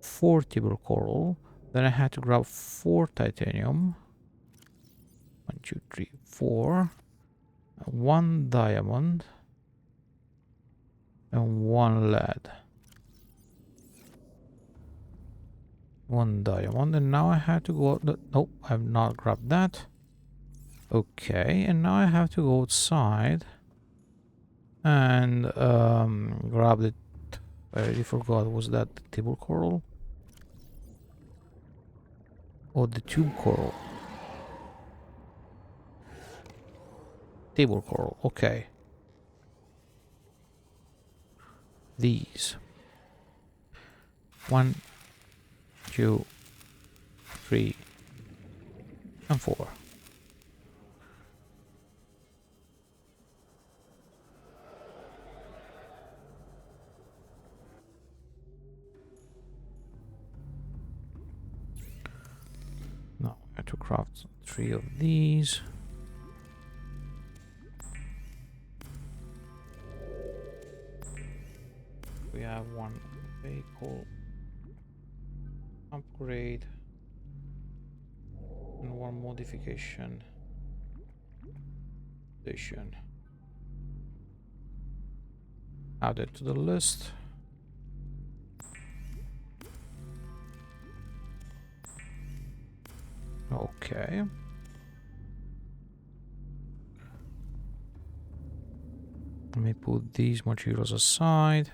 4 table coral. Then I had to grab 4 titanium. 1, 2, 3, 4. 1 diamond. And 1 lead. 1 diamond. And now I have to go... Nope, I have not grabbed that. Okay, and now I have to go outside. And grab the... I already forgot. Was that the table coral? Or the tube coral? Table coral, okay. These. 1, 2, 3, and 4. Now I have to craft 3 of these. We have 1 vehicle upgrade and 1 modification station. Add it to the list. Okay. Let me put these materials aside.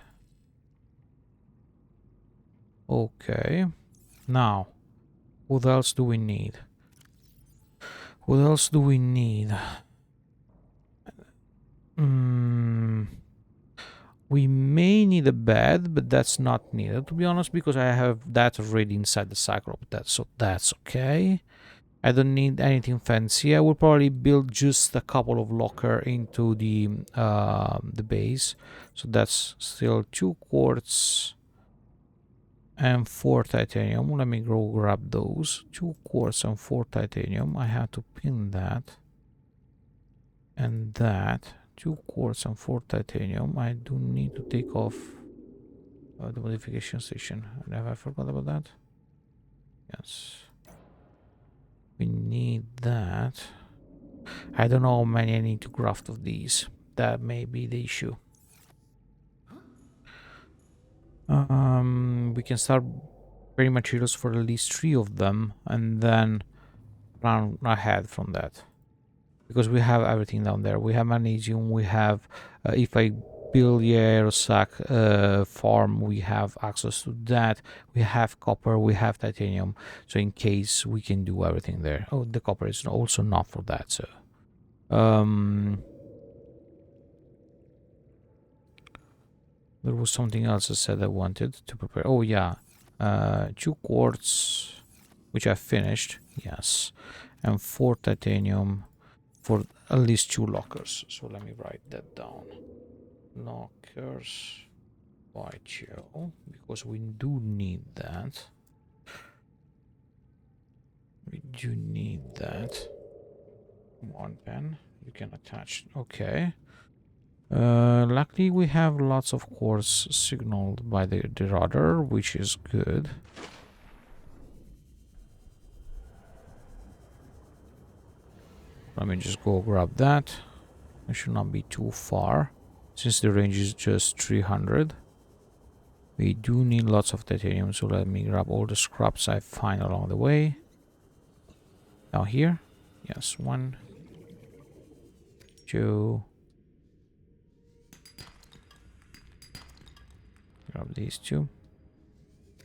Okay. Now, what else do we need? What else do we need? We may need a bed, but that's not needed, to be honest, because I have that already inside the Cyclops. That's okay. I don't need anything fancy. I will probably build just a couple of locker into the base. So that's still 2 quartz and 4 titanium. Let me go grab those. 2 quartz and 4 titanium. I have to pin that. And that. 2 quartz and 4 titanium. I do need to take off the modification station. Have I forgot about that? Yes. We need that. I don't know how many I need to craft of these. That may be the issue. We can start bringing materials for at least 3 of them and then run ahead from that. Because we have everything down there. We have magnesium, we have, if I build the aerosac farm, we have access to that. We have copper, we have titanium. So in case we can do everything there. Oh, the copper is also not for that, so. There was something else I said I wanted to prepare. Oh yeah, 2 quartz, which I finished, yes. And 4 titanium for at least 2 lockers. So let me write that down. Lockers by 2, because we do need that. We do need that. 1 pen, you can attach, okay. Luckily we have lots of quartz signaled by the radar, which is good. Let me just go grab that. It should not be too far, since the range is just 300. We do need lots of titanium, so let me grab all the scraps I find along the way. Down here, yes, 1, 2. Grab these 2,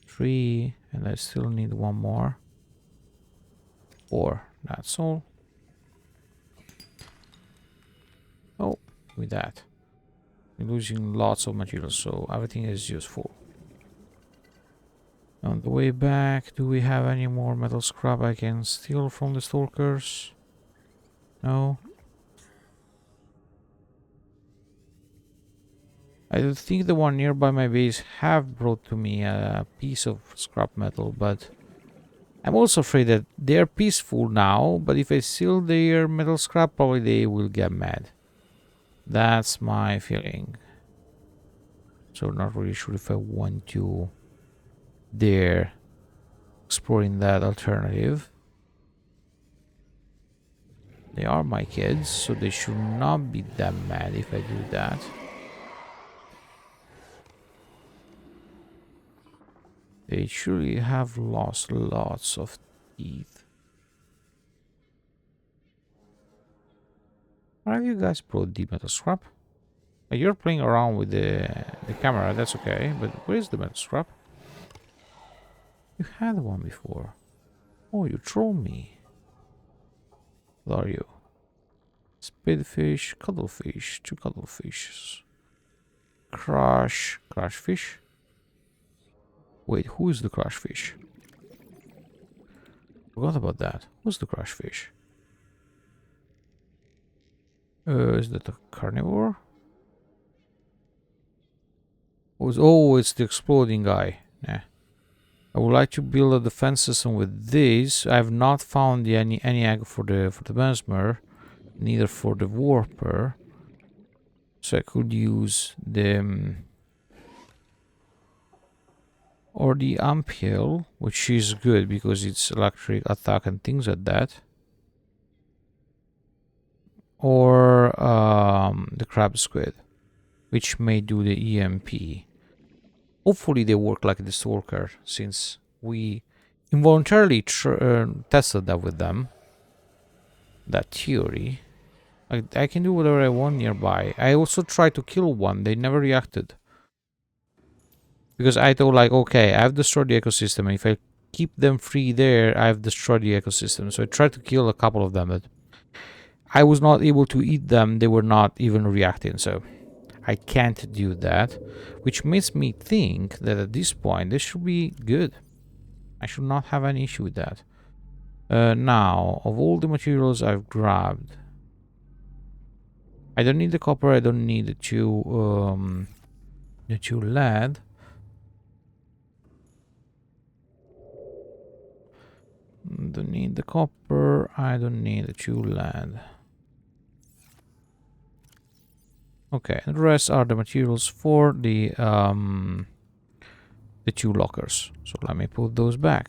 3, and I still need 1 more. 4, that's all. Oh, with that, we're losing lots of materials, so everything is useful. On the way back, do we have any more metal scrap I can steal from the stalkers? No. I think the one nearby my base have brought to me a piece of scrap metal, but I'm also afraid that they're peaceful now, but if I steal their metal scrap, probably they will get mad. That's my feeling. So not really sure if I want to dare exploring that alternative. They are my kids, so they should not be that mad if I do that. They surely have lost lots of teeth. Why have you guys brought the metal scrap? You're playing around with the camera, that's okay, but where is the metal scrap? You had one before. Oh, you trolled me. What are you? Speedfish, cuttlefish, 2 cuttlefishes. Crash fish? Wait, who is the crash fish? Forgot about that. Who's the crash fish? Is that a carnivore? Oh, it's the exploding guy. Yeah. I would like to build a defense system with this. I have not found any egg for the mesmer, neither for the warper. So I could use the or the Ampiel, which is good because it's electric attack and things like that. Or the crab squid, which may do the EMP. Hopefully they work like the stalker, since we involuntarily tested that with them. That theory. I can do whatever I want nearby. I also tried to kill one, they never reacted. Because I thought like, okay, I've destroyed the ecosystem, and if I keep them free there, I've destroyed the ecosystem. So I tried to kill a couple of them, but I was not able to eat them. They were not even reacting, so I can't do that, which makes me think that at this point this should be good. I should not have any issue with that. Now, of all the materials I've grabbed, I don't need the copper. I don't need the two lead. Don't need the copper. I don't need the two lead. Okay, and the rest are the materials for the two lockers. So let me put those back.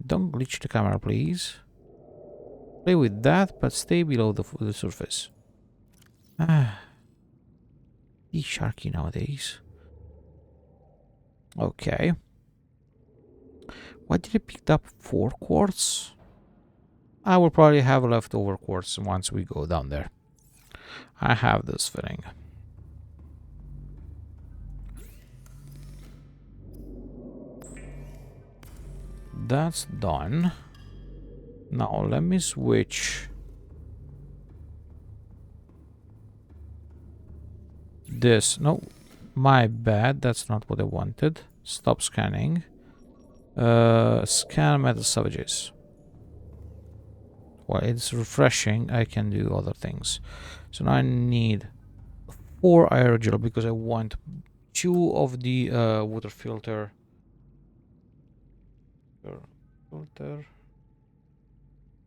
Don't glitch the camera, please. Play with that, but stay below the surface. Ah, he's sharky nowadays. Okay. Why did I pick up 4 quartz? I will probably have leftover quartz once we go down there. I have this feeling. That's done. Now let me switch this. No, my bad. That's not what I wanted. Stop scanning. Scan metal savages. While it's refreshing, I can do other things. So now I need 4 aerogel because I want 2 of the water filter.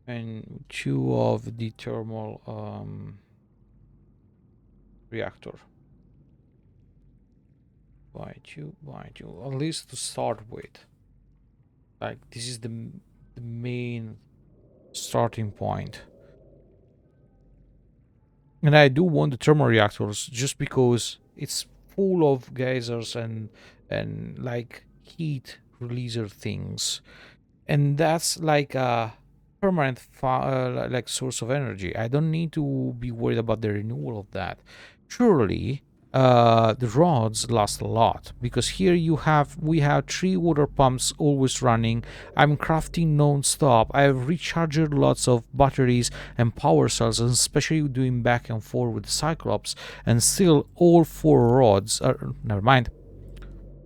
And 2 of the thermal reactor. Buy two, at least to start with. Like, this is the main starting point. And I do want the thermal reactors just because it's full of geysers and like heat releaser things, and that's like a permanent like source of energy. I don't need to be worried about the renewal of that. Surely the rods last a lot, because here we have 3 water pumps always running. I'm crafting non-stop. I've recharged lots of batteries and power cells, and especially doing back and forth with the Cyclops, and still all 4 rods are, never mind,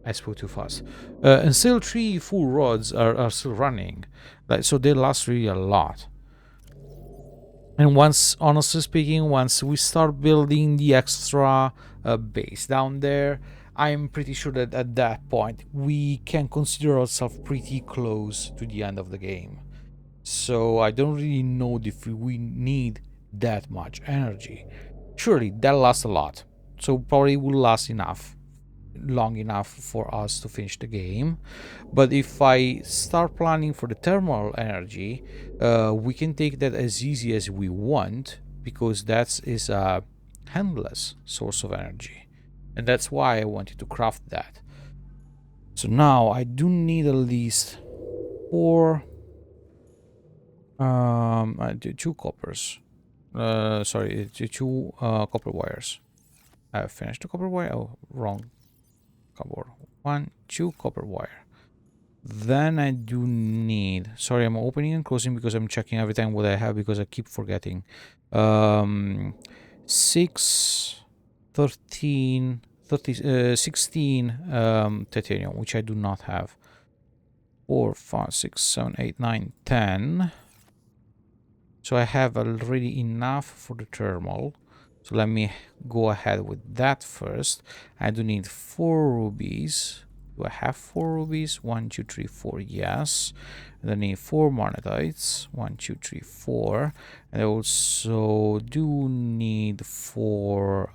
I spoke too fast, and still 3 full rods are still running, like, so they last really a lot. And once, honestly speaking, once we start building the extra base down there, I'm pretty sure that at that point we can consider ourselves pretty close to the end of the game. So I don't really know if we need that much energy. Surely that lasts a lot, so probably will last long enough for us to finish the game. But if I start planning for the thermal energy, we can take that as easy as we want, because that is a endless source of energy, and that's why I wanted to craft that. So now I do need at least 4 2 coppers, sorry, 2 copper wires. I finished the copper wire. Oh, wrong copper. 1, 2 copper wire. Then I do need, sorry, I'm opening and closing because I'm checking every time what I have, because I keep forgetting. 6, 13, 16 titanium, which I do not have. 4, 5, 6, 7, 8, 9, 10. So I have already enough for the thermal. So let me go ahead with that first. I do need 4 rubies. Do I have 4 rubies? 1, 2, 3, 4. Yes. And I need 4 monetites. 1, 2, 3, 4. And I also do need 4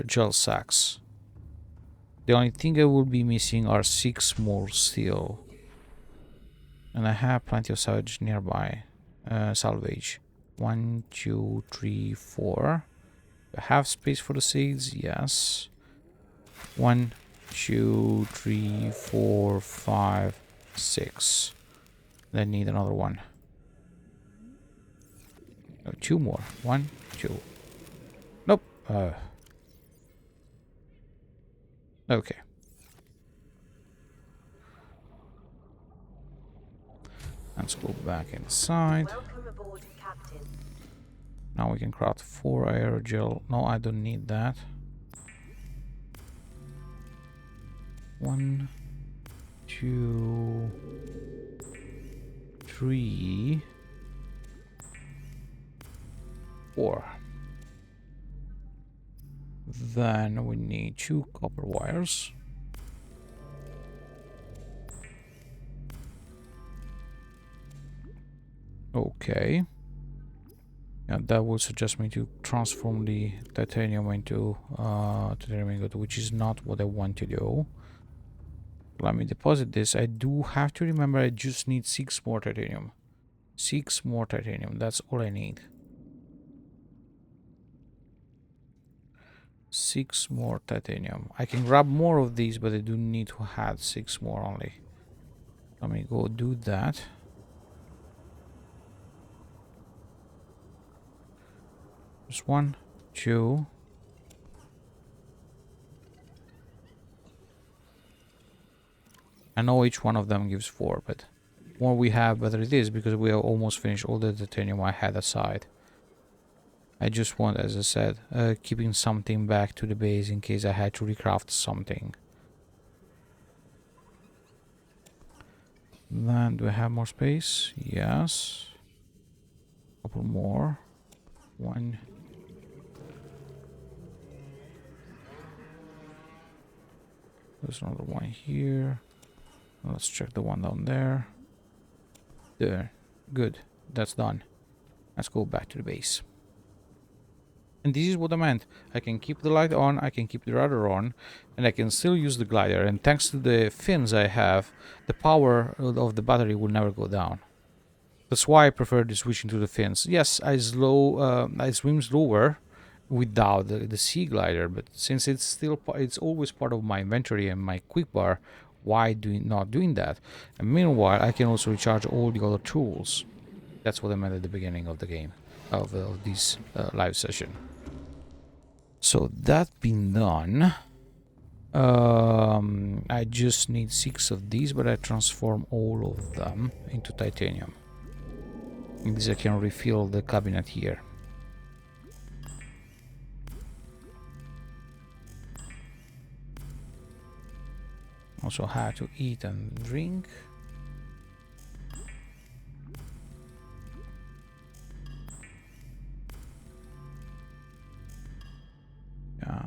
gel sacks. The only thing I will be missing are 6 more steel. And I have plenty of salvage nearby. Salvage. 1, 2, 3, 4. I have space for the seeds? Yes. 1, 2, 3, 4, 5, 6. I need another one. 2 more. 1, 2. Nope. Okay. Let's go back inside. Welcome aboard, Captain. Now we can craft 4 aerogel. No, I don't need that. 1, 2, 3, 4. Then we need 2 copper wires. Okay. Yeah, that will suggest me to transform the titanium into titanium ingot, which is not what I want to do. Let me deposit this. I do have to remember I just need 6 more titanium. 6 more titanium, that's all I need. 6 more titanium. I can grab more of these, but I do need to have 6 more only. Let me go do that. Just 1, 2. I know each one of them gives 4, but the more we have, better it is, because we have almost finished all the titanium I had aside. I just want, as I said, keeping something back to the base in case I had to recraft something. Then, do I have more space? Yes. A couple more. 1. There's another one here. Let's check the one down there. There. Good. That's done. Let's go back to the base. And this is what I meant. I can keep the light on, I can keep the rudder on, and I can still use the glider. And thanks to the fins I have, the power of the battery will never go down. That's why I prefer the switching to the fins. Yes, I swim slower without the sea glider, but since it's always part of my inventory and my quick bar, why not doing that? And meanwhile, I can also recharge all the other tools. That's what I meant at the beginning of the game, of this live session. So that being done, I just need 6 of these, but I transform all of them into titanium. In this I can refill the cabinet here. Also have to eat and drink.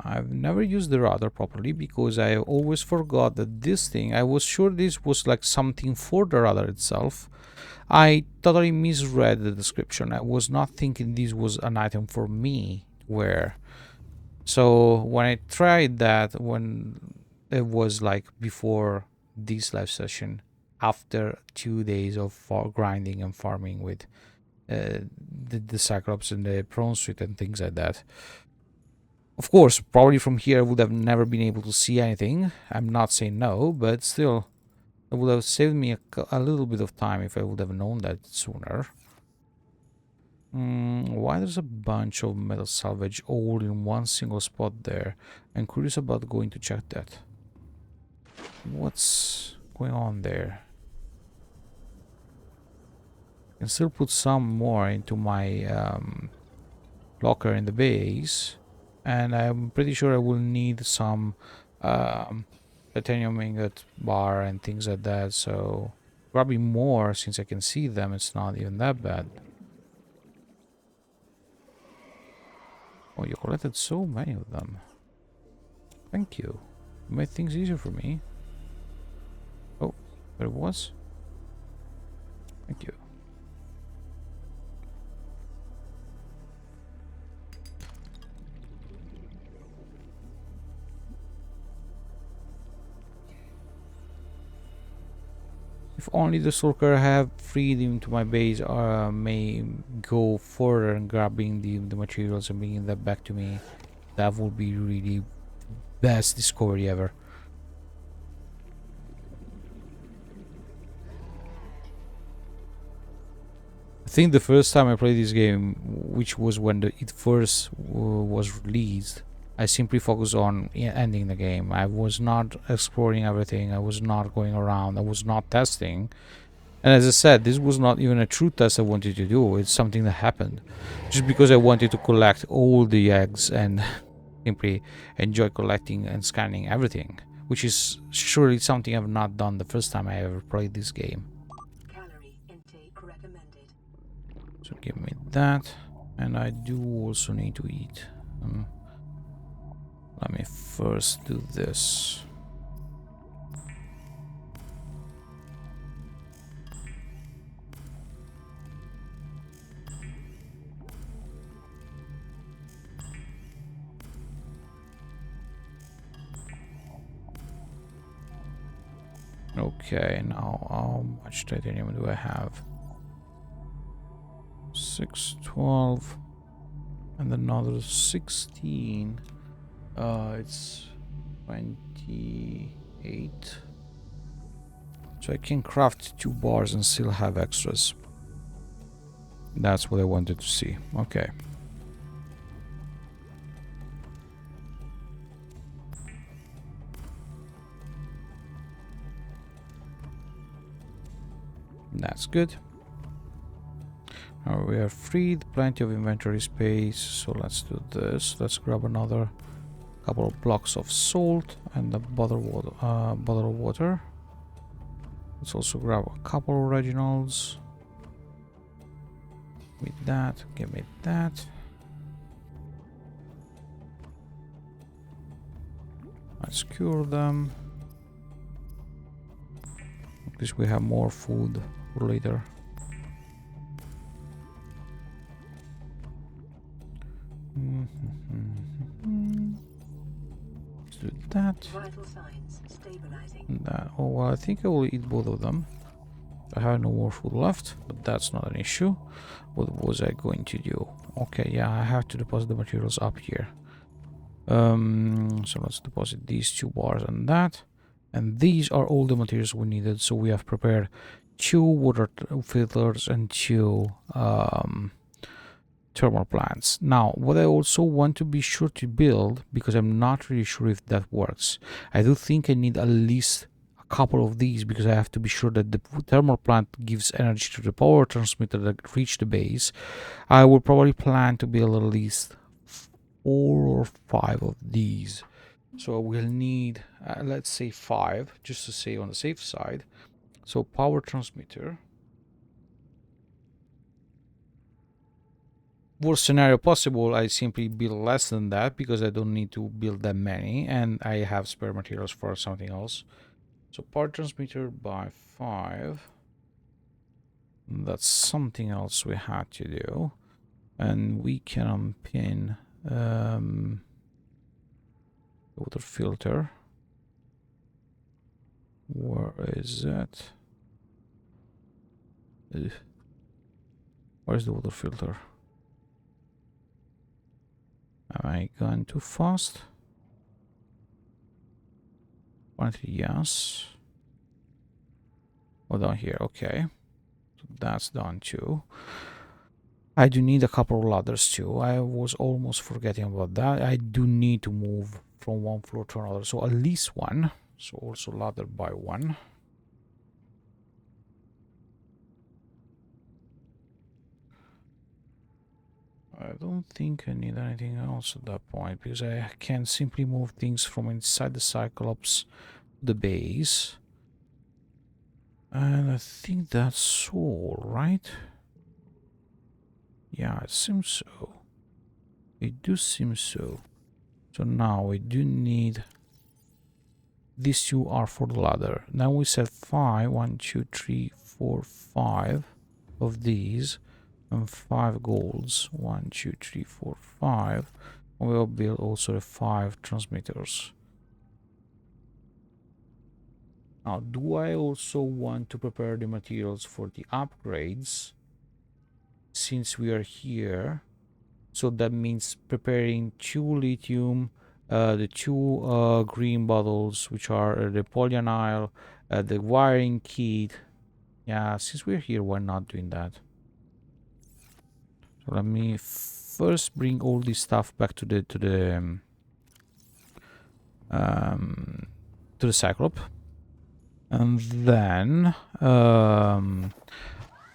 I've never used the rudder properly because I always forgot that this thing, I was sure this was like something for the rudder itself. I totally misread the description. I was not thinking this was an item for me to wear. So when I tried that, when it was like before this live session, after 2 days of grinding and farming with the Cyclops and the prawn suit and things like that. Of course, probably from here I would have never been able to see anything. I'm not saying no, but still, it would have saved me a little bit of time if I would have known that sooner. Why there's a bunch of metal salvage all in one single spot there? I'm curious about going to check that. What's going on there? I can still put some more into my locker in the base. And I'm pretty sure I will need some titanium ingot bar and things like that. So probably more, since I can see them. It's not even that bad. Oh, you collected so many of them. Thank you. You made things easier for me. Oh, there it was. Thank you. If only the Stalker have freed him to my base, or may go further and grabbing the materials and bringing that back to me. That would be really best discovery ever. I think the first time I played this game, which was when it first was released, I simply focused on ending the game. I was not exploring everything. I was not going around. I was not testing. And as I said, this was not even a true test I wanted to do. It's something that happened. Just because I wanted to collect all the eggs and simply enjoy collecting and scanning everything. Which is surely something I've not done the first time I ever played this game. Calorie intake recommended. So give me that. And I do also need to eat. Let me first do this. Okay, now how much titanium do I have? 6, 12, and another 16. It's 28. So I can craft 2 bars and still have extras. That's what I wanted to see. Okay. That's good. Now we are freed, plenty of inventory space, so let's do this. Let's grab another couple of blocks of salt and a bottle of water. Let's also grab a couple of originals. With that, give me that. Let's cure them. At least we have more food for later. Let's do that. Vital signs stabilizing. That. Oh, well, I think I will eat both of them. I have no more food left, but that's not an issue. What was I going to do? Okay, yeah, I have to deposit the materials up here. So let's deposit these 2 bars and that. And these are all the materials we needed. So we have prepared 2 water filters and 2 thermal plants. Now, what I also want to be sure to build, because I'm not really sure if that works, I do think I need at least a couple of these, because I have to be sure that the thermal plant gives energy to the power transmitter that reach the base. I will probably plan to build at least 4 or 5 of these. So we'll need, let's say 5, just to say on the safe side. So power transmitter. Worst scenario possible, I simply build less than that because I don't need to build that many, and I have spare materials for something else. So power transmitter by 5. That's something else we had to do. And we can unpin water filter. Where is it? Where's the water filter? Am I going too fast? Yes. Oh, down here. Okay. So that's done too. I do need a couple of ladders too. I was almost forgetting about that. I do need to move from one floor to another. So at least 1. So also ladder by 1. I don't think I need anything else at that point, because I can simply move things from inside the Cyclops to the base. And I think that's all, right? Yeah, it seems so. It do seem so. So now we do need... These 2 are for the ladder. Now we set 5, 1, 2, 3, 4, 5 of these. And 5 golds. 1, 2, 3, 4, 5. And we'll build also the 5 transmitters. Now, do I also want to prepare the materials for the upgrades? Since we are here. So that means preparing 2 lithium, the 2 green bottles, which are the polyanyl, the wiring kit. Yeah, since we're here, why not doing that? So let me first bring all this stuff back to the Cyclops. And then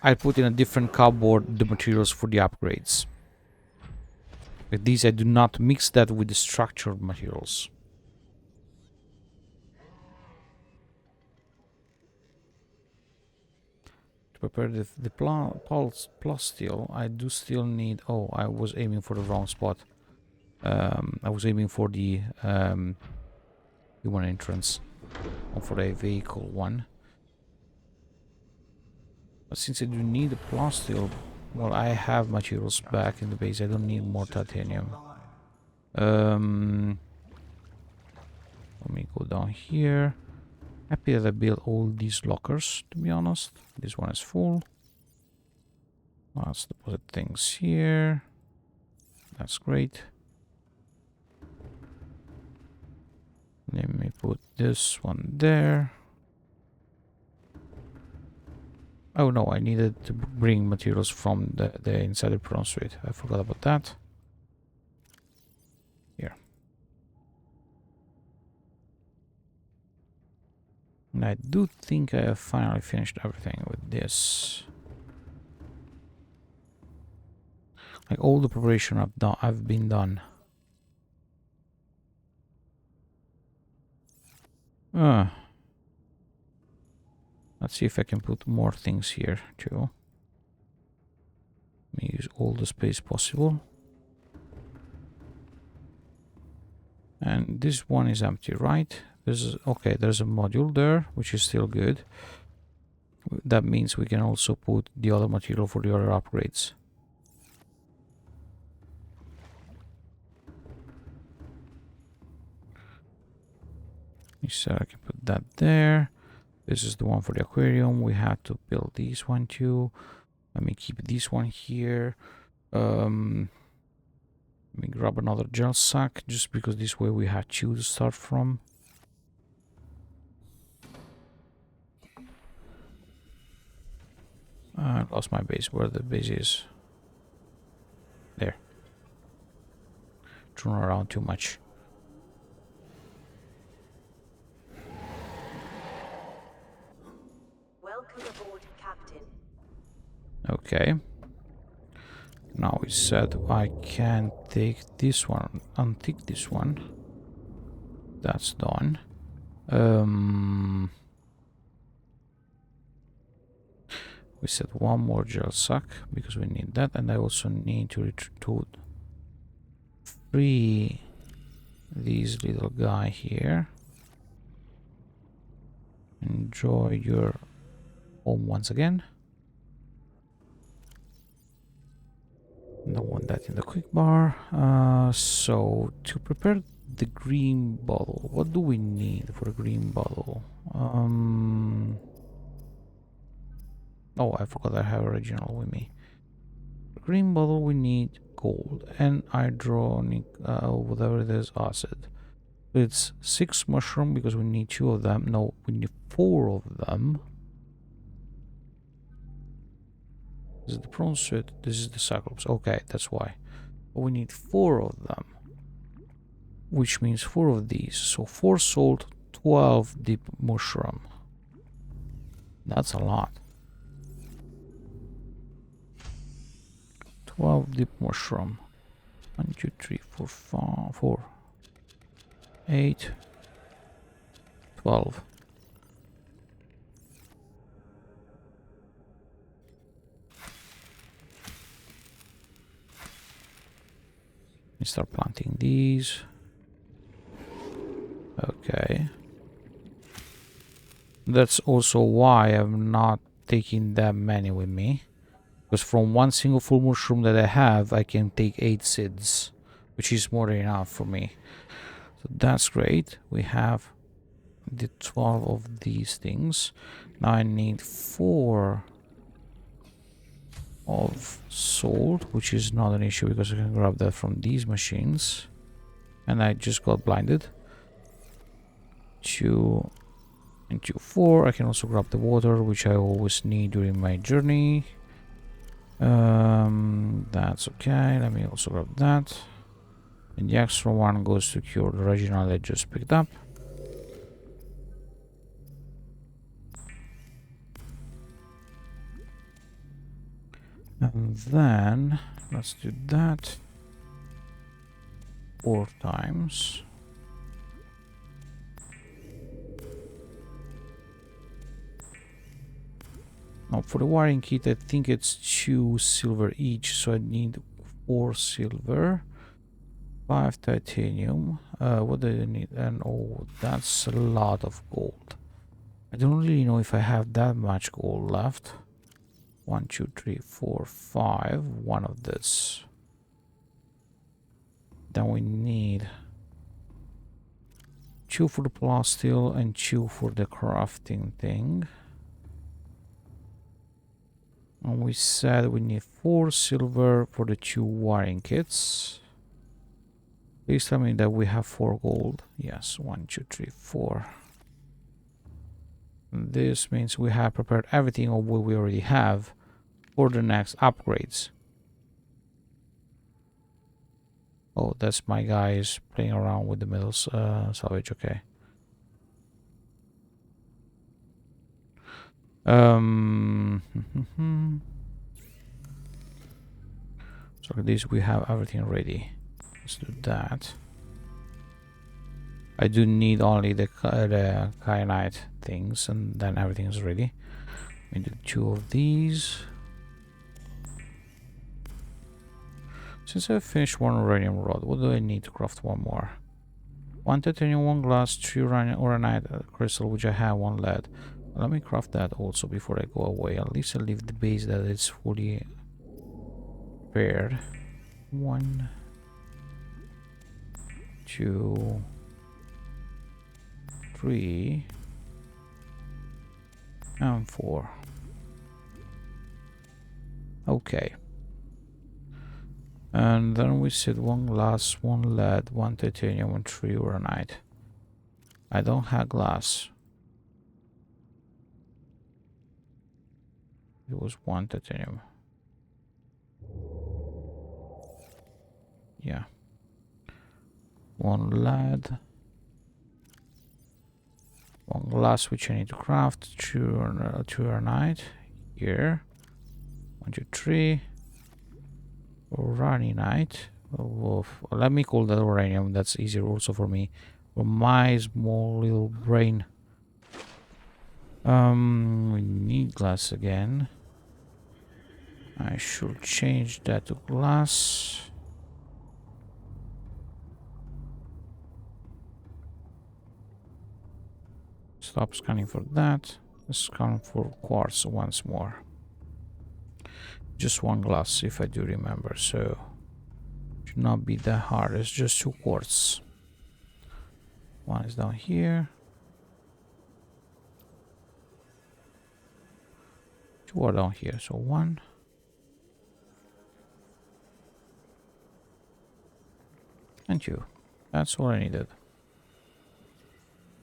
I put in a different cupboard the materials for the upgrades. With these, I do not mix that with the structured materials. To prepare the pulse plus steel, I do still need... Oh, I was aiming for the wrong spot. I was aiming for the human entrance, or for a vehicle one. But since I do need the plus steel, well, I have materials back in the base. I don't need more titanium. Let me go down here. Happy that I built all these lockers, to be honest. This one is full. Let's deposit things here. That's great. Let me put this one there. Oh no, I needed to bring materials from the inside the prawn suite. I forgot about that. Here. And I do think I have finally finished everything with this. Like all the preparation I've been done. Let's see if I can put more things here too. Let me use all the space possible. And this one is empty, right? Okay, there's a module there, which is still good. That means we can also put the other material for the other upgrades. So I can put that there. This is the one for the aquarium. We had to build this one too. Let me keep this one here. Let me grab another gel sack, just because this way we had two to start from. I lost my base. Where the base is? There. Turn around too much. Welcome aboard, Captain. Okay. Now it said I can take this one, untick this one. That's done. We said one more gel sack because we need that, and I also need to free this little guy here. Enjoy your home once again. Don't want that in the quick bar. So to prepare the green bottle, what do we need for a green bottle? Oh, I forgot I have original with me. Green bottle, we need gold and hydronic, whatever it is, acid. It's 6 mushroom because we need 2 of them. No, we need 4 of them. This is the prawn suit. This is the Cyclops. Okay, that's why. But we need 4 of them, which means 4 of these. So 4 salt, 12 deep mushroom. That's a lot. 12 deep mushroom. 1, 2, 3, 4, 5, 4, 8, 12. We start planting these. Okay. That's also why I'm not taking that many with me. Because from one single full mushroom that I have, I can take 8 seeds, which is more than enough for me. So that's great. We have the 12 of these things. Now I need 4 of salt, which is not an issue because I can grab that from these machines. And I just got blinded. 2 and 2, 4. I can also grab the water, which I always need during my journey. That's okay. Let me also grab that. And the extra one goes to cure the original I just picked up. And then let's do that 4 times. Now for the wiring kit, I think it's 2 silver each, so I need 4 silver, 5 titanium. What do I need? And oh, that's a lot of gold. I don't really know if I have that much gold left. 1, 2, 3, 4, 5. One of this. Then we need 2 for the plasteel and 2 for the crafting thing. And we said we need 4 silver for the 2 wiring kits. Please tell me that we have 4 gold. Yes, 1, 2, 3, 4. And this means we have prepared everything of what we already have for the next upgrades. Oh, that's my guys playing around with the metal salvage. Okay. So this we have everything ready. Let's do that. I do need only the kyanite things, and then everything is ready. We do 2 of these. Since I finished 1 uranium rod, what do I need to craft 1 more? 1 titanium, 1 glass, 3 uranite crystal, which I have, 1 lead. Let me craft that also before I go away. At least I leave the base that it's fully prepared. 1, 2, 3, and 4. Okay. And then we said 1 glass, 1 lead, 1 titanium, and 3 uranite. I don't have glass. It was 1 titanium. Yeah. 1 lead. 1 glass, which I need to craft. 2 uranite. Here. 1, 2, 3. Uranite. Oh, let me call that uranium. That's easier also for me. For my small little brain. We need glass again. I should change that to glass. Stop scanning for that. Let's scan for quartz once more. Just 1 glass, if I do remember, so should not be that hard. It's just 2 quartz. 1 is down here. 2 are down here, so 1. And 2. That's all I needed.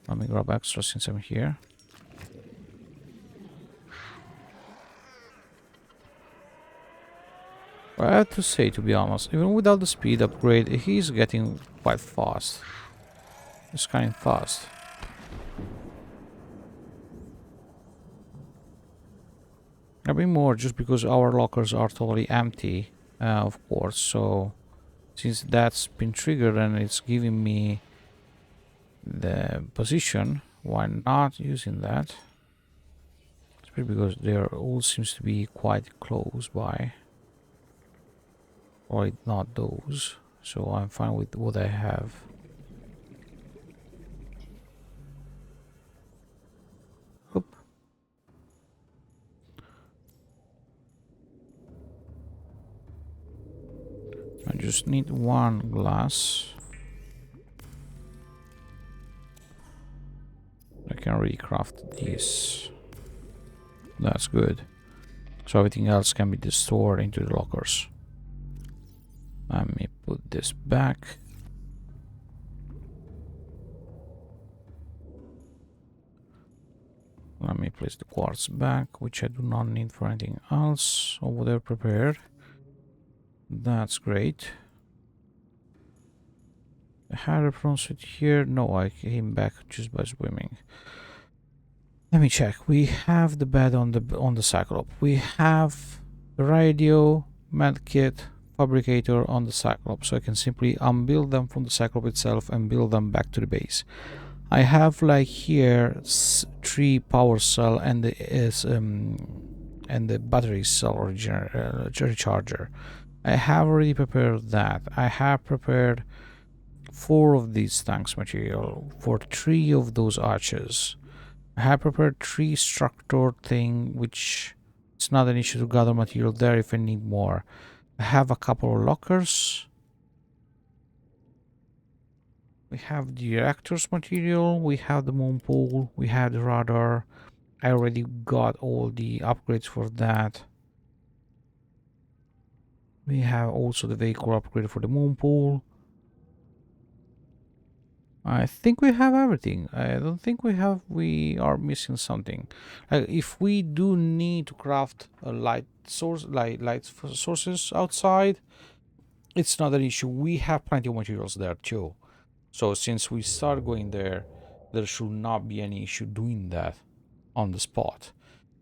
Let me grab extra since I'm here. I have to say, to be honest, even without the speed upgrade, he's getting quite fast. It's kind of fast. A bit more just because our lockers are totally empty, of course. So since that's been triggered and it's giving me the position, why not using that? Especially because they all seems to be quite close by. Or not those, so I'm fine with what I have. Oop. I just need 1 glass. I can recraft this. That's good. So everything else can be stored into the lockers. Let me put this back. Let me place the quartz back, which I do not need for anything else over there prepared. That's great. I had a prawn suit here. No, I came back just by swimming. Let me check. We have the bed on the Cyclops. We have the radio, medkit, fabricator on the Cyclops, so I can simply unbuild them from the Cyclops itself and build them back to the base. I have like here 3 power cell and the battery cell recharger. I have already prepared that. I have prepared 4 of these tanks material for 3 of those arches. I have prepared 3 structure thing, which it's not an issue to gather material there if I need more. I have a couple of lockers. We have the reactors material, we have the moon pool, we have the radar. I already got all the upgrades for that. We have also the vehicle upgrade for the moon pool. I think we have everything. I don't think we are missing something. If we do need to craft a light sources outside, it's not an issue. We have plenty of materials there too. So since we start going there, there should not be any issue doing that on the spot.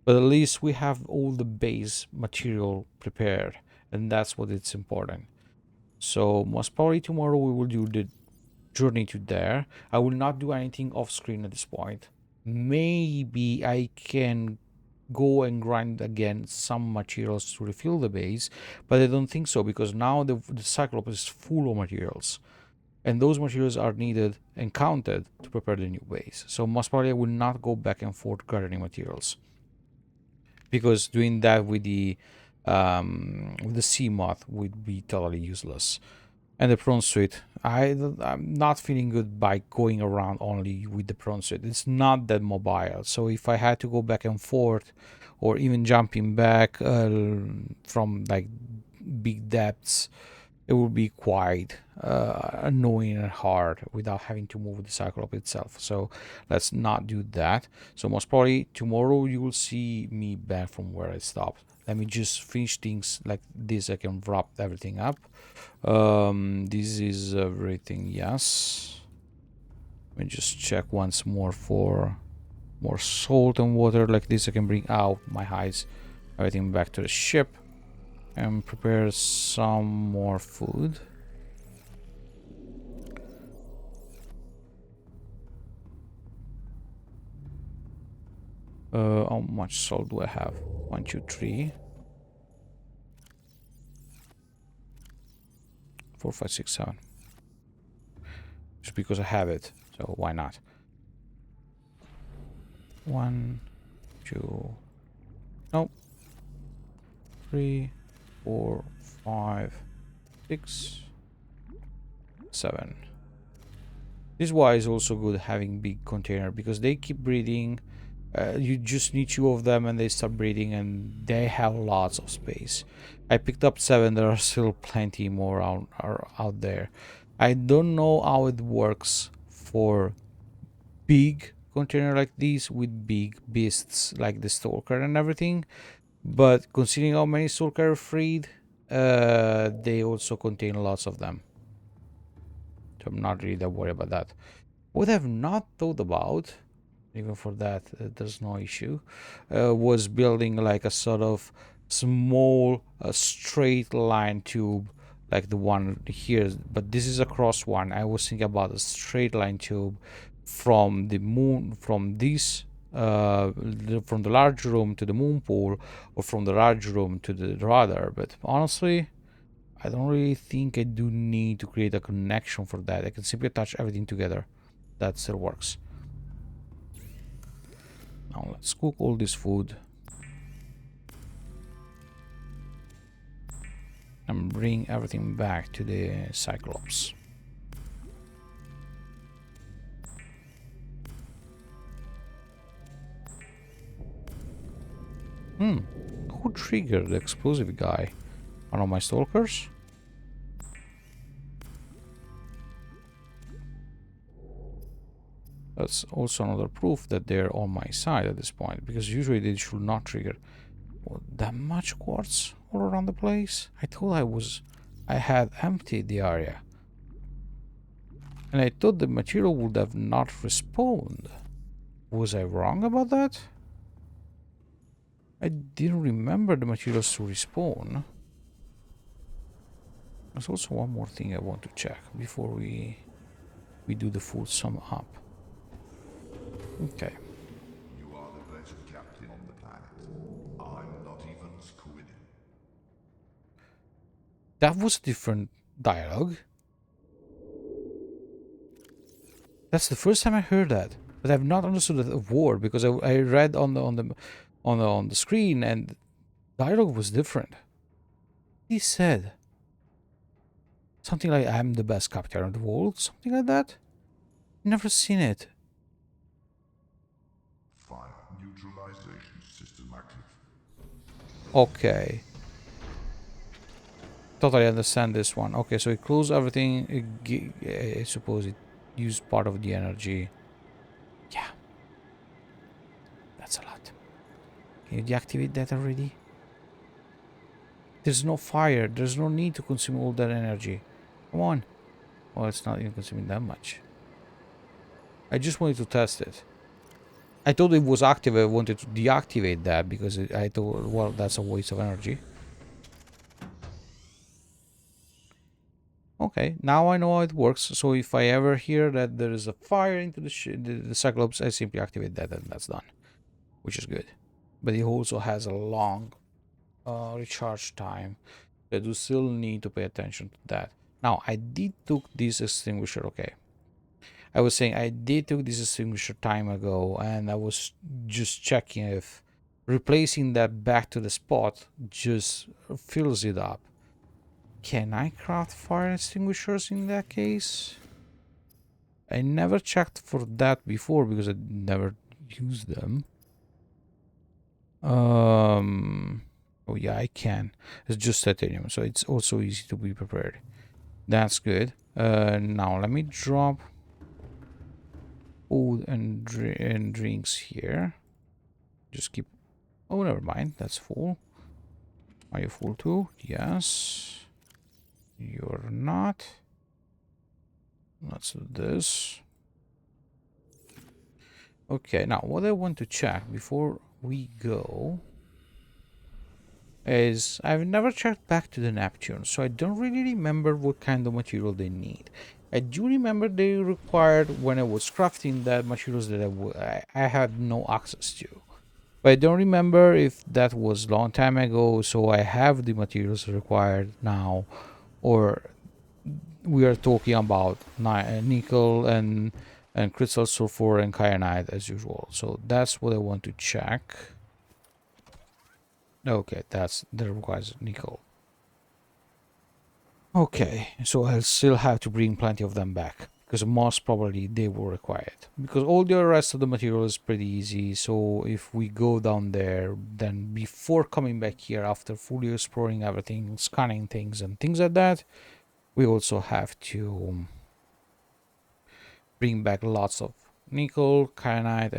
But at least we have all the base material prepared, and that's what it's important. So most probably tomorrow we will do the journey to there. I will not do anything off screen at this point. Maybe I can go and grind again some materials to refill the base, but I don't think so, because now the Cyclops is full of materials. And those materials are needed and counted to prepare the new base. So most probably I will not go back and forth gathering materials, because doing that with the sea moth would be totally useless. And the prawn suit, I'm not feeling good by going around only with the prawn suit. It's not that mobile. So if I had to go back and forth, or even jumping back from like big depths, it would be quite annoying and hard without having to move the Cyclops itself. So let's not do that. So most probably tomorrow you will see me back from where I stopped. Let me just finish things like this. I can wrap everything up. This is everything. Yes. Let me just check once more for more salt and water. Like this I can bring out my hides, everything back to the ship, and prepare some more food. How much salt do I have? 1, 2, 3, 4, 5, 6, 7. Just because I have it, so why not? 1, 2, nope, 3, 4, 5, 6, 7. This is why it's also good having big container, because they keep breeding. You just need 2 of them and they start breeding, and they have lots of space. I picked up 7. There are still plenty more out there. I don't know how it works for big container like these with big beasts like the stalker and everything, but considering how many stalker are freed, they also contain lots of them, so I'm not really that worried about that. What I've not thought about, even for that, there's no issue, was building like a sort of small straight line tube like the one here, but this is a cross one. I was thinking about a straight line tube from the moon, from this from the large room to the moon pool, or from the large room to the radar. But honestly, I don't really think I do need to create a connection for that. I can simply attach everything together. That still works. Now let's cook all this food and bring everything back to the Cyclops. Who triggered the explosive guy? One of my stalkers? That's also another proof that they're on my side at this point, because usually they should not trigger. What, that much quartz all around the place? I thought I had emptied the area, and I thought the material would have not respawned. Was I wrong about that? I didn't remember the materials to respawn. There's also one more thing I want to check before we do the full sum up. Okay. You are the best captain on the planet. I'm not even squidding. That was a different dialogue. That's the first time I heard that, but I've not understood the word because I read on the screen and dialogue was different. He said something like, "I'm the best captain in the world," something like that. Never seen it. Fire neutralization system active. Okay. Totally understand this one. Okay, so it closed everything. I suppose it used part of the energy. Yeah. That's a lot. Can you deactivate that already? There's no fire. There's no need to consume all that energy. Come on. Well, it's not even consuming that much. I just wanted to test it. I thought it was active. I wanted to deactivate that because I thought, well, that's a waste of energy. Okay, now I know how it works. So if I ever hear that there is a fire into the Cyclops, I simply activate that and that's done, which is good. But it also has a long recharge time. I do still need to pay attention to that. Now, I did took this extinguisher, okay. I was saying I did took this extinguisher time ago, and I was just checking if replacing that back to the spot just fills it up. Can I craft fire extinguishers in that case? I never checked for that before because I never used them. Oh yeah, I can. It's just titanium, so it's also easy to be prepared. That's good. Now let me drop food and drinks here. Just keep... Oh, never mind. That's full. Are you full too? Yes. You're not. Let's do this. Okay, now what I want to check before we go is I've never checked back to the Neptune, so I don't really remember what kind of material they need. I do remember they required, when I was crafting that, materials that I had no access to. But I don't remember if that was a long time ago, so I have the materials required now, or we are talking about nickel and crystal sulfur and kyanite as usual. So that's what I want to check. Okay, that requires nickel. Okay, so I'll still have to bring plenty of them back, because most probably they will require it. Because all the rest of the material is pretty easy, so if we go down there, then before coming back here, after fully exploring everything, scanning things and things like that, we also have to bring back lots of nickel, kyanite,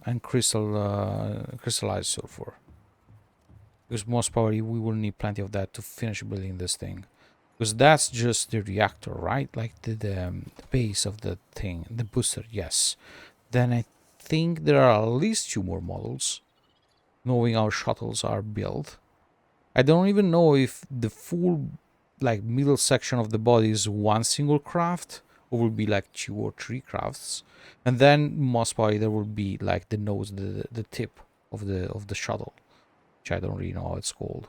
and crystallized sulfur. Because most probably we will need plenty of that to finish building this thing. Because that's just the reactor, right? Like the base of the thing, the booster, yes. Then I think there are at least 2 more models, knowing how shuttles are built. I don't even know if the full, like, middle section of the body is one single craft, or will be like 2 or 3 crafts. And then most probably there will be like the nose, the tip of the shuttle, which I don't really know how it's called.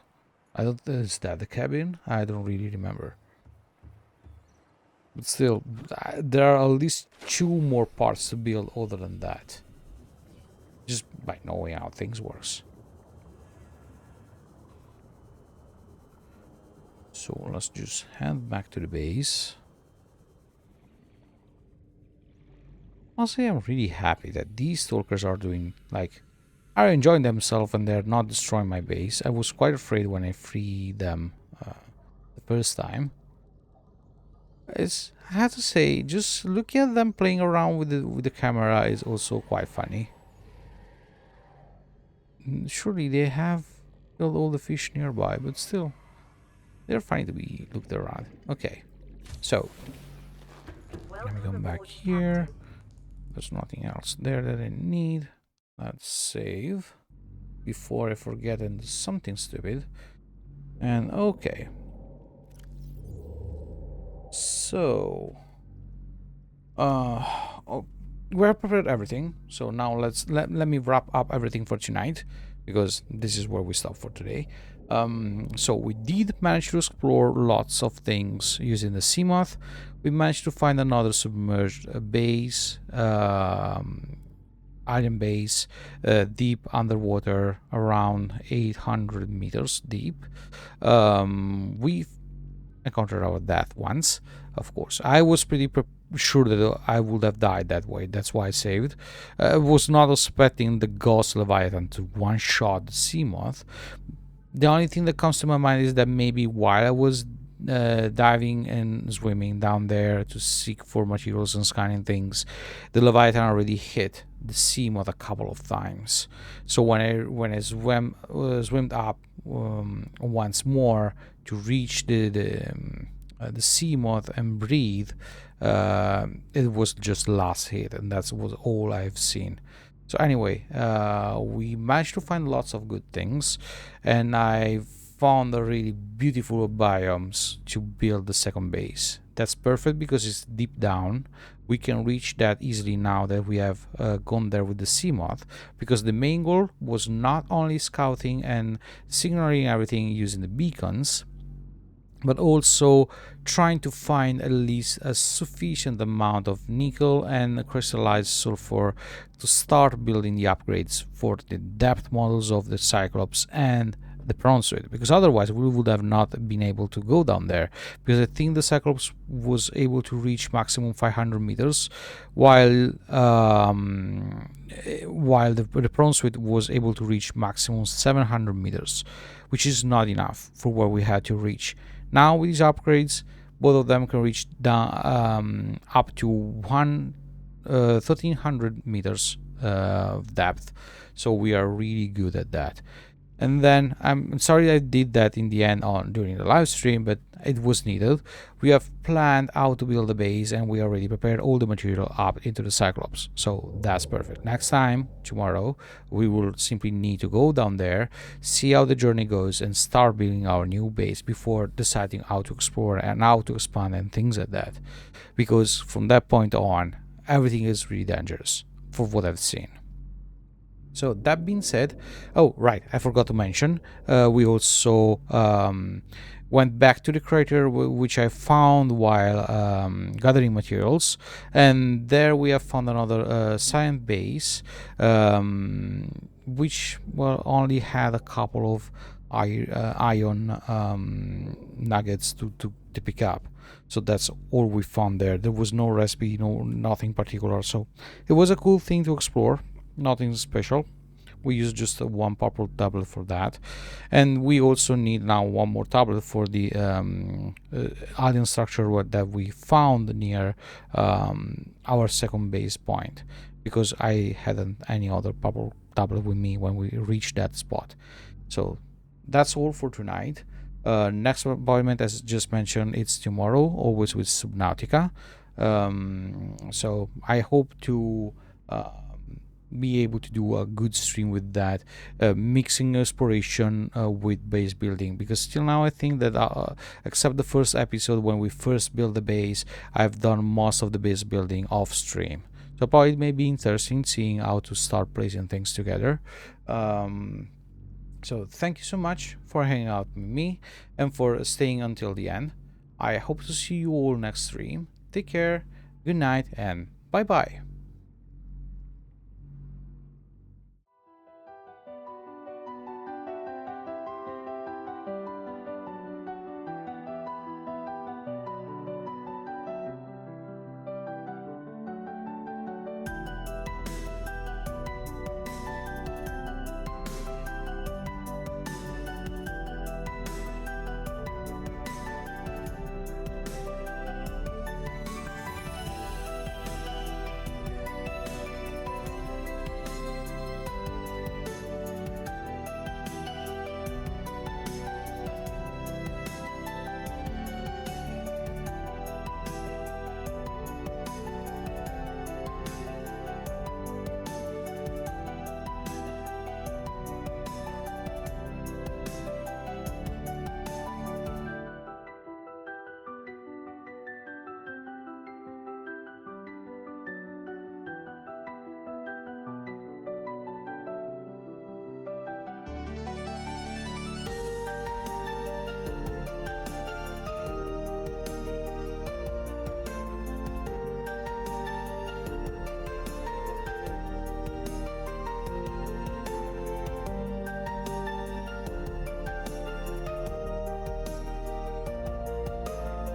I don't... Is that the cabin? I don't really remember. But still, there are at least 2 more parts to build other than that. Just by knowing how things works. So let's just head back to the base. Honestly, I'm really happy that these stalkers are doing, like, are enjoying themselves and they're not destroying my base. I was quite afraid when I freed them the first time. I have to say, just looking at them playing around with the camera is also quite funny. Surely they have killed all the fish nearby, but still, they're fine to be looked around. Okay, so let me come back here. There's nothing else there that I need. Let's save. before I forget and do something stupid. And okay. So oh, we're prepared everything. So now let me wrap up everything for tonight, because this is where we stop for today. So we did manage to explore lots of things using the Seamoth. We managed to find another submerged base, alien base, deep underwater, around 800 meters deep. We encountered our death once, of course. I was pretty sure that I would have died that way. That's why I saved. I was not expecting the Ghost Leviathan to one-shot the Seamoth. The only thing that comes to my mind is that maybe while I was diving and swimming down there to seek for materials and scanning things, the Leviathan already hit the Seamoth a couple of times. So when I swam up once more to reach the Seamoth and breathe, it was just last hit, and that was all I've seen. So anyway, we managed to find lots of good things, and I found a really beautiful biomes to build the second base. That's perfect because it's deep down. We can reach that easily now that we have gone there with the Seamoth, because the main goal was not only scouting and signaling everything using the beacons, but also trying to find at least a sufficient amount of nickel and crystallized sulfur to start building the upgrades for the depth models of the Cyclops and the prawn suit, because otherwise we would have not been able to go down there, because I think the Cyclops was able to reach maximum 500 meters, while the prawn suit was able to reach maximum 700 meters, which is not enough for where we had to reach. Now with these upgrades, both of them can reach down up to 1300 meters of depth, so we are really good at that. And then I'm sorry I did that in the end during the live stream, but it was needed. We have planned how to build the base, and we already prepared all the material up into the Cyclops, so that's perfect. Next time, tomorrow, we will simply need to go down there, see how the journey goes, and start building our new base before deciding how to explore and how to expand and things like that, because from that point on, everything is really dangerous for what I've seen. So that being said, oh right, I forgot to mention, we also went back to the crater which I found while gathering materials, and there we have found another science base, which only had a couple of ion nuggets to pick up. So that's all we found there. There was no recipe, nothing particular, so it was a cool thing to explore. Nothing special. We use just one purple tablet for that, and we also need now one more tablet for the alien structure that we found near our second base point, because I hadn't any other purple tablet with me when we reached that spot. So that's all for tonight. Next appointment, as just mentioned, it's tomorrow, always with Subnautica. So I hope to be able to do a good stream with that, mixing exploration with base building, because still now I think that except the first episode when we first built the base, I've done most of the base building off stream. So probably it may be interesting seeing how to start placing things together. So thank you so much for hanging out with me and for staying until the end. I hope to see you all next stream. Take care, good night, and bye bye.